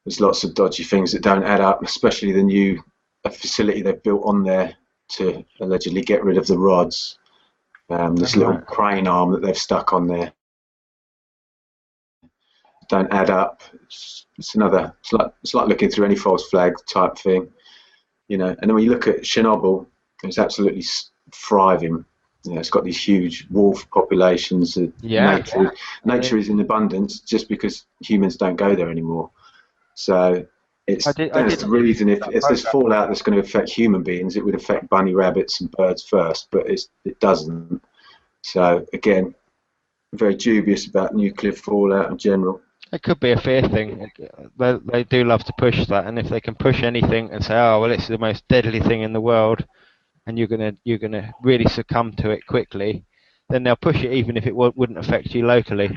there's lots of dodgy things that don't add up, especially the new facility they've built on there to allegedly get rid of the rods. This little crane arm that they've stuck on there don't add up. It's like looking through any false flag type thing, you know. And then when you look at Chernobyl, it's absolutely thriving. You know, it's got these huge wolf populations. Nature is in abundance just because humans don't go there anymore. So It's I did. that's the reason. If there's fallout that's going to affect human beings, it would affect bunny rabbits and birds first, but it doesn't. So again, very dubious about nuclear fallout in general. It could be a fear thing. They do love to push that, and if they can push anything and say, "Oh, well, it's the most deadly thing in the world," and you're gonna really succumb to it quickly, then they'll push it even if it wouldn't affect you locally.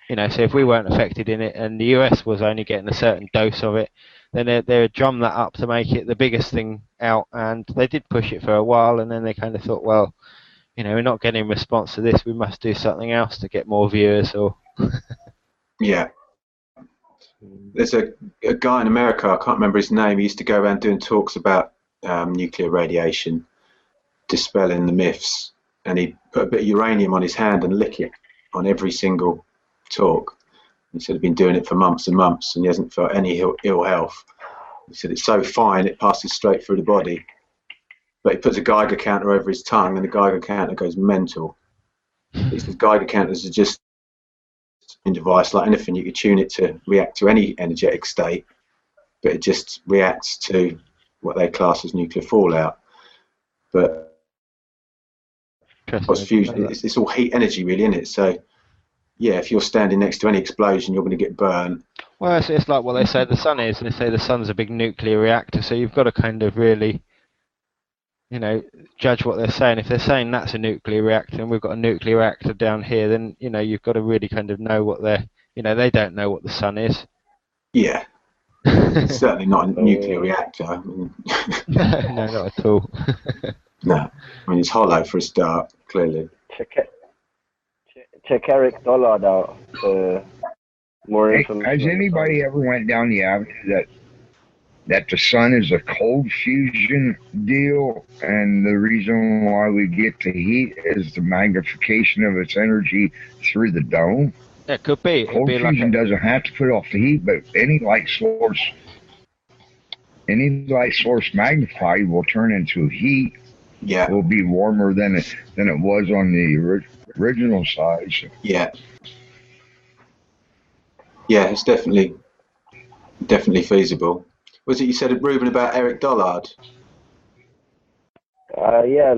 So if we weren't affected in it and the US was only getting a certain dose of it, then they would drum that up to make it the biggest thing out. And they did push it for a while, and then they kind of thought, well, we're not getting a response to this. We must do something else to get more viewers. Or yeah, there's a guy in America. I can't remember his name. He used to go around doing talks about nuclear radiation, dispelling the myths, and he'd put a bit of uranium on his hand and lick it on every single talk. He said he'd been doing it for months and months and he hasn't felt any ill health. He said it's so fine it passes straight through the body, but he puts a Geiger counter over his tongue and the Geiger counter goes mental. He says Geiger counters are just a device like anything. You could tune it to react to any energetic state, but it just reacts to what they class as nuclear fallout. But what's fusion? It's all heat energy, really, isn't it? So yeah, if you're standing next to any explosion, you're going to get burned. Well, it's like what they say the sun is, and they say the sun's a big nuclear reactor. So you've got to kind of really, judge what they're saying. If they're saying that's a nuclear reactor, and we've got a nuclear reactor down here, then you've got to really kind of know what they're. They don't know what the sun is. Yeah, it's certainly not a nuclear reactor. No, not at all. No, I mean it's hollow for a start, clearly. Check Eric Dollard out for more information. Has anybody ever went down the avenue that the sun is a cold fusion deal, and the reason why we get the heat is the magnification of its energy through the dome? It could be. Cold fusion doesn't have to put off the heat, but any light source magnified will turn into heat. Yeah, will be warmer than it was on the original size. Yeah, it's definitely feasible. Was it you said, Ruben, about Eric Dollard? Yeah,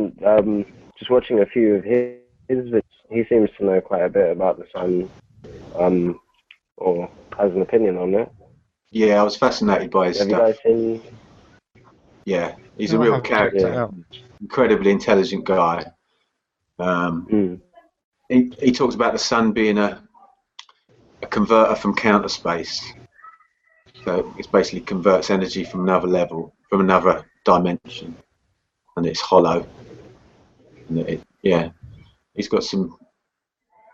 just watching a few of his videos, he seems to know quite a bit about the sun, or has an opinion on it. Yeah, I was fascinated by his stuff. Have you guys seen? Yeah, he's a real character. Incredibly intelligent guy. He talks about the sun being a converter from counter space. So it basically converts energy from another level, from another dimension, and it's hollow. And he's got some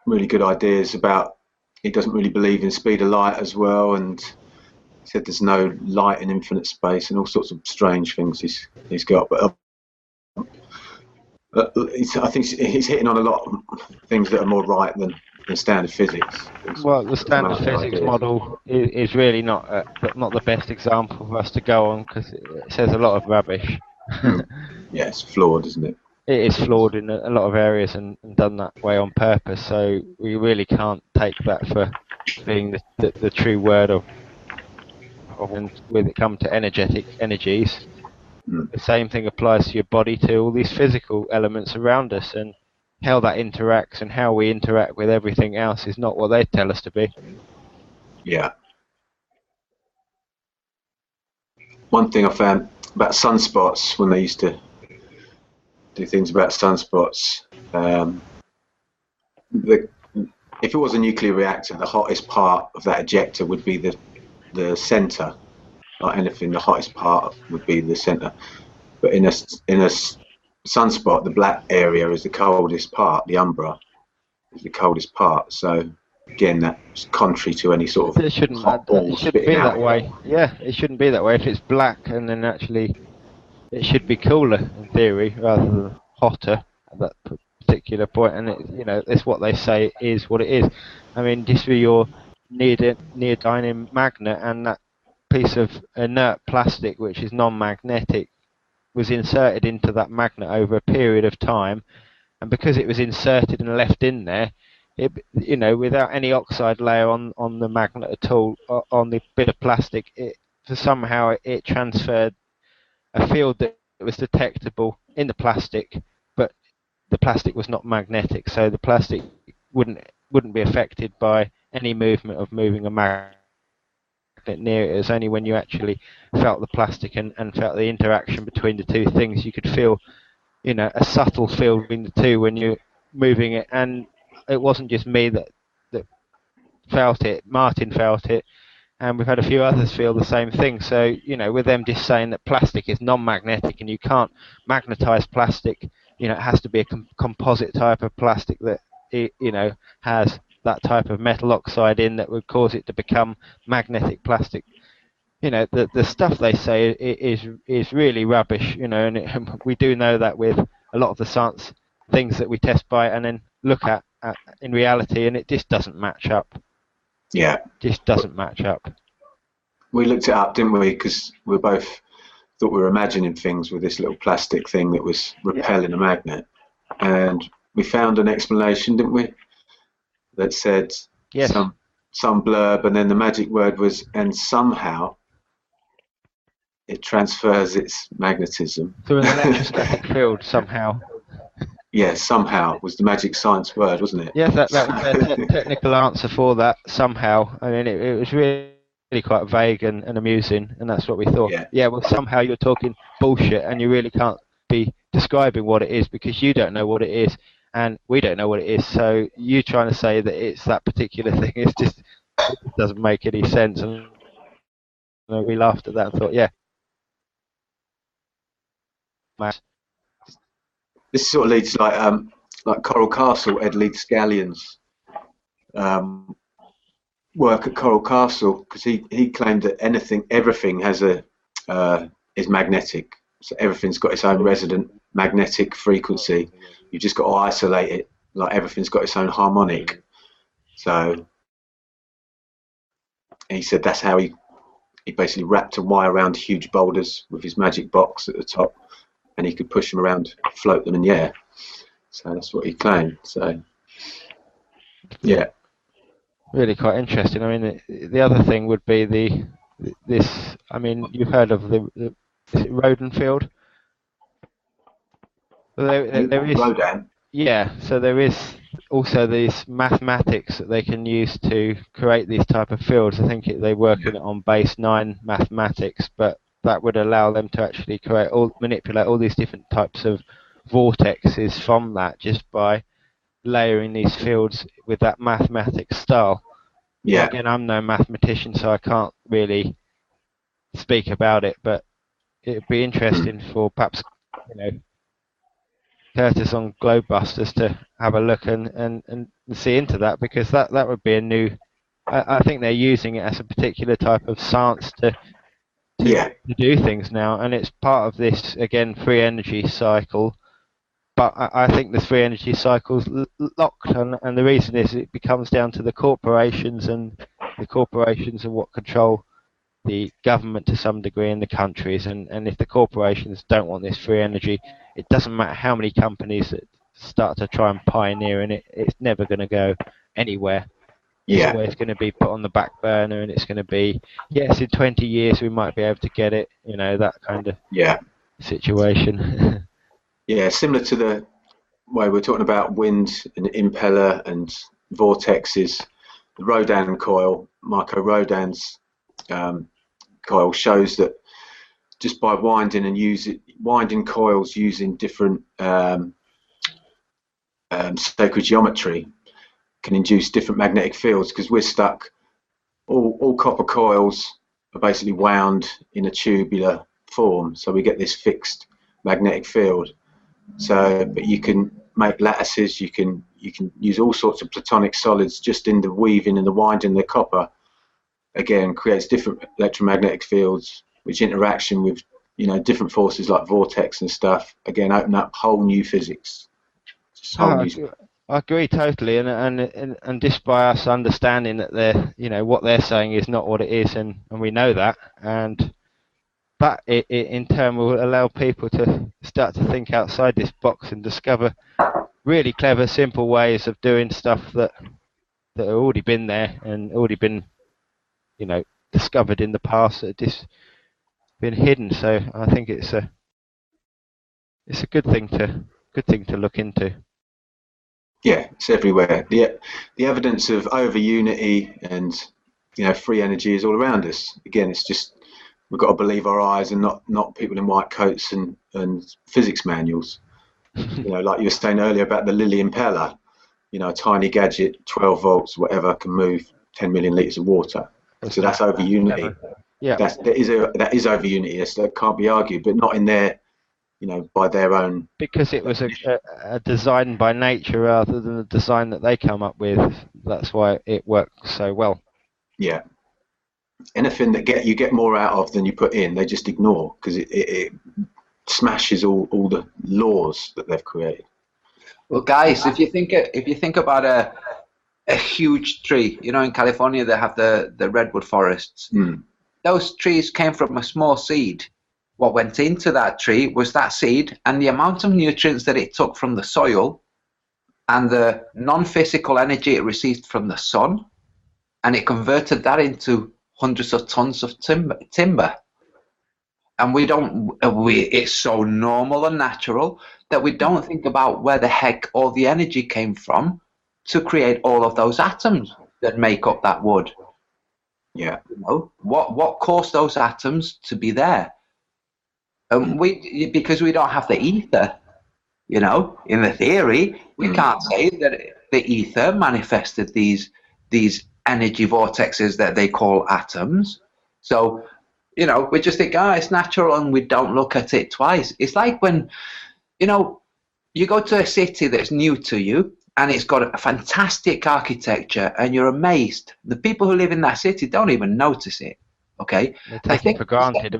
really good ideas about. He doesn't really believe in speed of light as well, and he said there's no light in infinite space, and all sorts of strange things he's got. But I think he's hitting on a lot of things that are more right than standard physics. Well, the standard physics model is really not the best example for us to go on because it says a lot of rubbish. Yeah, it's flawed, isn't it? It is flawed in a lot of areas and done that way on purpose. So we really can't take that for being the true word of when it comes to energetic energies. The same thing applies to your body, to all these physical elements around us, and how that interacts and how we interact with everything else is not what they tell us to be. Yeah. One thing I found about sunspots, when they used to do things about sunspots, if it was a nuclear reactor, the hottest part of that ejector would be the center. Like anything, the hottest part would be the center. But in a sunspot, the black area is the coldest part. The umbra is the coldest part. So again, that's contrary to any sort of hot balls. It shouldn't be that way. Yeah, it shouldn't be that way. If it's black, and then actually it should be cooler in theory rather than hotter at that particular point. And it's what they say is what it is. I mean, just for your neodymium magnet and that piece of inert plastic which is non-magnetic was inserted into that magnet over a period of time, and because it was inserted and left in there, it without any oxide layer on the magnet at all, on the bit of plastic, for somehow it transferred a field that was detectable in the plastic, but the plastic was not magnetic, so the plastic wouldn't be affected by any movement of moving a magnet near it. It was only when you actually felt the plastic and felt the interaction between the two things you could feel, a subtle feel between the two when you're moving it. And it wasn't just me that felt it. Martin felt it, and we've had a few others feel the same thing. So, with them just saying that plastic is non-magnetic and you can't magnetize plastic, it has to be a composite type of plastic that, has that type of metal oxide in that would cause it to become magnetic plastic. The stuff they say is really rubbish, and we do know that with a lot of the science things that we test by and then look at in reality, and it just doesn't match up. Yeah. Just doesn't match up. We looked it up, didn't we? Because we both thought we were imagining things with this little plastic thing that was repelling a magnet. And we found an explanation, didn't we? That said yes. some blurb, and then the magic word was, and somehow it transfers its magnetism. Through an electrostatic field, somehow. Yeah, somehow was the magic science word, wasn't it? Yes, that was their technical answer for that, somehow. I mean, it was really quite vague and amusing, and that's what we thought. Yeah, well, somehow you're talking bullshit, and you really can't be describing what it is because you don't know what it is, and we don't know what it is. So you trying to say that it's that particular thing, it doesn't make any sense. And we laughed at that and thought, yeah. This sort of leads to like Coral Castle, Ed Leeds-Scallion's work at Coral Castle, because he claimed that everything has is magnetic. So everything's got its own resonant magnetic frequency. You've just got to isolate it. Like everything's got its own harmonic. So he said that's how he basically wrapped a wire around huge boulders with his magic box at the top, and he could push them around, float them in the air. So that's what he claimed. So yeah. Really quite interesting. I mean, the other thing would be this. I mean, you've heard of is it Rodin field? Well, there is. Rodin. Yeah. So there is also these mathematics that they can use to create these type of fields. I think they work in it on base 9 mathematics, but that would allow them to actually manipulate all these different types of vortexes from that just by layering these fields with that mathematics style. Yeah. Again, I'm no mathematician, so I can't really speak about it, but it'd be interesting for perhaps, Curtis on Globebusters to have a look and see into that, because that would be a new. I think they're using it as a particular type of science to do things now, and it's part of this again free energy cycle. But I think the free energy cycle's locked, and the reason is it becomes down to the corporations, and the corporations are what control the government to some degree in the countries. And if the corporations don't want this free energy, it doesn't matter how many companies that start to try and pioneer in it, it's never going to go anywhere. It's always going to be put on the back burner, and it's going to be, yes, in 20 years we might be able to get it, that kind of situation. Yeah, similar to the way we're talking about wind and impeller and vortexes. The Rodin coil, Marco Rodin's coil, shows that just by winding coils using different sacred geometry can induce different magnetic fields, because we're stuck. All copper coils are basically wound in a tubular form, so we get this fixed magnetic field. So, but you can make lattices, you can use all sorts of platonic solids just in the weaving and the winding of the copper. Again, creates different electromagnetic fields, which interaction with different forces like vortex and stuff. Again, open up whole new physics. I agree totally, and just by us understanding that what they're saying is not what it is, and we know that, and that it in turn will allow people to start to think outside this box and discover really clever, simple ways of doing stuff that have already been there and already been, discovered in the past that had just been hidden. So I think it's a good thing to look into. Yeah, it's everywhere. The evidence of over unity and free energy is all around us. Again, it's just we've got to believe our eyes and not people in white coats and physics manuals. Like you were saying earlier about the Lily impeller, a tiny gadget, 12 volts, whatever, can move 10 million litres of water. So that's over unity. Yeah, that is over unity. That can't be argued, but not in their, by their own. Because it was a design by nature rather than a design that they come up with. That's why it works so well. Yeah. Anything that you get more out of than you put in, they just ignore because it smashes all the laws that they've created. Well, guys, if you think about a huge tree, in California they have the redwood forests. Those trees came from a small seed. What went into that tree was that seed and the amount of nutrients that it took from the soil and the non-physical energy it received from the sun, and it converted that into hundreds of tons of timber. And it's so normal and natural that we don't think about where the heck all the energy came from to create all of those atoms that make up that wood. Yeah. What caused those atoms to be there? Because we don't have the ether, in the theory, we can't say that the ether manifested these energy vortexes that they call atoms. So, we just think, it's natural, and we don't look at it twice. It's like when, you go to a city that's new to you, and it's got a fantastic architecture, and you're amazed. The people who live in that city don't even notice it, okay? They take it for granted.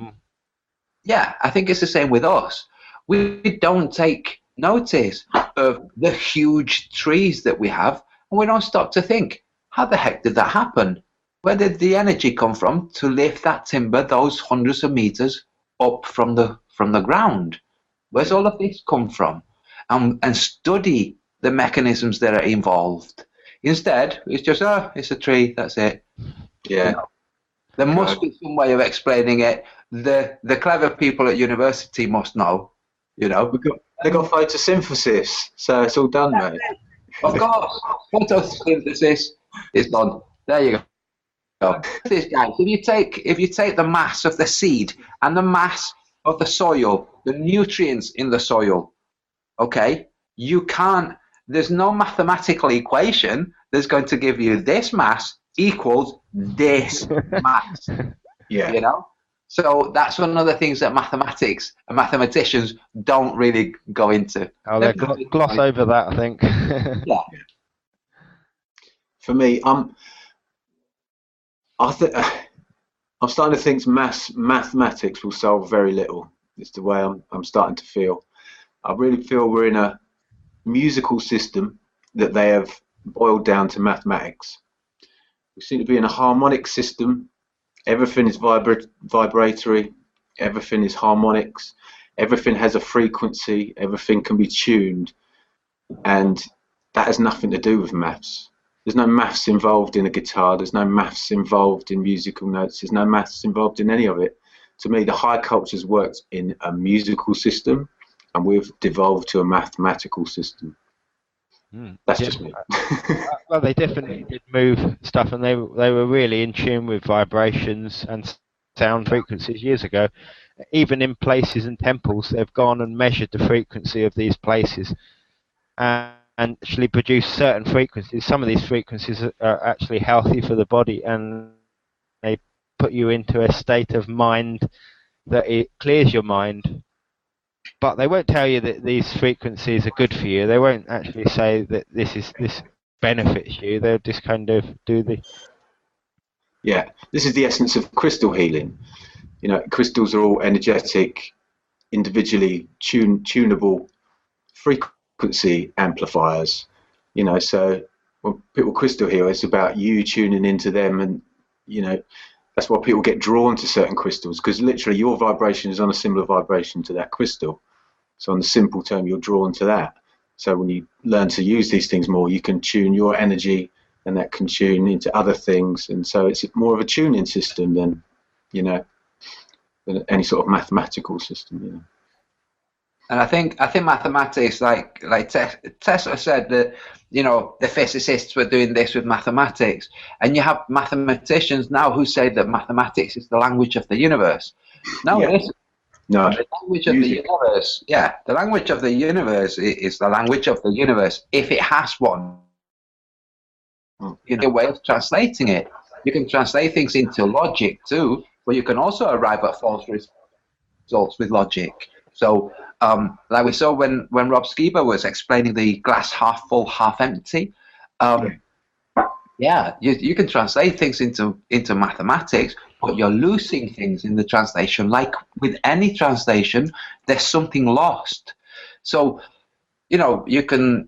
Yeah, I think it's the same with us. We don't take notice of the huge trees that we have, and we don't stop to think, how the heck did that happen? Where did the energy come from to lift that timber those hundreds of meters up from the ground? Where's all of this come from? And study the mechanisms that are involved. Instead, it's just, it's a tree, that's it. Yeah. There must be some way of explaining it. The clever people at university must know, They got photosynthesis, so it's all done, mate. Of course, photosynthesis is done. There you go. This, guys, if you take the mass of the seed and the mass of the soil, the nutrients in the soil, okay, there's no mathematical equation that's going to give you this mass equals this mass. Yeah. So that's one of the things that mathematics and mathematicians don't really go into. Oh, they gloss over that, I think. Yeah. For me, I'm starting to think mathematics will solve very little. It's the way I'm starting to feel. I really feel we're in a musical system that they have boiled down to mathematics. We seem to be in a harmonic system. Everything is vibratory. Everything is harmonics. Everything has a frequency. Everything can be tuned. And that has nothing to do with maths. There's no maths involved in a guitar. There's no maths involved in musical notes. There's no maths involved in any of it. To me, the high culture's worked in a musical system, and we've devolved to a mathematical system. That's just me. Well, they definitely did move stuff, and they were really in tune with vibrations and sound frequencies years ago. Even in places and temples, they've gone and measured the frequency of these places and actually produced certain frequencies. Some of these frequencies are actually healthy for the body, and they put you into a state of mind that it clears your mind. But they won't tell you that these frequencies are good for you. They won't actually say that this benefits you. They'll just kind of do the... Yeah, this is the essence of crystal healing. Crystals are all energetic, individually tunable frequency amplifiers. So when people crystal heal, it's about you tuning into them, and that's why people get drawn to certain crystals, because literally your vibration is on a similar vibration to that crystal. So on the simple term, you're drawn to that. So when you learn to use these things more, you can tune your energy and that can tune into other things, and so it's more of a tuning system than, you know, than any sort of mathematical system, you know. And I think mathematics, like Tesla said, that, you know, the physicists were doing this with mathematics, and you have mathematicians now who say that mathematics is the language of the universe. No, Yeah. it isn't. No, The language of the universe, the language of the universe is the language of the universe if it has one. You know, a way of translating it. You can translate things into logic too, but you can also arrive at false results with logic. So, like we saw when Rob Skiba was explaining the glass half full, half empty. You can translate things into mathematics, but you're losing things in the translation. Like with any translation, there's something lost. So, you know, you can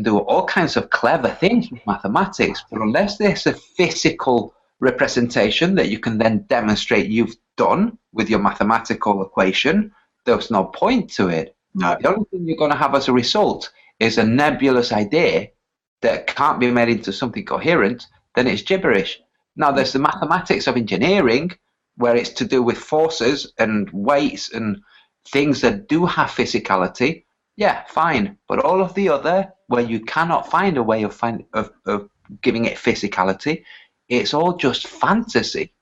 do all kinds of clever things with mathematics, but unless there's a physical representation that you can then demonstrate you've done with your mathematical equation, there's no point to it. no. The only thing you're going to have as a result is a nebulous idea that can't be made into something coherent. Then it's gibberish. Now, there's the mathematics of engineering, where it's to do with forces and weights and things that do have physicality. Yeah, fine. But all of the other, where you cannot find a way of giving it physicality, it's all just fantasy,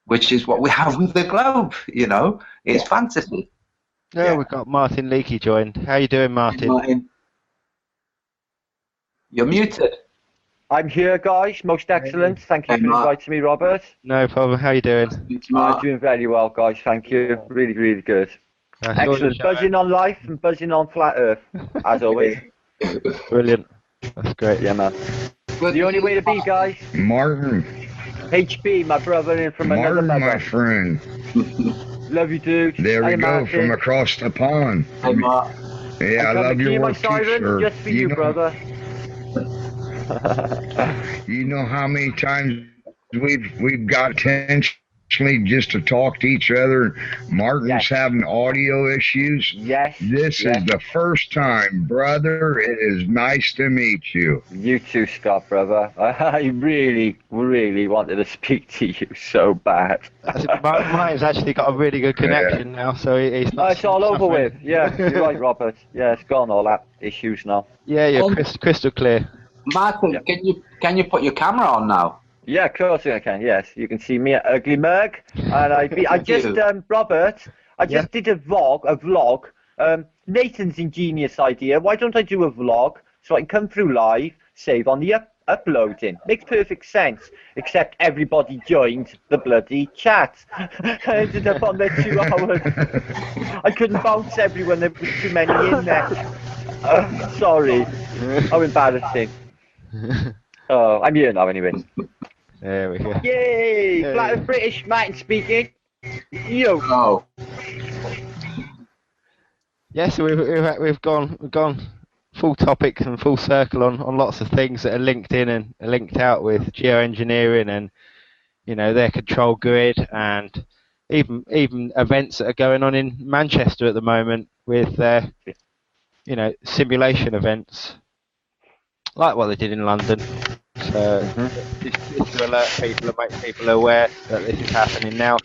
which is what we have with the globe. You know, it's fantasy. Yeah, we've got Martin Leakey joined. How you doing, Martin? You're muted. I'm here, guys. Most excellent. Thank you for inviting me, Robert. No problem. How you doing? I'm doing very well, guys. Thank you. Really, really good. Excellent. Buzzing on life and buzzing on flat Earth, as always. Brilliant. That's great. Yeah, man. The only way to be, guys. Martin. HB, my brother, in from another Martin, mother. my friend. Love you, dude. There we Hey, go, Martin. from across the pond. Hey, Mark. Yeah, I love your work too, sir. Just for you, know, brother. You know how many times we've got intentionally just to talk to each other. Martin's Yes. having audio issues. Yes. This yes. is the first time, brother. It is nice to meet you. You too, Scott, brother. I really, really wanted to speak to you so bad. Martin's actually got a really good connection now, so he's not. It's all over suffering. with. Yeah, you're right, Robert. Yeah, it's gone, all that issues now. Yeah, you're crystal clear. Martin, can you put your camera on now? Yeah, of course I can. Yes, you can see me at Ugly Murg, and I just Robert, I just did a vlog. Nathan's ingenious idea. Why don't I do a vlog so I can come through live, save on the uploading? Makes perfect sense. Except everybody joined the bloody chat. I ended up on there 2 hours. I couldn't bounce everyone. There was too many in there. Sorry. How embarrassing. Oh, I'm here now anyway. There we go. Yay! Flat Earth British, Martin speaking. Yo. Oh, Yeah, so we've gone full topics and full circle on lots of things that are linked in and are linked out with geoengineering and, you know, their control grid, and even events that are going on in Manchester at the moment with you know, simulation events like what they did in London. So just to alert people and make people aware that this is happening now,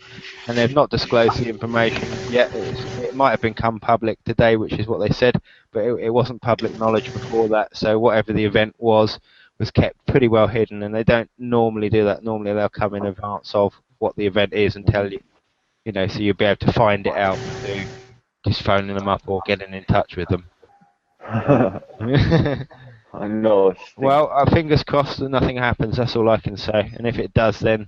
and they've not disclosed the information yet. It might have become public today, which is what they said, but it wasn't public knowledge before that. So whatever the event was kept pretty well hidden, and they don't normally do that. Normally they'll come in advance of what the event is and tell you, you know, so you'll be able to find it out through just phoning them up or getting in touch with them. I know. Well, fingers crossed that nothing happens. That's all I can say. And if it does, then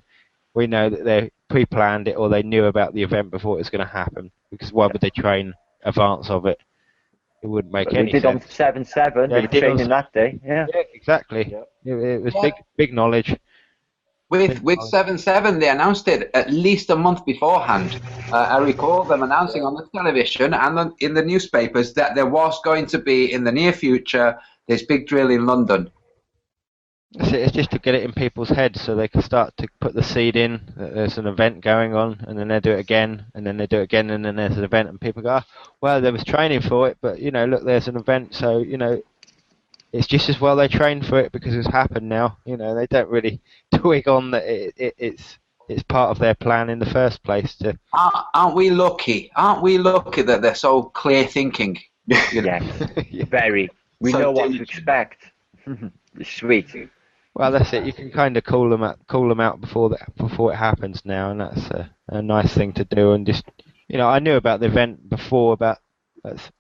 we know that they pre-planned it or they knew about the event before it was going to happen. Because why would they train advance of it? It wouldn't make any sense. They did on 7/7. Yeah, They were training that day. Yeah. Exactly. Yeah. It was big knowledge. With 7/7, they announced it at least a month beforehand. I recall them announcing on the television and in the newspapers that there was going to be, in the near future, this big drill in London. It's just to get it in people's heads so they can start to put the seed in that there's an event going on, and then they do it again, and then they do it again, and then there's an event, and people go, oh, well, there was training for it, but, you know, look, there's an event, so, you know, it's just as well they trained for it because it's happened now. You know, they don't really twig on that it's part of their plan in the first place. To Aren't we lucky? Aren't we lucky that they're so clear thinking? You know? Yes, very. We So know what to diligent. expect. Sweet. Well, that's it. You can kind of call them out before it happens now, and that's a nice thing to do. And just, you know, I knew about the event before, about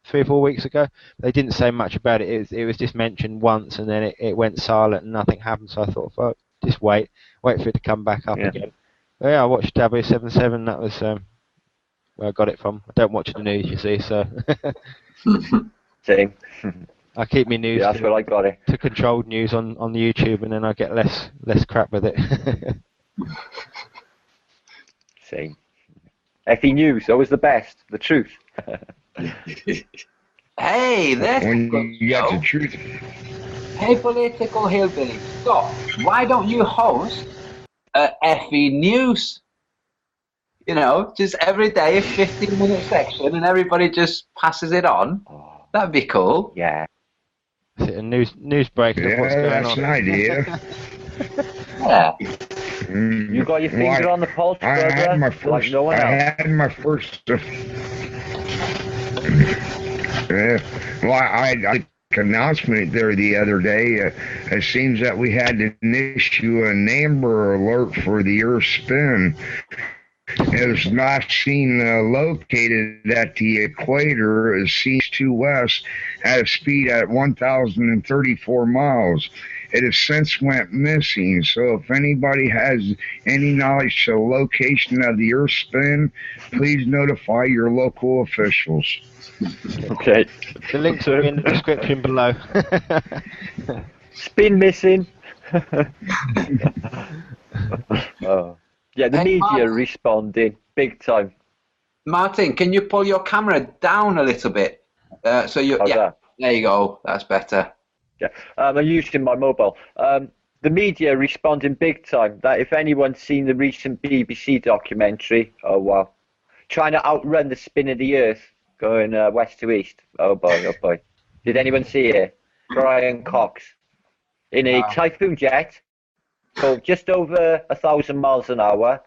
3 or 4 weeks ago. They didn't say much about it. It was just mentioned once, and then it went silent, and nothing happened. So I thought, well, just wait for it to come back up again. But yeah, I watched W77. That was where I got it from. I don't watch the news, you see, so Same. I keep my news. Yeah, that's where I got it. To controlled news on the YouTube, and then I get less crap with it. Same. FE News, always the best. The truth. Hey, there's When you got the truth. Hey, political hillbilly, stop. Why don't you host a FE News? You know, just every day a 15-minute section and everybody just passes it on. That'd be cool. Yeah. Is it a news break of what's Yeah, going that's on? an idea. Yeah. You got your finger on the pulse, I brother, had my like first. no one I else. had my first. Well, I announcement there the other day. It seems that we had to issue an Amber Alert for the Earth spin. It was last seen located at the equator as C2 West at a speed at 1,034 miles. It has since went missing, so if anybody has any knowledge to the location of the Earth spin, please notify your local officials. Okay. The links will be in the description below. Spin missing. Oh. Yeah, the Hey, media Mark. responding big time. Martin, can you pull your camera down a little bit? So you, How's yeah, that? there you go. That's better. Yeah, I'm using my mobile. The media responding big time. That if anyone's seen the recent BBC documentary, oh wow, trying to outrun the spin of the Earth, going west to east. Oh boy, oh boy. Did anyone see it? Brian Cox in a typhoon jet, so just over 1,000 miles an hour.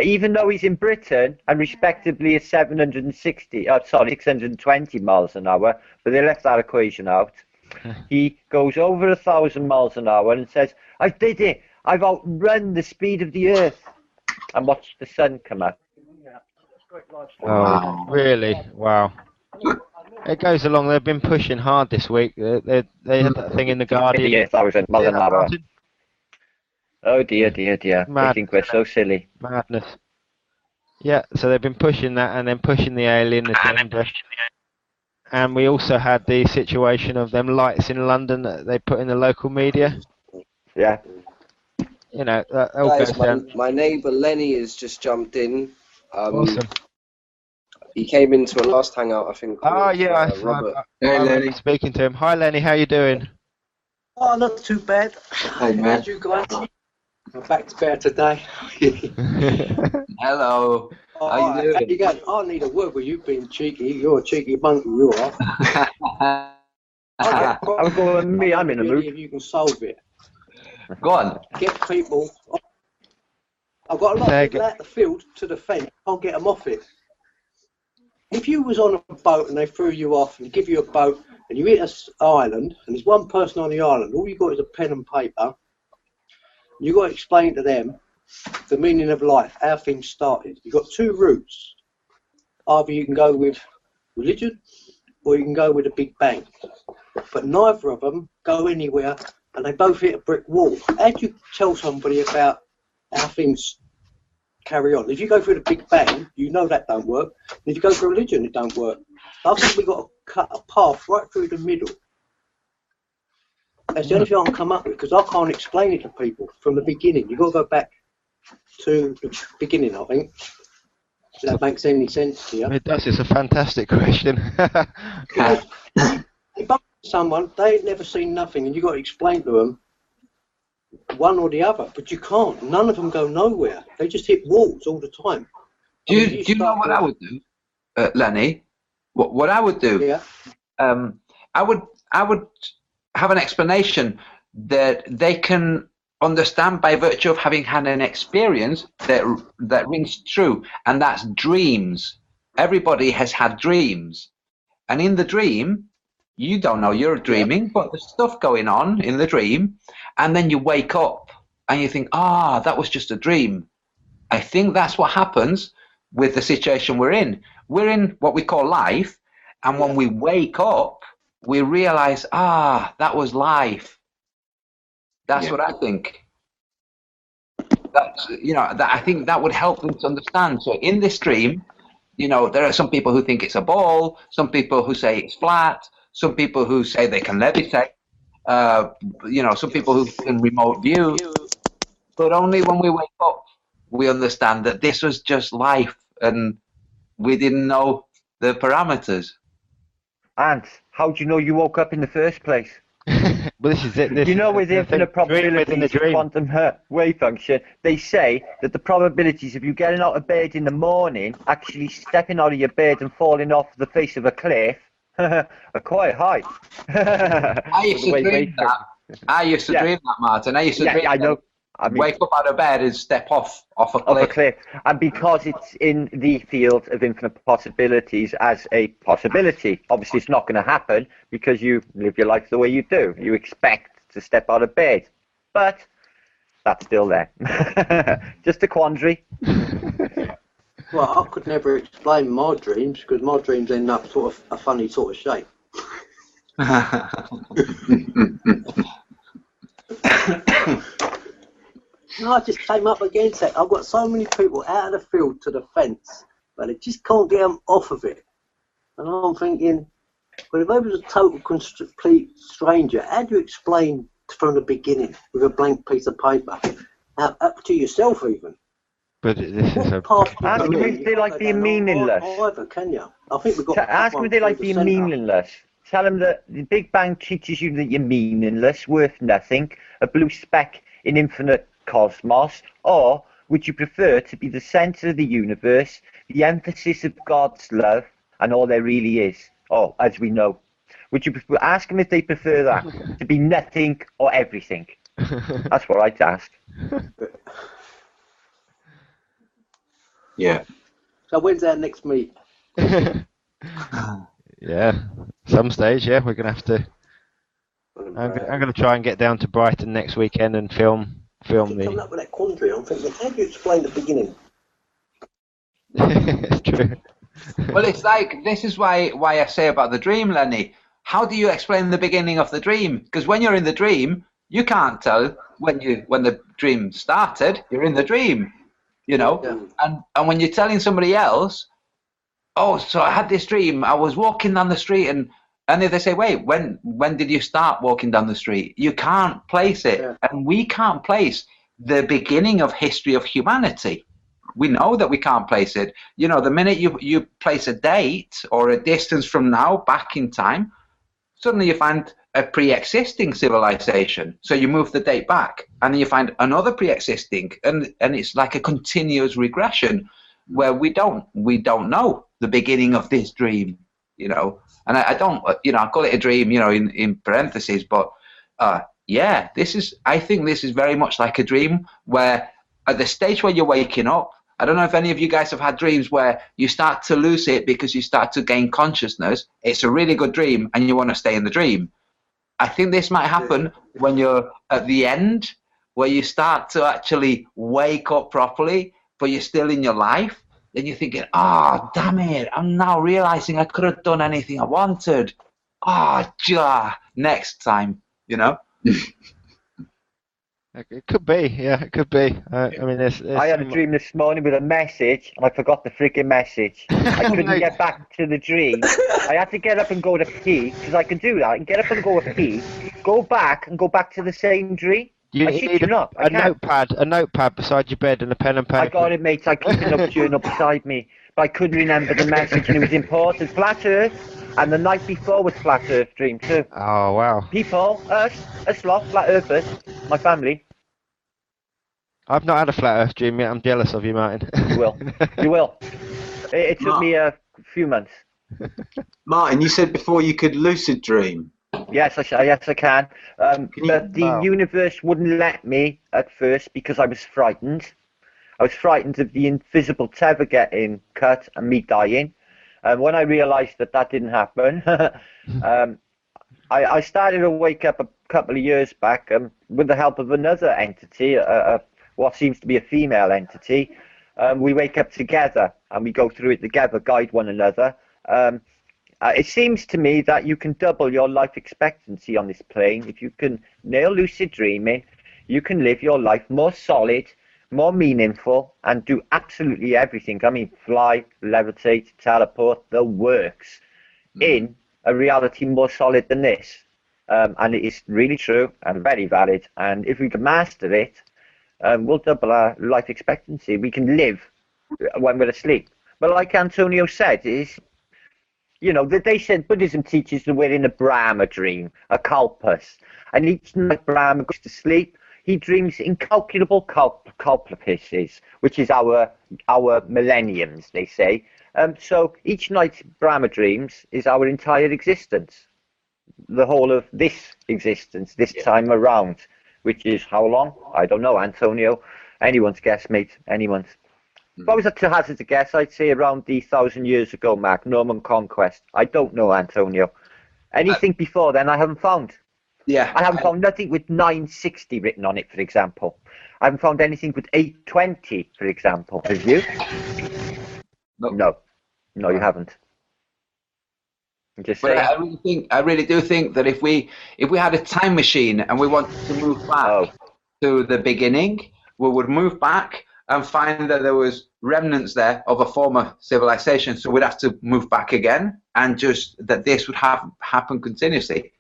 Even though he's in Britain and respectively is 620 miles an hour, but they left that equation out. He goes over 1,000 miles an hour and says, "I did it! I've outrun the speed of the Earth." And watch the sun come up. Oh, really? Wow. It goes along. They've been pushing hard this week. They had that thing in the Guardian. 1,000 miles an Yeah, hour. Martin? Oh dear, dear, dear. I Mad. think we're so silly. Madness. Yeah, so they've been pushing that and then pushing the alien agenda. And we also had the situation of them lights in London that they put in the local media. Yeah. You know, that all goes Guys, down. my neighbour Lenny has just jumped in. Awesome. He came into a last hangout, I think. Oh, with, yeah, Robert. Hey, I Lenny. remember speaking to him. Hi, Lenny, how you doing? Oh, not too bad. Hey, man. How's you guys? I'm back to bed today. Hello. Oh, How you alright, doing? you going? I need a word with you being cheeky. You're a cheeky monkey, you are. I'm going, me, I'm in the mood. If you can solve it. Go on. Get people. I've got a lot of people out the field to the fence. Can't get them off it. If you was on a boat and they threw you off and give you a boat and you hit an island and there's one person on the island, all you got is a pen and paper. You got to explain to them the meaning of life, how things started. You've got two routes. Either you can go with religion or you can go with a Big Bang. But neither of them go anywhere and they both hit a brick wall. How do you tell somebody about how things carry on? If you go through the Big Bang, you know that don't work. And if you go for religion, it don't work. I think we've got to cut a path right through the middle. That's the only thing I can come up with, because I can't explain it to people from the beginning. You've got to go back to the beginning, I think. If that makes any sense to you. It does. It's a fantastic question. You bump into someone, they ain't never seen nothing, and you've got to explain to them one or the other, but you can't. None of them go nowhere. They just hit walls all the time. Do you know what I would do, Lenny? What I would do? Yeah. I would have an explanation that they can understand by virtue of having had an experience that rings true, and that's dreams. Everybody has had dreams, and in the dream, you don't know you're dreaming, but there's stuff going on in the dream, and then you wake up and you think, that was just a dream. I think that's what happens with the situation we're in. We're in what we call life, and when we wake up, we realize, that was life. That's what I think. That's, I think that would help them to understand. So in this dream, there are some people who think it's a ball, some people who say it's flat, some people who say they can levitate, some people who can remote view. But only when we wake up, we understand that this was just life and we didn't know the parameters. And how do you know you woke up in the first place? Well, this is it. With infinite probabilities of quantum wave function, they say that the probabilities of you getting out of bed in the morning, actually stepping out of your bed and falling off the face of a cliff, are quite high. I used to dream that. I used to dream that, Martin. I used to dream I know. Wake up out of bed and step off a cliff. And because it's in the field of infinite possibilities as a possibility, obviously it's not going to happen because you live your life the way you do. You expect to step out of bed. But that's still there. Just a quandary. Well, I could never explain my dreams because my dreams end up sort of a funny sort of shape. No, I just came up against that. I've got so many people out of the field to the fence, but they just can't get them off of it. And I'm thinking, well, if I was a total complete stranger, how do you explain from the beginning with a blank piece of paper? Up to yourself, even. But this is a... Ask them if they like being meaningless. Either, can you? I think we've got. Ask them if they like being meaningless. Tell them that the Big Bang teaches you that you're meaningless, worth nothing, a blue speck in infinite cosmos, or would you prefer to be the center of the universe, the emphasis of God's love, and all there really is? Oh, as we know. Would you ask them if they prefer that, to be nothing or everything? That's what I'd ask. Yeah. So when's our next meet? Yeah, some stage. Yeah, we're gonna have to. I'm gonna try and get down to Brighton next weekend and film coming up with that quandary. I'm thinking, how do you explain the beginning? It's true. Well, it's like, this is why I say about the dream, Lenny. How do you explain the beginning of the dream? Because when you're in the dream, you can't tell when the dream started. You're in the dream, and when you're telling somebody else, so I had this dream. I was walking down the street, and if they say, wait, when did you start walking down the street? You can't place it. Yeah. And we can't place the beginning of history of humanity. We know that we can't place it. The minute you place a date or a distance from now back in time, suddenly you find a pre-existing civilization. So you move the date back, and then you find another pre-existing, and it's like a continuous regression where we don't know the beginning of this dream, And I don't, I call it a dream, in parentheses, but I think this is very much like a dream where at the stage where you're waking up, I don't know if any of you guys have had dreams where you start to lose it because you start to gain consciousness. It's a really good dream and you want to stay in the dream. I think this might happen when you're at the end, where you start to actually wake up properly, but you're still in your life. Then you're thinking, damn it, I'm now realizing I could have done anything I wanted. Next time, It could be, yeah, it could be. I mean, I had a dream this morning with a message, and I forgot the freaking message. I couldn't get back to the dream. I had to get up and go to pee, because I can do that. I can get up and go to pee, go back to the same dream. You need a notepad beside your bed and a pen and paper. I got it, mate. I keep a journal beside me, but I couldn't remember the message, and it was important. Flat Earth, and the night before was Flat Earth dream too. Oh wow! People, us lot, Flat Earthers, my family. I've not had a Flat Earth dream yet. I'm jealous of you, Martin. You will. It took me a few months. Martin, you said before you could lucid dream. Yes, yes, I can. But the universe wouldn't let me at first because I was frightened. I was frightened of the invisible tether getting cut and me dying. And when I realised that that didn't happen, I started to wake up a couple of years back with the help of another entity, what seems to be a female entity. We wake up together and we go through it together, guide one another. It seems to me that you can double your life expectancy on this plane. If you can nail lucid dreaming, you can live your life more solid, more meaningful, and do absolutely everything. I mean, fly, levitate, teleport, the works in a reality more solid than this. And it is really true and very valid. And if we can master it, we'll double our life expectancy. We can live when we're asleep. But like Antonio said, they said Buddhism teaches that we're in a Brahma dream, a kalpas. And each night Brahma goes to sleep, he dreams incalculable kalpases, which is our millenniums, they say. So each night Brahma dreams is our entire existence, the whole of this existence, this time around, which is how long? I don't know, Antonio. Anyone's guess, mate, anyone's. If I was to hazard a guess, I'd say around the 1,000 years ago, Mark, Norman Conquest. I don't know, Antonio. Anything before then I haven't found. Yeah. I haven't found nothing with 960 written on it, for example. I haven't found anything with 820, for example. Have you? No, you haven't. Just but I really do think that if we had a time machine and we wanted to move back to the beginning, we would move back and find that there was remnants there of a former civilization. So we'd have to move back again, and just that this would happen continuously.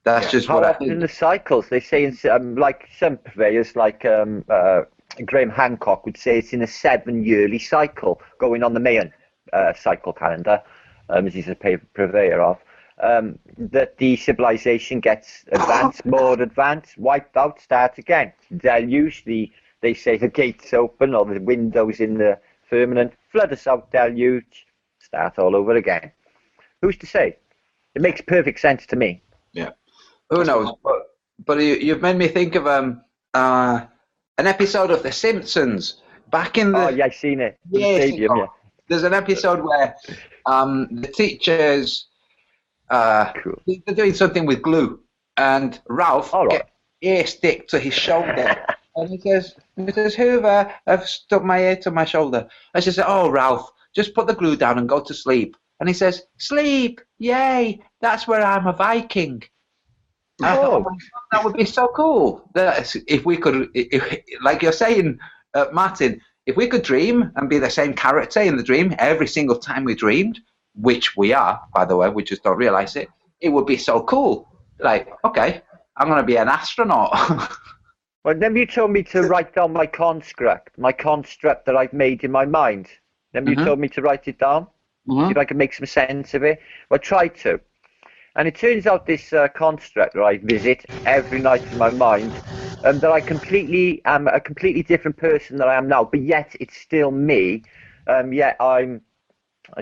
That's just what I think. In the cycles, they say, like some purveyors, like Graham Hancock would say, it's in a 7-yearly cycle going on the Mayan cycle calendar, as he's a purveyor of, that the civilization gets advanced, more advanced, wiped out, start again. Deluge, they say the gates open or the windows in the firmament, flood us out, deluge, start all over again. Who's to say? It makes perfect sense to me. Yeah. Who knows? But you've made me think of an episode of The Simpsons back in the. Oh yeah, I've seen it. Stadium, There's an episode where the teachers they're doing something with glue, and Ralph gets ear stick to his shoulder, and he says, "Hoover, I've stuck my ear to my shoulder." I said, "Oh, Ralph, just put the glue down and go to sleep." And he says, "Sleep, yay! That's where I'm a Viking." I thought, that would be so cool. That if we could, like you're saying, Martin, if we could dream and be the same character in the dream every single time we dreamed, which we are, by the way, we just don't realize it, it would be so cool. Like, okay, I'm going to be an astronaut. Well, then you told me to write down my construct that I've made in my mind. Then you told me to write it down, see if I can make some sense of it. Well, I tried to. And it turns out this construct that I visit every night in my mind, that I completely am a completely different person than I am now, but yet it's still me. Yet I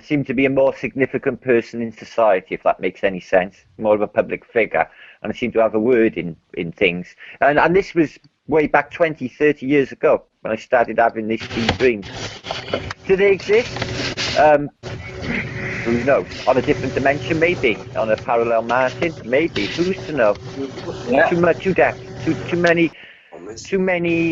seem to be a more significant person in society, if that makes any sense, more of a public figure, and I seem to have a word in things. And this was way back 20, 30 years ago when I started having these dreams. Do they exist? Who knows? On a different dimension, maybe. On a parallel mountain, maybe. Who's to know? Yeah. Too depth. Too many.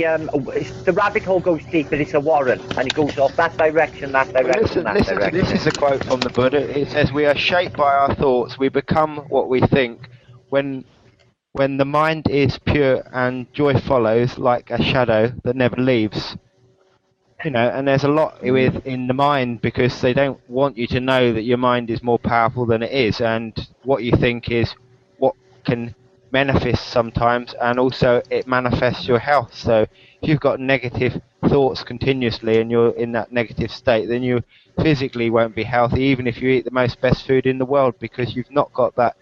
The rabbit hole goes deep, but it's a warren, and it goes off that direction, that direction, direction. This is a quote from the Buddha. It says, "We are shaped by our thoughts. We become what we think. When the mind is pure and joy follows like a shadow that never leaves." And there's a lot in the mind, because they don't want you to know that your mind is more powerful than it is, and what you think is what can manifest sometimes, and also it manifests your health. So if you've got negative thoughts continuously and you're in that negative state, then you physically won't be healthy, even if you eat the most best food in the world, because you've not got that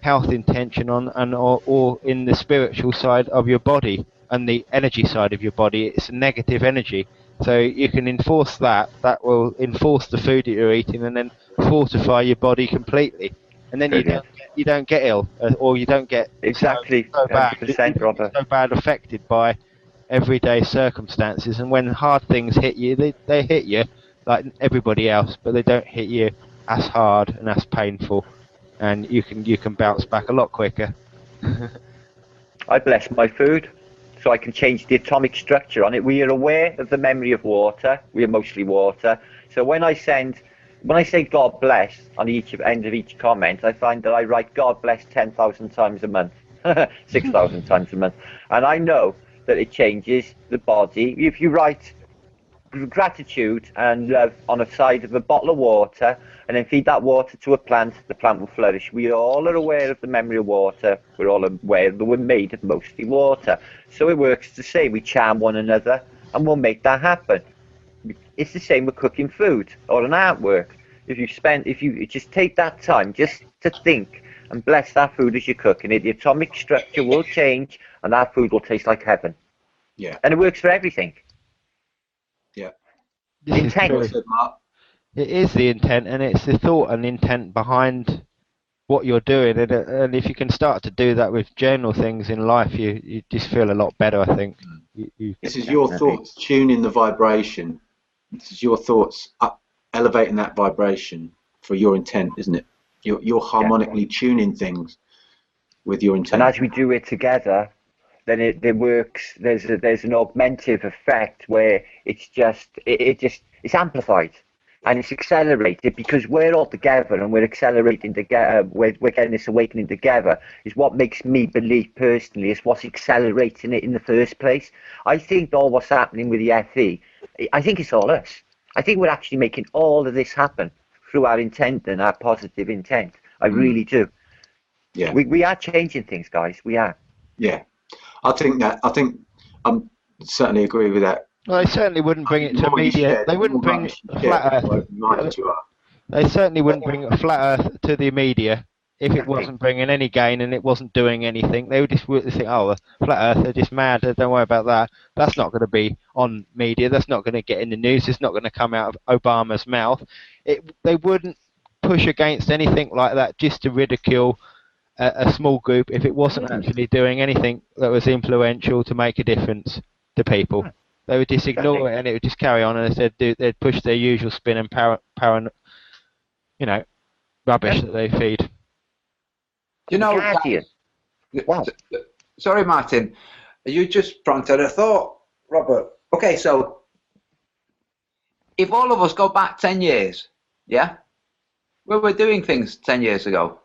health intention on, or in the spiritual side of your body and the energy side of your body. It's a negative energy. So you can enforce that will enforce the food that you're eating, and then fortify your body completely. and then Brilliant. you don't get ill, or you don't get Exactly, so bad. 100%, Robert. So bad affected by everyday circumstances, and when hard things hit you, they hit you like everybody else, but they don't hit you as hard and as painful, and you can bounce back a lot quicker. I bless my food so I can change the atomic structure on it. We are aware of the memory of water. We are mostly water. So when I say God bless on each end of each comment, I find that I write God bless 10,000 times a month, 6,000 times a month. And I know that it changes the body. If you write gratitude and love on a side of a bottle of water and then feed that water to a plant, the plant will flourish. We all are aware of the memory of water. We're all aware that we're made of mostly water. So it works to say we charm one another and we'll make that happen. It's the same with cooking food or an artwork. If you just take that time just to think and bless that food as you're cooking it, the atomic structure will change and that food will taste like heaven. Yeah. And it works for everything. Yeah. Intent. It is the intent, and it's the thought and intent behind what you're doing, and if you can start to do that with general things in life, you just feel a lot better, I think. This is your thoughts tuning the vibration. This is your thoughts elevating that vibration for your intent, isn't it? You're harmonically tuning things with your intent. And as we do it together, then it works. There's an augmentative effect where it's amplified and it's accelerated because we're all together and we're accelerating together. We're getting this awakening together. Is what makes me believe personally is what's accelerating it in the first place. I think all what's happening with the FE, I think it's all us. I think we're actually making all of this happen through our intent and our positive intent. I really do. Yeah. We are changing things, guys. We are. Yeah. I think certainly agree with that. Well, they certainly wouldn't bring it to media. They wouldn't bring flat Earth. They certainly wouldn't bring a flat Earth to the media if it wasn't bringing any gain and it wasn't doing anything. They would just think, oh, flat Earth, they're just mad. Don't worry about that. That's not going to be on media. That's not going to get in the news. It's not going to come out of Obama's mouth. They wouldn't push against anything like that just to ridicule a small group if it wasn't actually doing anything that was influential to make a difference to people. They would just ignore it and it would just carry on, and they'd push their usual spin and rubbish that they feed. You know, wow. Sorry, Martin, you just prompted a thought, Robert. Okay, so if all of us go back 10 years, yeah, we were doing things 10 years ago.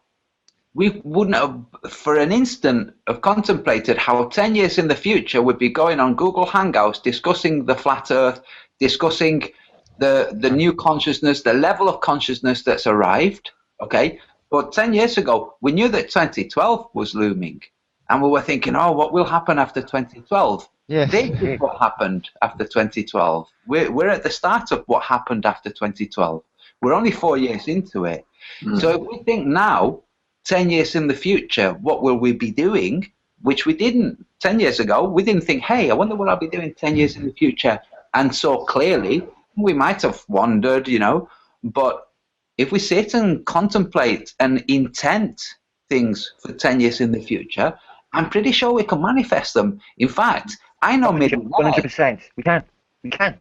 We wouldn't have, for an instant, have contemplated how 10 years in the future would be going on Google Hangouts, discussing the flat Earth, discussing the new consciousness, the level of consciousness that's arrived, okay? But 10 years ago, we knew that 2012 was looming, and we were thinking, oh, what will happen after 2012? Yes. This is what happened after 2012. We're at the start of what happened after 2012. We're only 4 years into it. So if we think now, 10 years in the future, what will we be doing? Which we didn't 10 years ago. We didn't think, hey, I wonder what I'll be doing 10 years in the future. And so clearly, we might have wondered, but if we sit and contemplate and intent things for 10 years in the future, I'm pretty sure we can manifest them. In fact, I know 100%. We can.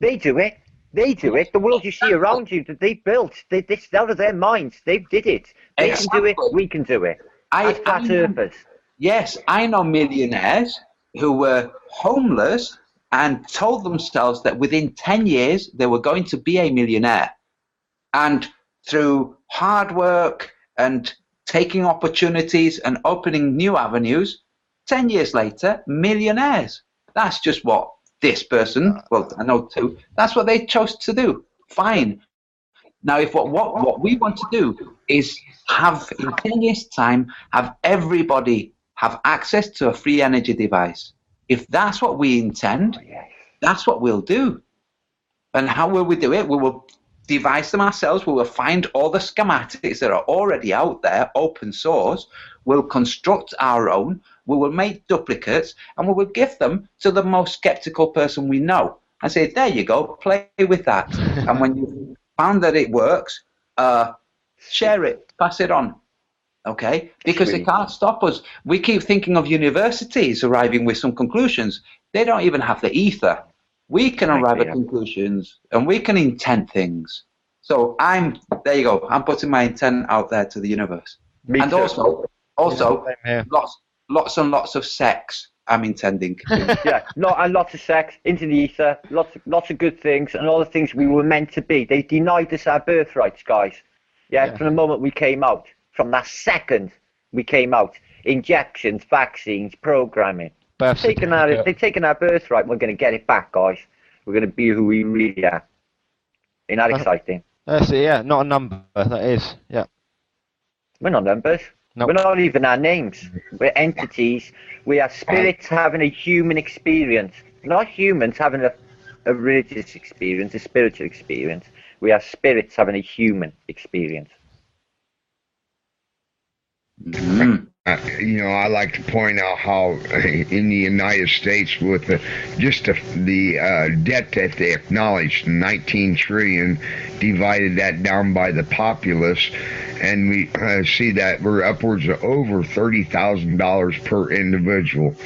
They do it. The world you see around you that they built, it's out of their minds. They did it. They can do it. We can do it. As flat earthers. Yes, I know millionaires who were homeless and told themselves that within 10 years they were going to be a millionaire. And through hard work and taking opportunities and opening new avenues, 10 years later, millionaires. That's just what this person, well, I know two, that's what they chose to do. Fine. Now, if what we want to do is have, in 10 years' time, have everybody have access to a free energy device. If that's what we intend, that's what we'll do. And how will we do it? We will devise them ourselves. We will find all the schematics that are already out there, open source. We'll construct our own. We will make duplicates, and we will give them to the most skeptical person we know and say, there you go, play with that. And when you found that it works, share it, pass it on. Okay, because they can't stop us. We keep thinking of universities arriving with some conclusions. They don't even have the ether. We can arrive at conclusions and we can intent things. So there you go. I'm putting my intent out there to the universe. Me too. Also, lots and lots of sex. I'm intending. Yeah, lots of sex into the ether, lots of good things, and all the things we were meant to be. They denied us our birthrights, guys. Yeah, from the moment we came out. From that second we came out, injections, vaccines, programming. They've taken our birthright. We're going to get it back, guys. We're going to be who we really are. Ain't that exciting? That's it, yeah. Not a number, that is, yeah. We're not numbers. Nope. We're not even our names. We're entities. We are spirits having a human experience. Not humans having a religious experience, a spiritual experience. We are spirits having a human experience. Mm-hmm. I like to point out how in the United States, with the debt that they acknowledged, 19 trillion, divided that down by the populace, and we see that we're upwards of over $30,000 per individual.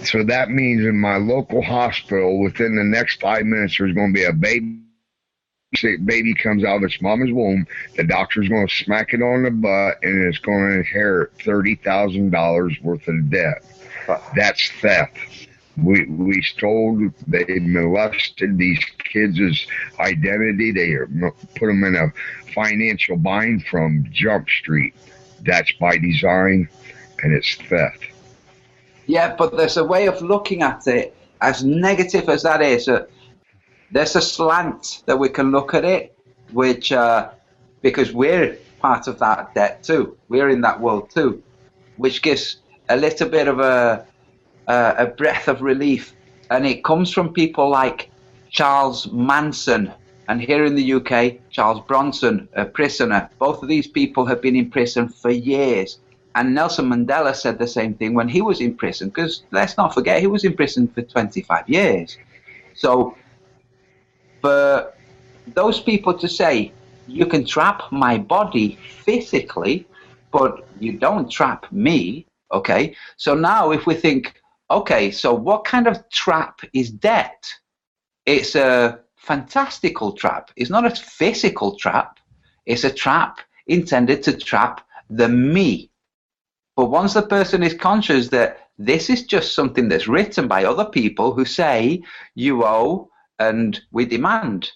So that means in my local hospital, within the next 5 minutes, there's going to be a baby comes out of its mama's womb, the doctor's going to smack it on the butt, and it's going to inherit $30,000 worth of debt. That's theft. We stole, they molested these kids' identity. They put them in a financial bind from Jump Street. That's by design, and it's theft. Yeah, but there's a way of looking at it, as negative as that is. There's a slant that we can look at it, which, because we're part of that debt too, we're in that world too, which gives a little bit of a breath of relief. And it comes from people like Charles Manson, and here in the UK, Charles Bronson, a prisoner. Both of these people have been in prison for years. And Nelson Mandela said the same thing when he was in prison, because let's not forget, he was in prison for 25 years. So for those people to say, you can trap my body physically, but you don't trap me, okay? So now if we think, okay, so what kind of trap is debt? It's a fantastical trap. It's not a physical trap. It's a trap intended to trap the me. But once the person is conscious that this is just something that's written by other people who say you owe and we demand,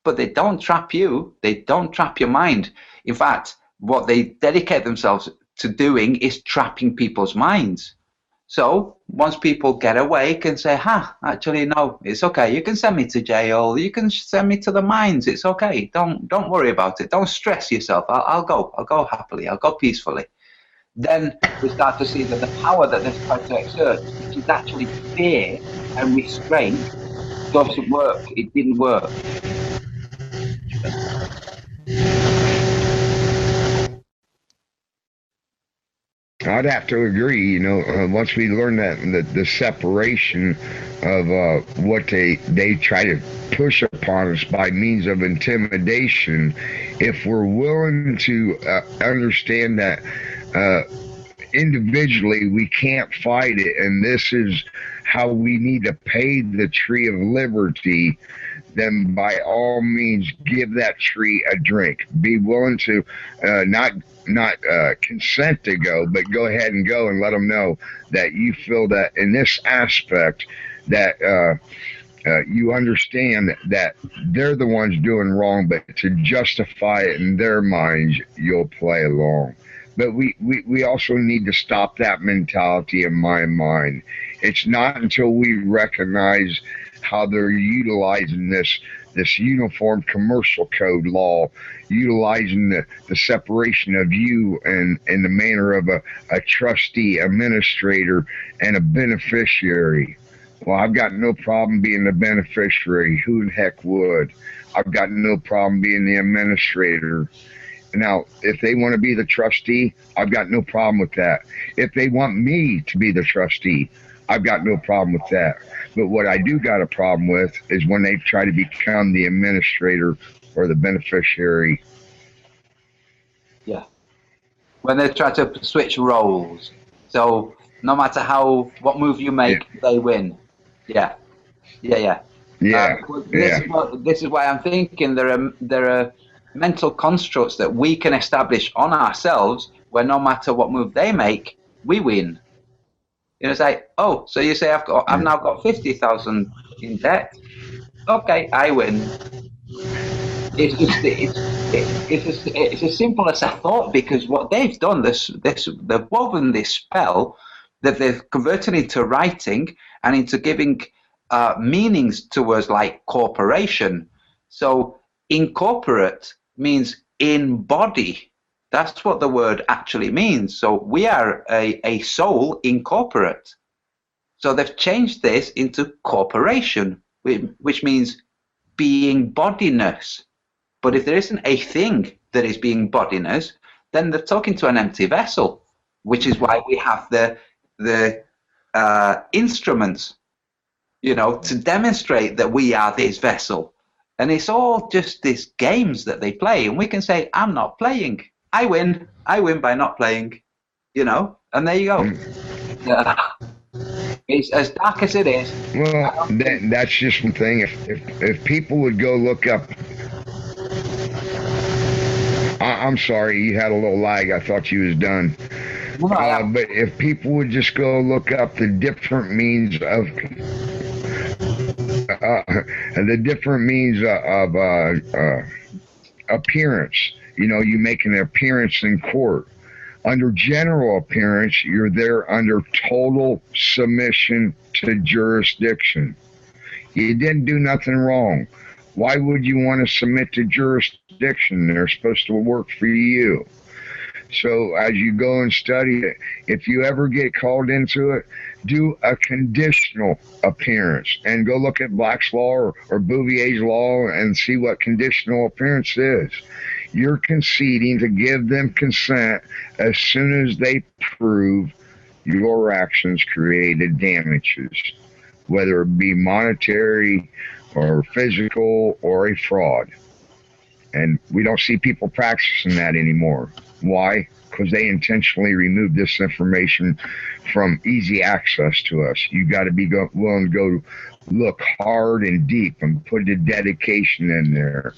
but they don't trap you, they don't trap your mind. In fact, what they dedicate themselves to doing is trapping people's minds. So once people get awake and say, actually no, it's okay, you can send me to jail, you can send me to the mines, it's okay, don't worry about it, don't stress yourself, I'll go happily, I'll go peacefully. Then we start to see that the power that they've tried to exert, which is actually fear and restraint, doesn't work. It didn't work. I'd have to agree. Once we learn that the separation of what they try to push upon us by means of intimidation, if we're willing to understand that individually we can't fight it, and this is how we need to pay the tree of liberty, then by all means give that tree a drink. Be willing to not consent to go, but go ahead and go and let them know that you feel that in this aspect that you understand that they're the ones doing wrong, but to justify it in their minds, you'll play along. But we also need to stop that mentality in my mind. It's not until we recognize how they're utilizing this uniform commercial code law, utilizing the separation of you and in the manner of a trustee, administrator, and a beneficiary. Well, I've got no problem being the beneficiary. Who the heck would? I've got no problem being the administrator. Now, if they want to be the trustee, I've got no problem with that. If they want me to be the trustee, I've got no problem with that. But what I do got a problem with is when they try to become the administrator or the beneficiary. Yeah. When they try to switch roles. So no matter what move you make, they win. Yeah. Yeah. This is why I'm thinking there are mental constructs that we can establish on ourselves where no matter what move they make, we win. You know, it's like, oh, so you say I've now got 50,000 in debt. Okay, I win. It's as simple as I thought, because what they've done, they've woven this spell that they've converted into writing and into giving meanings to words like corporation. So incorporate means in body. That's what the word actually means. So we are a soul incorporate. So they've changed this into corporation, which means being bodiness. But if there isn't a thing that is being bodiness, then they're talking to an empty vessel, which is why we have the instruments, you know, to demonstrate that we are this vessel. And it's all just these games that they play, and we can say, I'm not playing. I win by not playing, you know, and there you go. It's as dark as it is. Well, that's just one thing. If people would go look up, I'm sorry, you had a little lag. I thought you was done. But if people would just go look up the different means of appearance, you know, you make an appearance in court. Under general appearance, you're there under total submission to jurisdiction. You didn't do nothing wrong. Why would you want to submit to jurisdiction? They're supposed to work for you. So as you go and study it, if you ever get called into it, do a conditional appearance and go look at Black's Law or Bouvier's Law and see what conditional appearance is. You're conceding to give them consent as soon as they prove your actions created damages, whether it be monetary or physical or a fraud. And we don't see people practicing that anymore. Why? Because they intentionally remove this information from easy access to us. You got to be willing to go look hard and deep and put the dedication in there.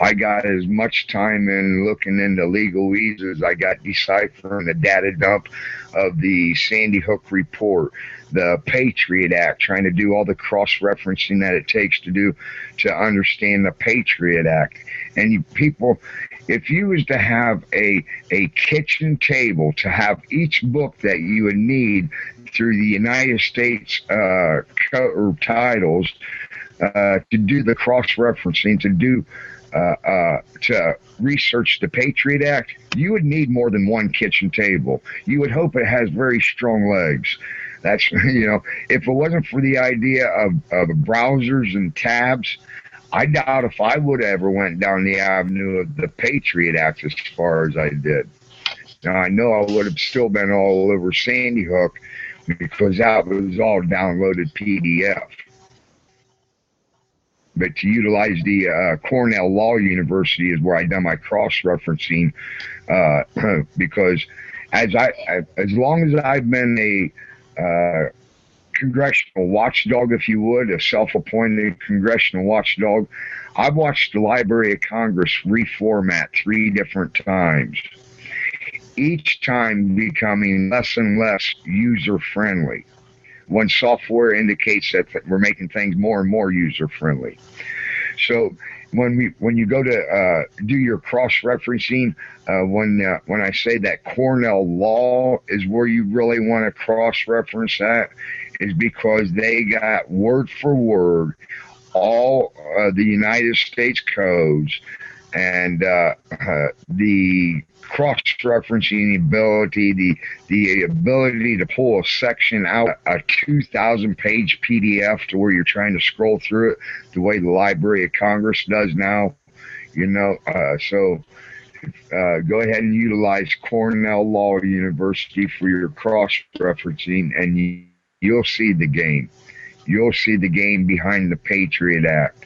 I got as much time in looking into legalese as I got deciphering the data dump of the Sandy Hook report, the Patriot Act, trying to do all the cross-referencing that it takes to understand the Patriot Act. And you people, if you was to have a kitchen table to have each book that you would need through the United States titles to do the cross-referencing, to research the Patriot Act, you would need more than one kitchen table. You would hope it has very strong legs. That's, you know, if it wasn't for the idea of browsers and tabs, I doubt if I would have ever went down the avenue of the Patriot Act as far as I did. Now, I know I would have still been all over Sandy Hook because that was all downloaded PDF. But to utilize the Cornell Law University is where I done my cross-referencing because as long as I've been a congressional watchdog, if you would, a self-appointed congressional watchdog, I've watched the Library of Congress reformat 3 different times, each time becoming less and less user-friendly, when software indicates that we're making things more and more user-friendly. So when you go to do your cross-referencing, when I say that Cornell Law is where you really want to cross-reference that, is because they got word for word all the United States codes and the cross-referencing ability, the ability to pull a section out, a 2,000-page PDF to where you're trying to scroll through it the way the Library of Congress does now, you know. So go ahead and utilize Cornell Law University for your cross-referencing, and you'll see the game. You'll see the game behind the Patriot Act.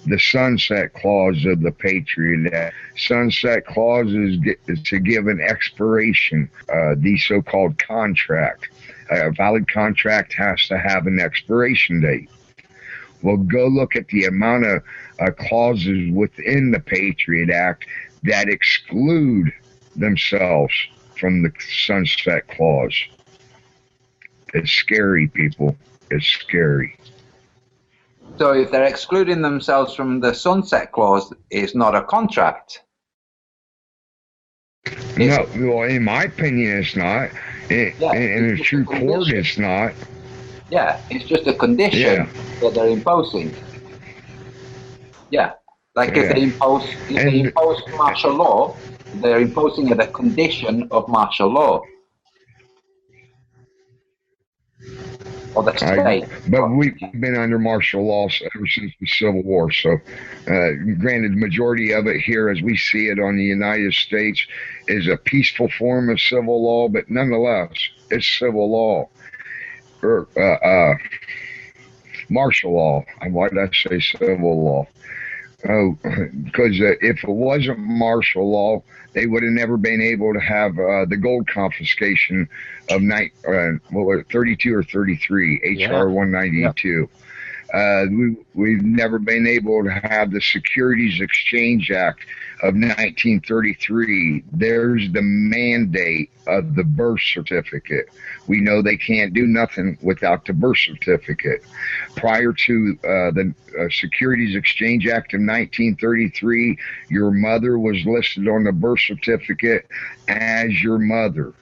the sunset clause of the Patriot Act. Sunset clauses to give an expiration, the so-called contract. A valid contract has to have an expiration date. Well, go look at the amount of clauses within the Patriot Act that exclude themselves from the sunset clause. It's scary, people. It's scary. So if they're excluding themselves from the sunset clause, it's not a contract. No, well, in my opinion, it's not. In a true court, it's not. Yeah, it's just a condition that they're imposing. Yeah, like if they impose martial law, they're imposing it a condition of martial law. Or the state. But we've been under martial law ever since the Civil War. So, granted, the majority of it here, as we see it on the United States, is a peaceful form of civil law, but nonetheless, it's civil law. Martial law. Why did I say civil law? Oh, because if it wasn't martial law, they would have never been able to have the gold confiscation of 32 or 33, HR 192. We've never been able to have the Securities Exchange Act of 1933. There's the mandate of the birth certificate. We know they can't do nothing without the birth certificate. Prior to the Securities Exchange Act of 1933, your mother was listed on the birth certificate as your mother.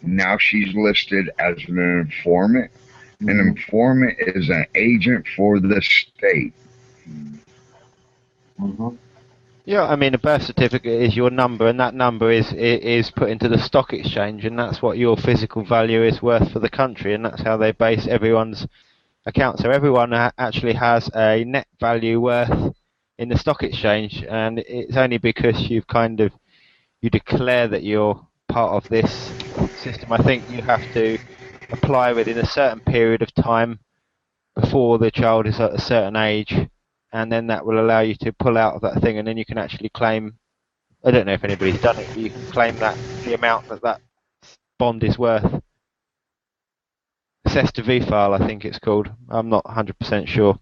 Now she's listed as an informant. An informant is an agent for the state. Yeah, I mean, a birth certificate is your number, and that number is put into the stock exchange, and that's what your physical value is worth for the country, and that's how they base everyone's account. So everyone actually has a net value worth in the stock exchange, and it's only because you declare that you're part of this system. I think you have to apply within a certain period of time before the child is at a certain age, and then that will allow you to pull out of that thing, and then you can actually claim, I don't know if anybody's done it, but you can claim that the amount that bond is worth. Cest de file, I think it's called. I'm not 100% sure.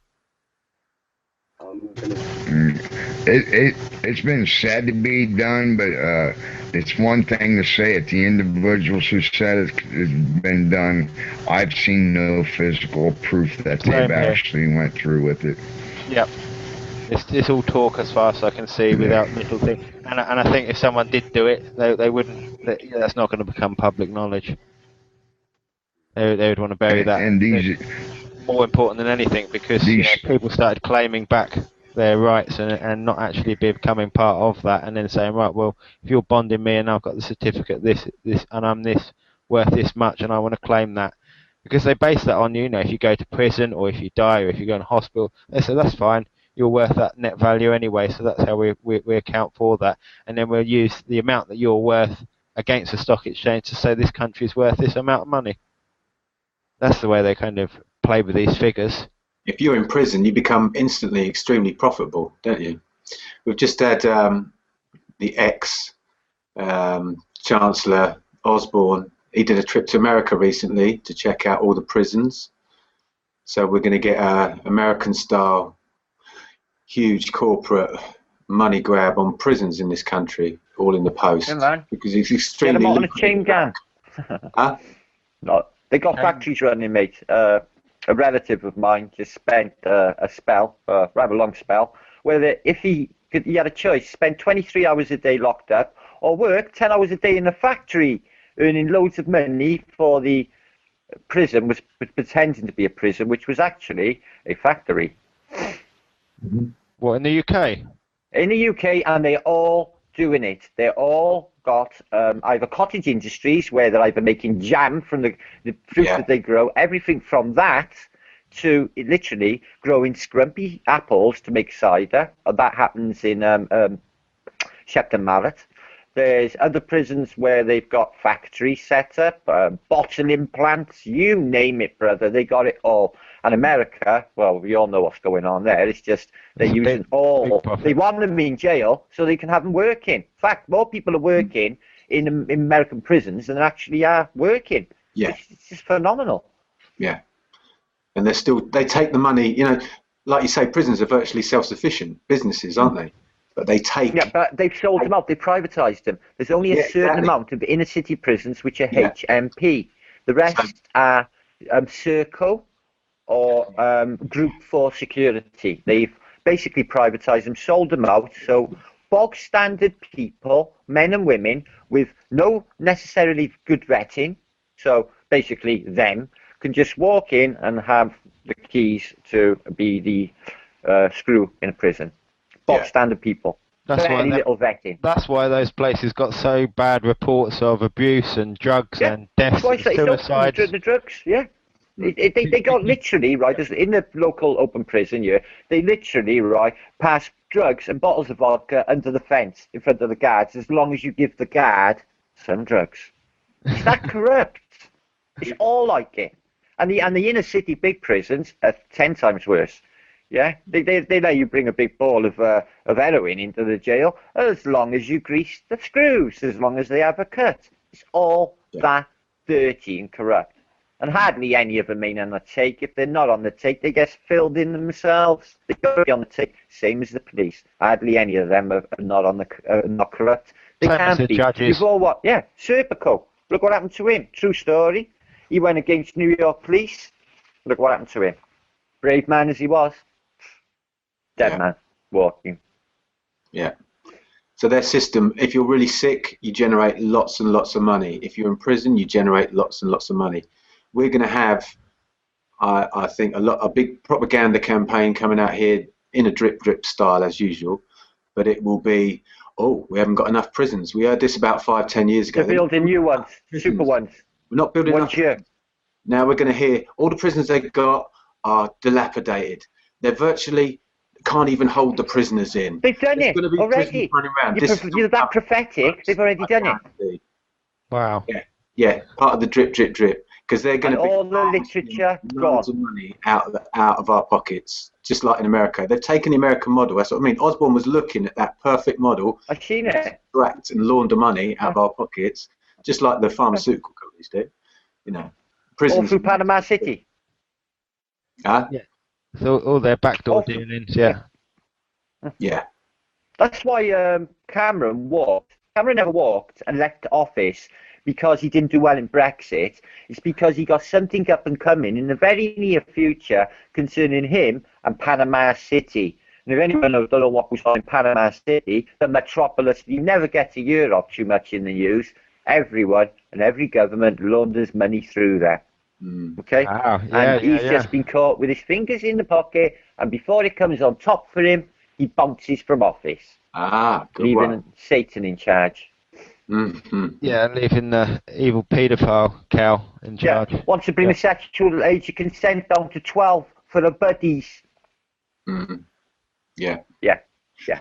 It's been said to be done, but it's one thing to say it. The individuals who said it's been done, I've seen no physical proof that they've actually went through with it. Yep. It's all talk as far as I can see without little thing. And I think if someone did do it, they wouldn't. That's not going to become public knowledge. They would want to bury that. And these more important than anything, because people started claiming back their rights and not actually becoming part of that, and then saying, right, well, if you're bonding me and I've got the certificate, this, and I'm this worth this much, and I want to claim that, because they base that on if you go to prison or if you die or if you go in hospital, they say that's fine, you're worth that net value anyway, so that's how we account for that, and then we'll use the amount that you're worth against the stock exchange to say this country's worth this amount of money. That's the way they kind of play with these figures. If you're in prison, you become instantly extremely profitable, don't you? We've just had the ex-Chancellor Osborne. He did a trip to America recently to check out all the prisons. So we're going to get an American-style, huge corporate money grab on prisons in this country, all in the post. Because it's extremely... Get them on a chain gang. Huh? No, they got factories running, mate. A relative of mine just spent a spell, rather long spell, where if he had a choice, spend 23 hours a day locked up, or work 10 hours a day in a factory, earning loads of money for the prison, was pretending to be a prison, which was actually a factory. What, in the UK? In the UK, and they're all doing it. They're all got either cottage industries where they're either making jam from the fruit that they grow, everything from that to literally growing scrumpy apples to make cider. That happens in Shepton Mallet. There's other prisons where they've got factories set up, bottling plants, you name it, brother. They got it all. And America, well, we all know what's going on there. It's just they're using they want them in jail so they can have them working. In fact, more people are working in American prisons than actually are working. Yeah. It's just phenomenal. Yeah. And they take the money, like you say, prisons are virtually self-sufficient businesses, aren't they? But they take... Yeah, but they've sold them out. They've privatised them. There's only a certain amount of inner city prisons which are HMP. The rest are Circle or Group 4 Security. They've basically privatised them, sold them out. So bog standard people, men and women, with no necessarily good vetting, so basically them, can just walk in and have the keys to be the screw in a prison. Bog standard people. Very little vetting. That's why those places got so bad reports of abuse and drugs and deaths and suicides. The drugs, yeah. They got literally, right, in the local open prison here, they literally, right, pass drugs and bottles of vodka under the fence in front of the guards as long as you give the guard some drugs. It's that corrupt. It's all like it. And the inner city big prisons are 10 times worse. Yeah, they let you bring a big ball of heroin into the jail as long as you grease the screws, as long as they have a cut. It's all that dirty and corrupt. And hardly any of them ain't on the take. If they're not on the take, they get filled in themselves. They got to be on the take, same as the police. Hardly any of them are not on the not corrupt. They can't be. Judges. You've all what? Yeah, Serpico. Look what happened to him. True story. He went against New York police. Look what happened to him. Brave man as he was. Dead man walking. Yeah. So their system, if you're really sick, you generate lots and lots of money. If you're in prison, you generate lots and lots of money. We're going to have, I think, a big propaganda campaign coming out here in a drip style as usual, but it will be, we haven't got enough prisons. We heard this about 5-10 years ago. They're building new ones, super ones. We're not building enough. Now we're going to hear all the prisons they've got are dilapidated. They're virtually can't even hold the prisoners in. They've done it already. You're that prophetic. They've already done it. Wow. Yeah. Part of the drip, because they're going to be all the literature loads of money out of our pockets, just like in America. They've taken the American model. That's what I mean. Osborne was looking at that perfect model. I've seen it. Extract and launder money out of our pockets, just like the pharmaceutical companies do. Prisons. All through Panama City. Yeah. So all their backdoor dealings, yeah. That's why Cameron never walked and left office because he didn't do well in Brexit. It's because he got something up and coming in the very near future concerning him and Panama City. And if anyone don't know what was on in Panama City, the metropolis, you never get to Europe too much in the news. Everyone and every government launders money through there. Okay? And he's just been caught with his fingers in the pocket, and before it comes on top for him, he bounces from office. Leaving Satan in charge. Yeah, leaving the evil paedophile Cal in charge. Wants to bring the sexual age of consent down to 12 for the buddies. Yeah. Yeah.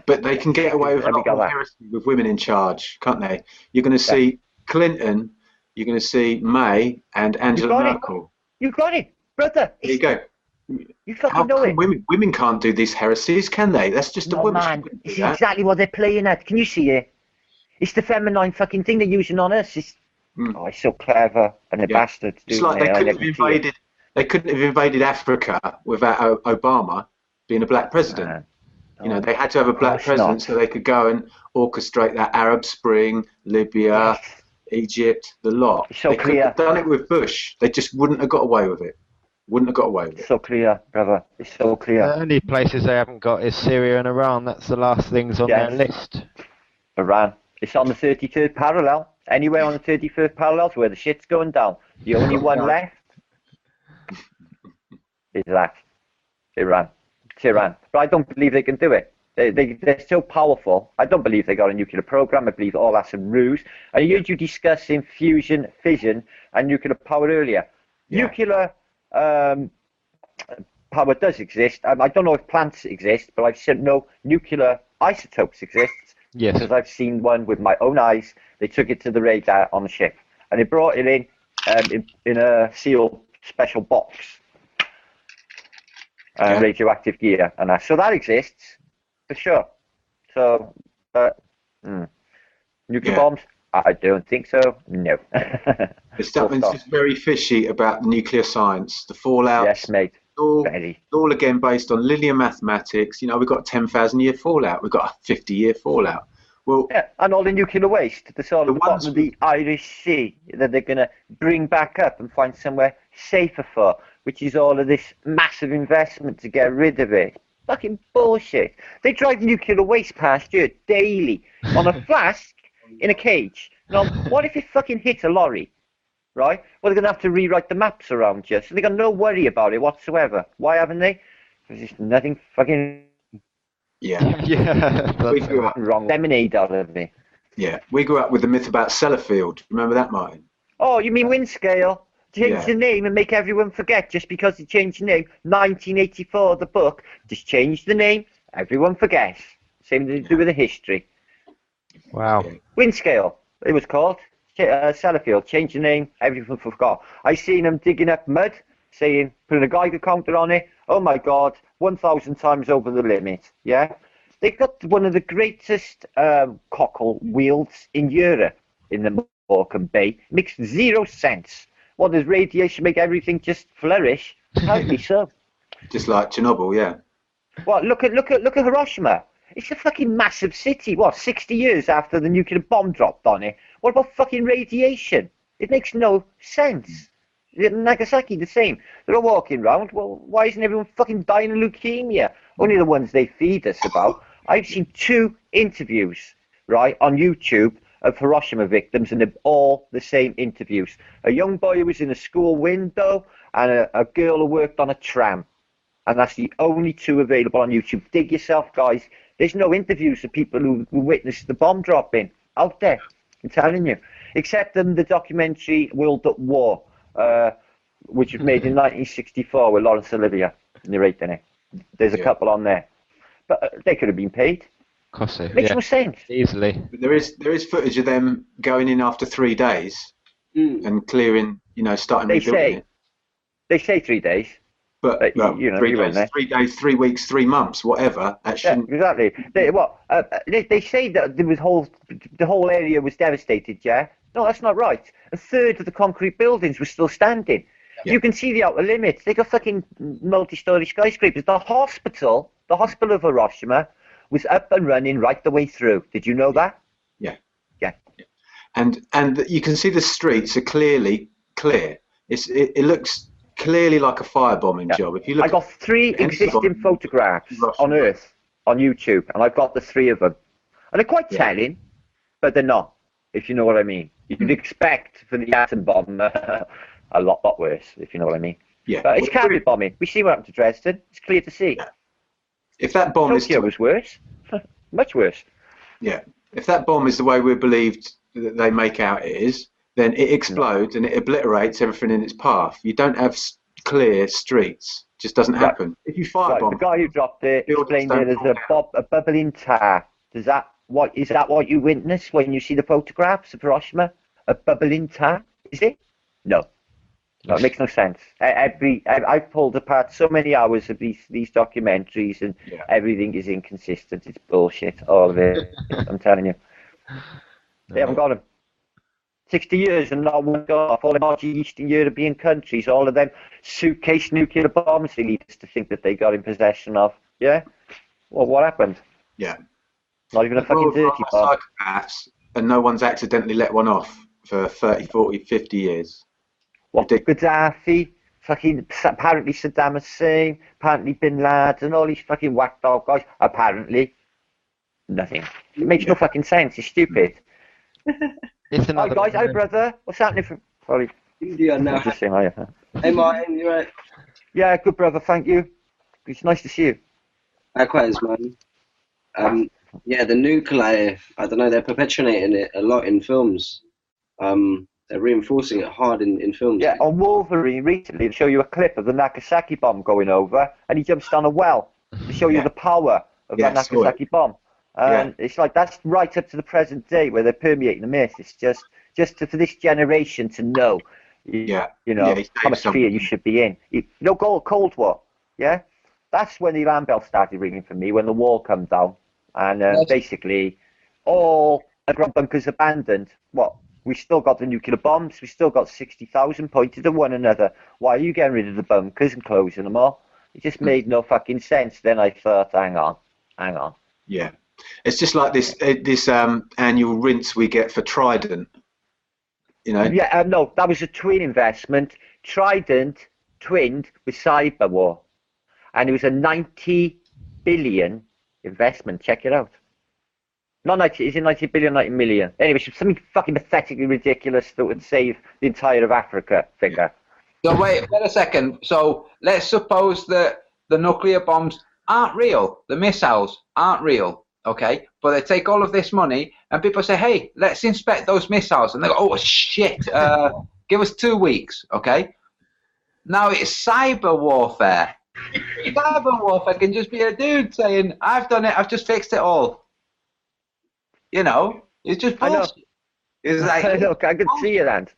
But they can get away with a lot of heresy with women in charge, can't they? You're going to see Clinton, you're going to see May and Angela Merkel. You got it, brother. There you go. You fucking know it. Women can't do these heresies, can they? That's just a woman. Man, it's exactly what they're playing at. Can you see it? It's the feminine fucking thing they're using on us. It's so clever and the bastards. It's like they couldn't have invaded Africa without Obama being a black president. They had to have a black president so they could go and orchestrate that Arab Spring, Libya, Egypt, the lot. It's so they clear. Could have done it with Bush. They just wouldn't have got away with it. It's so clear, brother. It's so clear. The only places they haven't got is Syria and Iran. That's the last things on their list. Iran. It's on the 33rd parallel. Anywhere on the 33rd parallel is where the shit's going down. The only one left is that. Iran. It's Iran. But I don't believe they can do it. They're so powerful. I don't believe they got a nuclear program. I believe all that's a ruse. I heard you discussing fusion, fission, and nuclear power earlier. Nuclear power does exist. I don't know if plants exist, but I've seen nuclear isotopes exist. Yes. Because I've seen one with my own eyes. They took it to the radar on the ship, and they brought it in a sealed special box. and radioactive gear, and that. So that exists for sure. So, nuclear bombs? I don't think so. No. Statman's just very fishy about the nuclear science, the fallout. Yes, mate. All again based on linear mathematics. You know, we've got a 10,000 year fallout. We've got a 50-year fallout. Well, yeah, and all the nuclear waste that's all at the bottom of the Irish Sea that they're going to bring back up and find somewhere safer for, which is all of this massive investment to get rid of it. Fucking bullshit. They drive nuclear waste past you daily on a flask in a cage. Now, what if it fucking hit a lorry, right? Well, they're going to have to rewrite the maps around you, so they've got no worry about it whatsoever. Why haven't they? Because there's nothing fucking... Yeah. We grew up wrong lemonade out of me. Yeah, we grew up with the myth about Sellafield. Remember that, Martin? Oh, you mean Windscale? Change the name and make everyone forget just because they changed the name. 1984, the book. Just change the name, everyone forgets. Same to do with the history. Wow. Windscale, it was called. Sellafield, change the name, everyone forgot. I seen them digging up mud, saying, putting a Geiger counter on it. Oh my God, 1,000 times over the limit. Yeah, they've got one of the greatest cockle wheels in Europe in the Morecambe Bay. Makes 0 sense. What, does radiation make everything just flourish? Apparently so. Just like Chernobyl, yeah. Well, look at Hiroshima. It's a fucking massive city. What, 60 years after the nuclear bomb dropped on it? What about fucking radiation? It makes no sense. Nagasaki, the same. They're all walking around. Well, why isn't everyone fucking dying of leukemia? Only the ones they feed us about. I've seen 2 interviews, right, on YouTube of Hiroshima victims, and they're all the same interviews. A young boy who was in a school window, and a girl who worked on a tram. And that's the only 2 available on YouTube. Dig yourself, guys. There's no interviews of people who witnessed the bomb dropping out there. I'm telling you. Except the documentary World at War, which was made in 1964 with Laurence Olivier narrating it. There's a couple on there. But they could have been paid. Makes no sense. Easily. But there is footage of them going in after 3 days and clearing, starting rebuilding it. They say 3 days. But 3 days, 3 weeks, 3 months, whatever. Yeah, exactly. They say that the whole area was devastated, yeah? No, that's not right. A third of the concrete buildings were still standing. Yeah. You can see the outer limits. They got fucking multi-story skyscrapers. The hospital of Hiroshima was up and running right the way through. Did you know that? Yeah. Yeah. And you can see the streets are clearly clear. It looks clearly like a firebombing job. If you look, I got 3 existing photographs on Earth on YouTube, and I've got the 3 of them, and they're quite telling, but they're not. If you know what I mean. You'd expect for the atom bomb a lot worse, if you know what I mean. Yeah. But it's carpet bombing. We see what happened to Dresden. It's clear to see. Yeah. If that bomb Tokyo was worse, much worse. Yeah. If that bomb is the way we're believed that they make out it is, then it explodes and it obliterates everything in its path. You don't have clear streets. It just doesn't happen. If you firebomb, the guy who dropped it explained it as a bubbling tar. Is that what you witness when you see the photographs of Hiroshima? A bubbling tar? Is it? No. No, it makes no sense. I've pulled apart so many hours of these documentaries, and everything is inconsistent. It's bullshit, all of it. I'm telling you. They haven't got them. 60 years and not one got off. All the large Eastern European countries, all of them suitcase nuclear bombs they lead us to think that they got in possession of. Yeah? Well, what happened? Yeah. Not even a fucking dirty bomb. Psychopaths, and no one's accidentally let one off for 30, 40, 50 years. What, Gaddafi, fucking, apparently Saddam Hussein, apparently Bin Laden, all these fucking whacked out guys, apparently nothing. It makes no fucking sense, it's stupid. Hi guys, hi brother, what's happening from... Sorry. India now. Just saying hi. Hey Martin, you right? Yeah, good brother, thank you. It's nice to see you. Likewise, man. Yeah, the nuclei, I don't know, they're perpetuating it a lot in films. They're reinforcing it hard in films. Yeah, on Wolverine recently, to show you a clip of the Nagasaki bomb going over, and he jumps down a well to show you the power of that Nagasaki bomb. And it's like, that's right up to the present day where they're permeating the myth. It's just for this generation to know, you know, how much fear you should be in. You know, Cold War, yeah? that's when the alarm bell started ringing for me, when the wall come down. And Yes. basically, all underground bunkers abandoned. What? We still got the nuclear bombs. We still got 60,000 pointed at one another. Why are you getting rid of the bunkers and closing them all? It just made no fucking sense. Then I thought, hang on. Yeah, it's just like this annual rinse we get for Trident. You know. Yeah, no, that was a twin investment. Trident twinned with Cyber War, and it was a 90 billion investment. Check it out. Not 90, is it 90 billion, 90 million? Anyway, something fucking pathetically ridiculous that would save the entire of Africa figure. So wait a second. So let's suppose that the nuclear bombs aren't real. The missiles aren't real. Okay, but they take all of this money and people say, hey, let's inspect those missiles. And they go, oh, shit, give us 2 weeks. Okay, now it's cyber warfare. Cyber warfare can just be a dude saying, I've done it, I've just fixed it all. You know, it's just bullshit. It's like, I can see it, and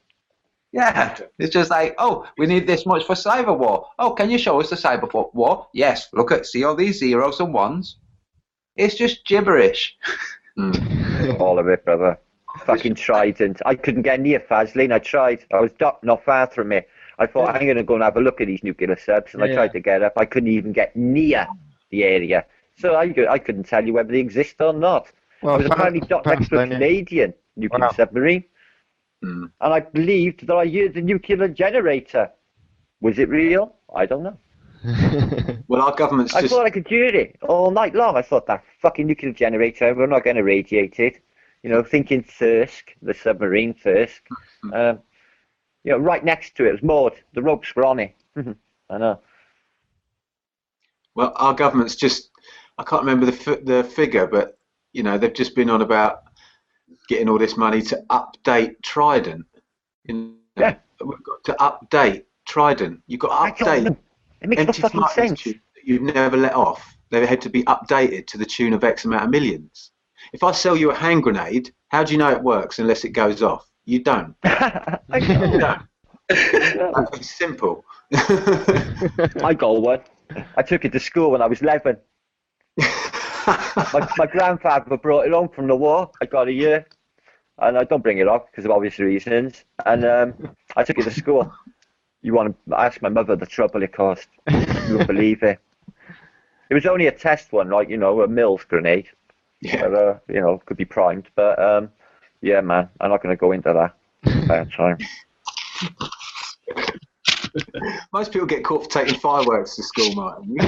yeah, it's just like, oh, we need this much for cyber war. Oh, can you show us the cyber war? Yes, see all these zeros and ones? It's just gibberish. all of it, brother. Fucking Trident. I couldn't get near Faslane. I tried. I was not far from it. I thought, I'm going to go and have a look at these nuclear subs, and I tried to get up. I couldn't even get near the area. So I couldn't tell you whether they exist or not. Well, I was apparently docked next to a Canadian nuclear submarine. And I believed that I heard the nuclear generator. Was it real? I don't know. Well, our government's I thought I could hear it all night long. I thought, that fucking nuclear generator, we're not going to radiate it. You know, thinking Thirsk, the submarine Thirsk. You know, right next to it was moored. The ropes were on it. I know. Well, our government's just, I can't remember the figure, but, you know, they've just been on about getting all this money to update Trident. You know, Yeah. We've got to update Trident. You've got to update It makes no empty fucking smartness sense. tube that you've never let off. They had to be updated to the tune of X amount of millions. If I sell you a hand grenade, how do you know it works unless it goes off? You don't. I You know. don't. It's simple. I got one. I took it to school when I was 11. My grandfather brought it home from the war. I got a year, and I don't bring it off because of obvious reasons. And I took it to school. You want to ask my mother the trouble it cost? You won't believe it. It was only a test one, like, you know, a Mills grenade. Yeah. But, you know, could be primed. But yeah, man, I'm not going to go into that. Bad time. Most people get caught for taking fireworks to school, Martin.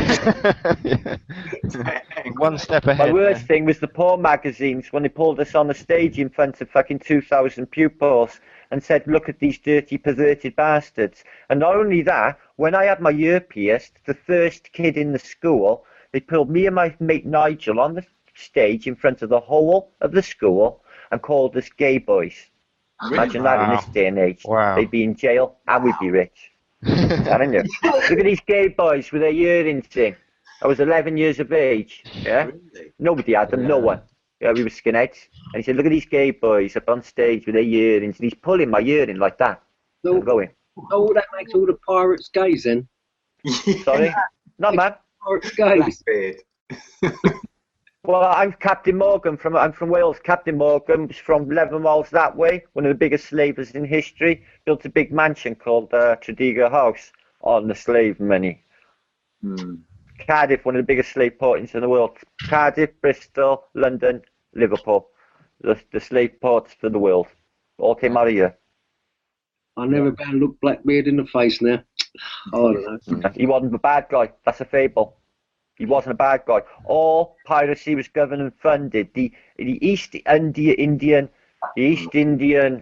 One step ahead. My worst thing was the porn magazines when they pulled us on the stage in front of fucking 2,000 pupils and said, look at these dirty, perverted bastards. And not only that, when I had my ear pierced, the first kid in the school, they pulled me and my mate Nigel on the stage in front of the whole of the school and called us gay boys. Imagine that in this day and age. Wow. They'd be in jail and we'd be rich. I'm telling you. Look at these gay boys with their earrings in. I was 11 years of age. Yeah. Really? Nobody had them. No one. Yeah, we were skinheads. And he said, "Look at these gay boys up on stage with their earrings." And he's pulling my earring like that. So, I'm going, oh, that makes all the pirates gays then. sorry, no man. Pirates gays. Blackbeard. Well, I'm Captain Morgan I'm from Wales. Captain Morgan was from 11 miles that way. One of the biggest slavers in history. Built a big mansion called Tredegar House on the slave money. Cardiff, one of the biggest slave ports in the world. Cardiff, Bristol, London, Liverpool. The slave ports for the world. All came out of here. I never better look Blackbeard in the face now. I don't know. He wasn't a bad guy. That's a fable. He wasn't a bad guy. All piracy was government funded. The East Indian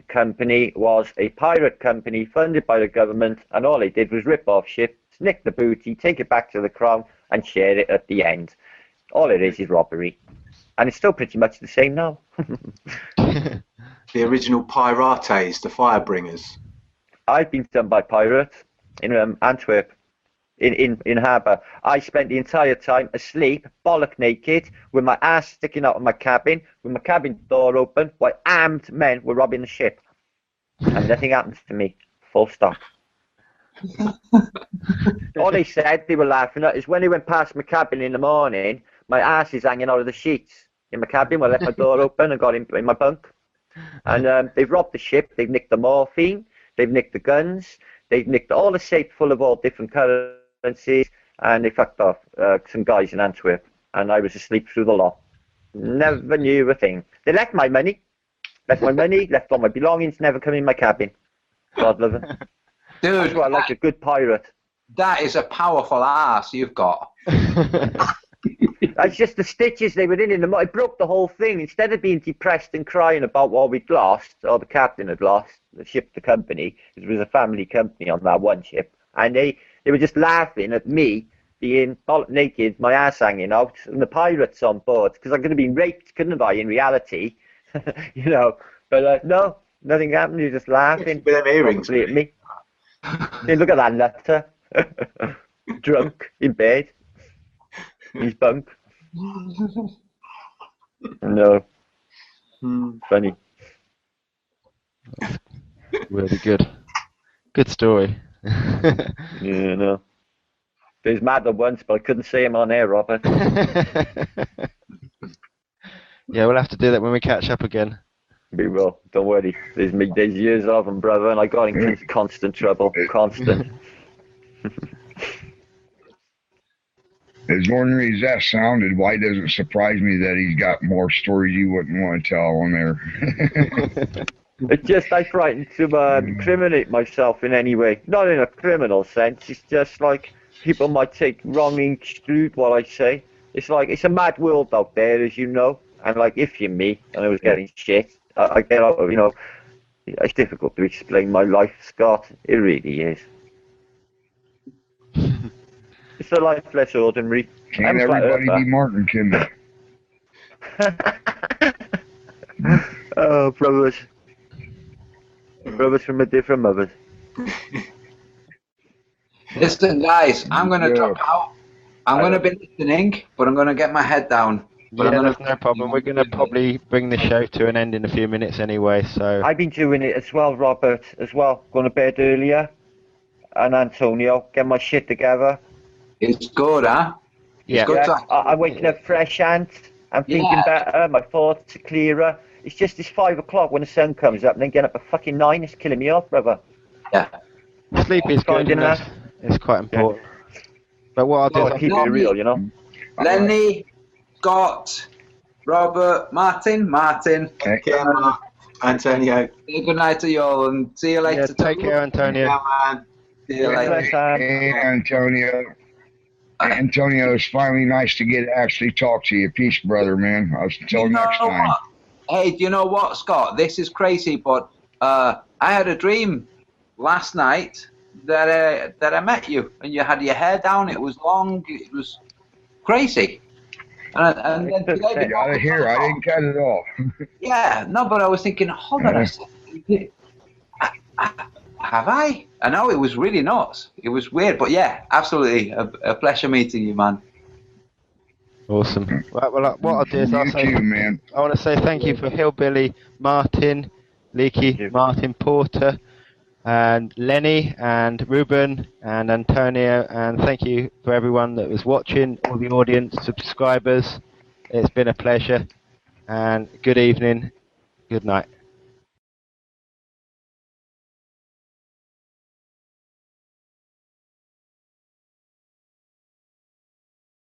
Company was a pirate company funded by the government, and all they did was rip off ships, nick the booty, take it back to the crown, and share it at the end. All it is robbery. And it's still pretty much the same now. The original pirates, the firebringers. I've been done by pirates in Antwerp. In harbour. I spent the entire time asleep, bollock naked, with my ass sticking out of my cabin, with my cabin door open, while armed men were robbing the ship. And nothing happens to me. Full stop. All they said they were laughing at is when they went past my cabin in the morning, my ass is hanging out of the sheets in my cabin. I left my door open and got in my bunk. And they've robbed the ship, they've nicked the morphine, they've nicked the guns, they've nicked all the safe full of all different currencies, and they fucked off some guys in Antwerp. And I was asleep through the lot. Never knew a thing. They left my money, left all my belongings, never come in my cabin. God love it. Dude, that's why I like a good pirate. That is a powerful ass you've got. It's just the stitches they were in the. It broke the whole thing. Instead of being depressed and crying about what we'd lost, or the captain had lost, the ship, the company, it was a family company on that one ship, and they were just laughing at me being naked, my ass hanging out, and the pirates on board, because I could have been raped, couldn't I, in reality? You know, but no, nothing happened. You're just laughing. With them earrings, at me. Hey, look at that nutter. Drunk in bed. He's bunk. No. Funny. Really good. Good story. Yeah, no. He was mad at once, but I couldn't say him on air, Robert. Yeah, we'll have to do that when we catch up again. We will. Don't worry. There's years of them, brother, and I got in constant trouble. Constant. As ornery as that sounded, why doesn't it surprise me that he's got more stories you wouldn't want to tell on there? It's just I frightened to incriminate myself in any way. Not in a criminal sense. It's just like people might take wrongly construed what I say. It's like it's a mad world out there, as you know. And like if you're me and I was getting shit, I get out. You know, it's difficult to explain my life, Scott. It really is. It's a life less ordinary. Can't everybody be Martin, can they? Oh, brothers. Brothers from a different mothers. Listen, guys, I'm going to drop out. I'm going to be listening, but I'm going to get my head down. But yeah, that's no problem. We're going to probably bring the show to an end in a few minutes anyway, so... I've been doing it as well, Robert, as well. Going to bed earlier. And Antonio, get my shit together. It's good, huh? Yeah. I'm waking up fresh, Ant. I'm thinking better. My thoughts are clearer. It's just it's 5 o'clock when the sun comes up, and then getting up at fucking 9. It's killing me off, brother. Yeah. Sleep is good, and it's quite important. Yeah. But what I'll do is keep it real, you know. Lenny, Scott, Robert, Martin. Take care, Mark. Antonio. Say good night to you all, and see you later. Yeah, take care, Antonio. Yeah, man. See you later. Hey, Antonio. Antonio, it's finally nice to actually talk to you. Peace, brother, man. Until next time. What? Hey, do you know what, Scott? This is crazy, but I had a dream last night that I met you, and you had your hair down. It was long. It was crazy. And then today, out of here, I didn't cut it off. Yeah, no, but I was thinking, hold on a second. Have I? I know it was really nuts. It was weird, but yeah, absolutely a pleasure meeting you, man. Awesome. Right, well, what I'll do is I'll say, man. I want to say thank you for Hillbilly, Martin, Leaky, Martin Porter, and Lenny, and Ruben, and Antonio, and thank you for everyone that was watching, all the audience, subscribers. It's been a pleasure, and good evening, good night.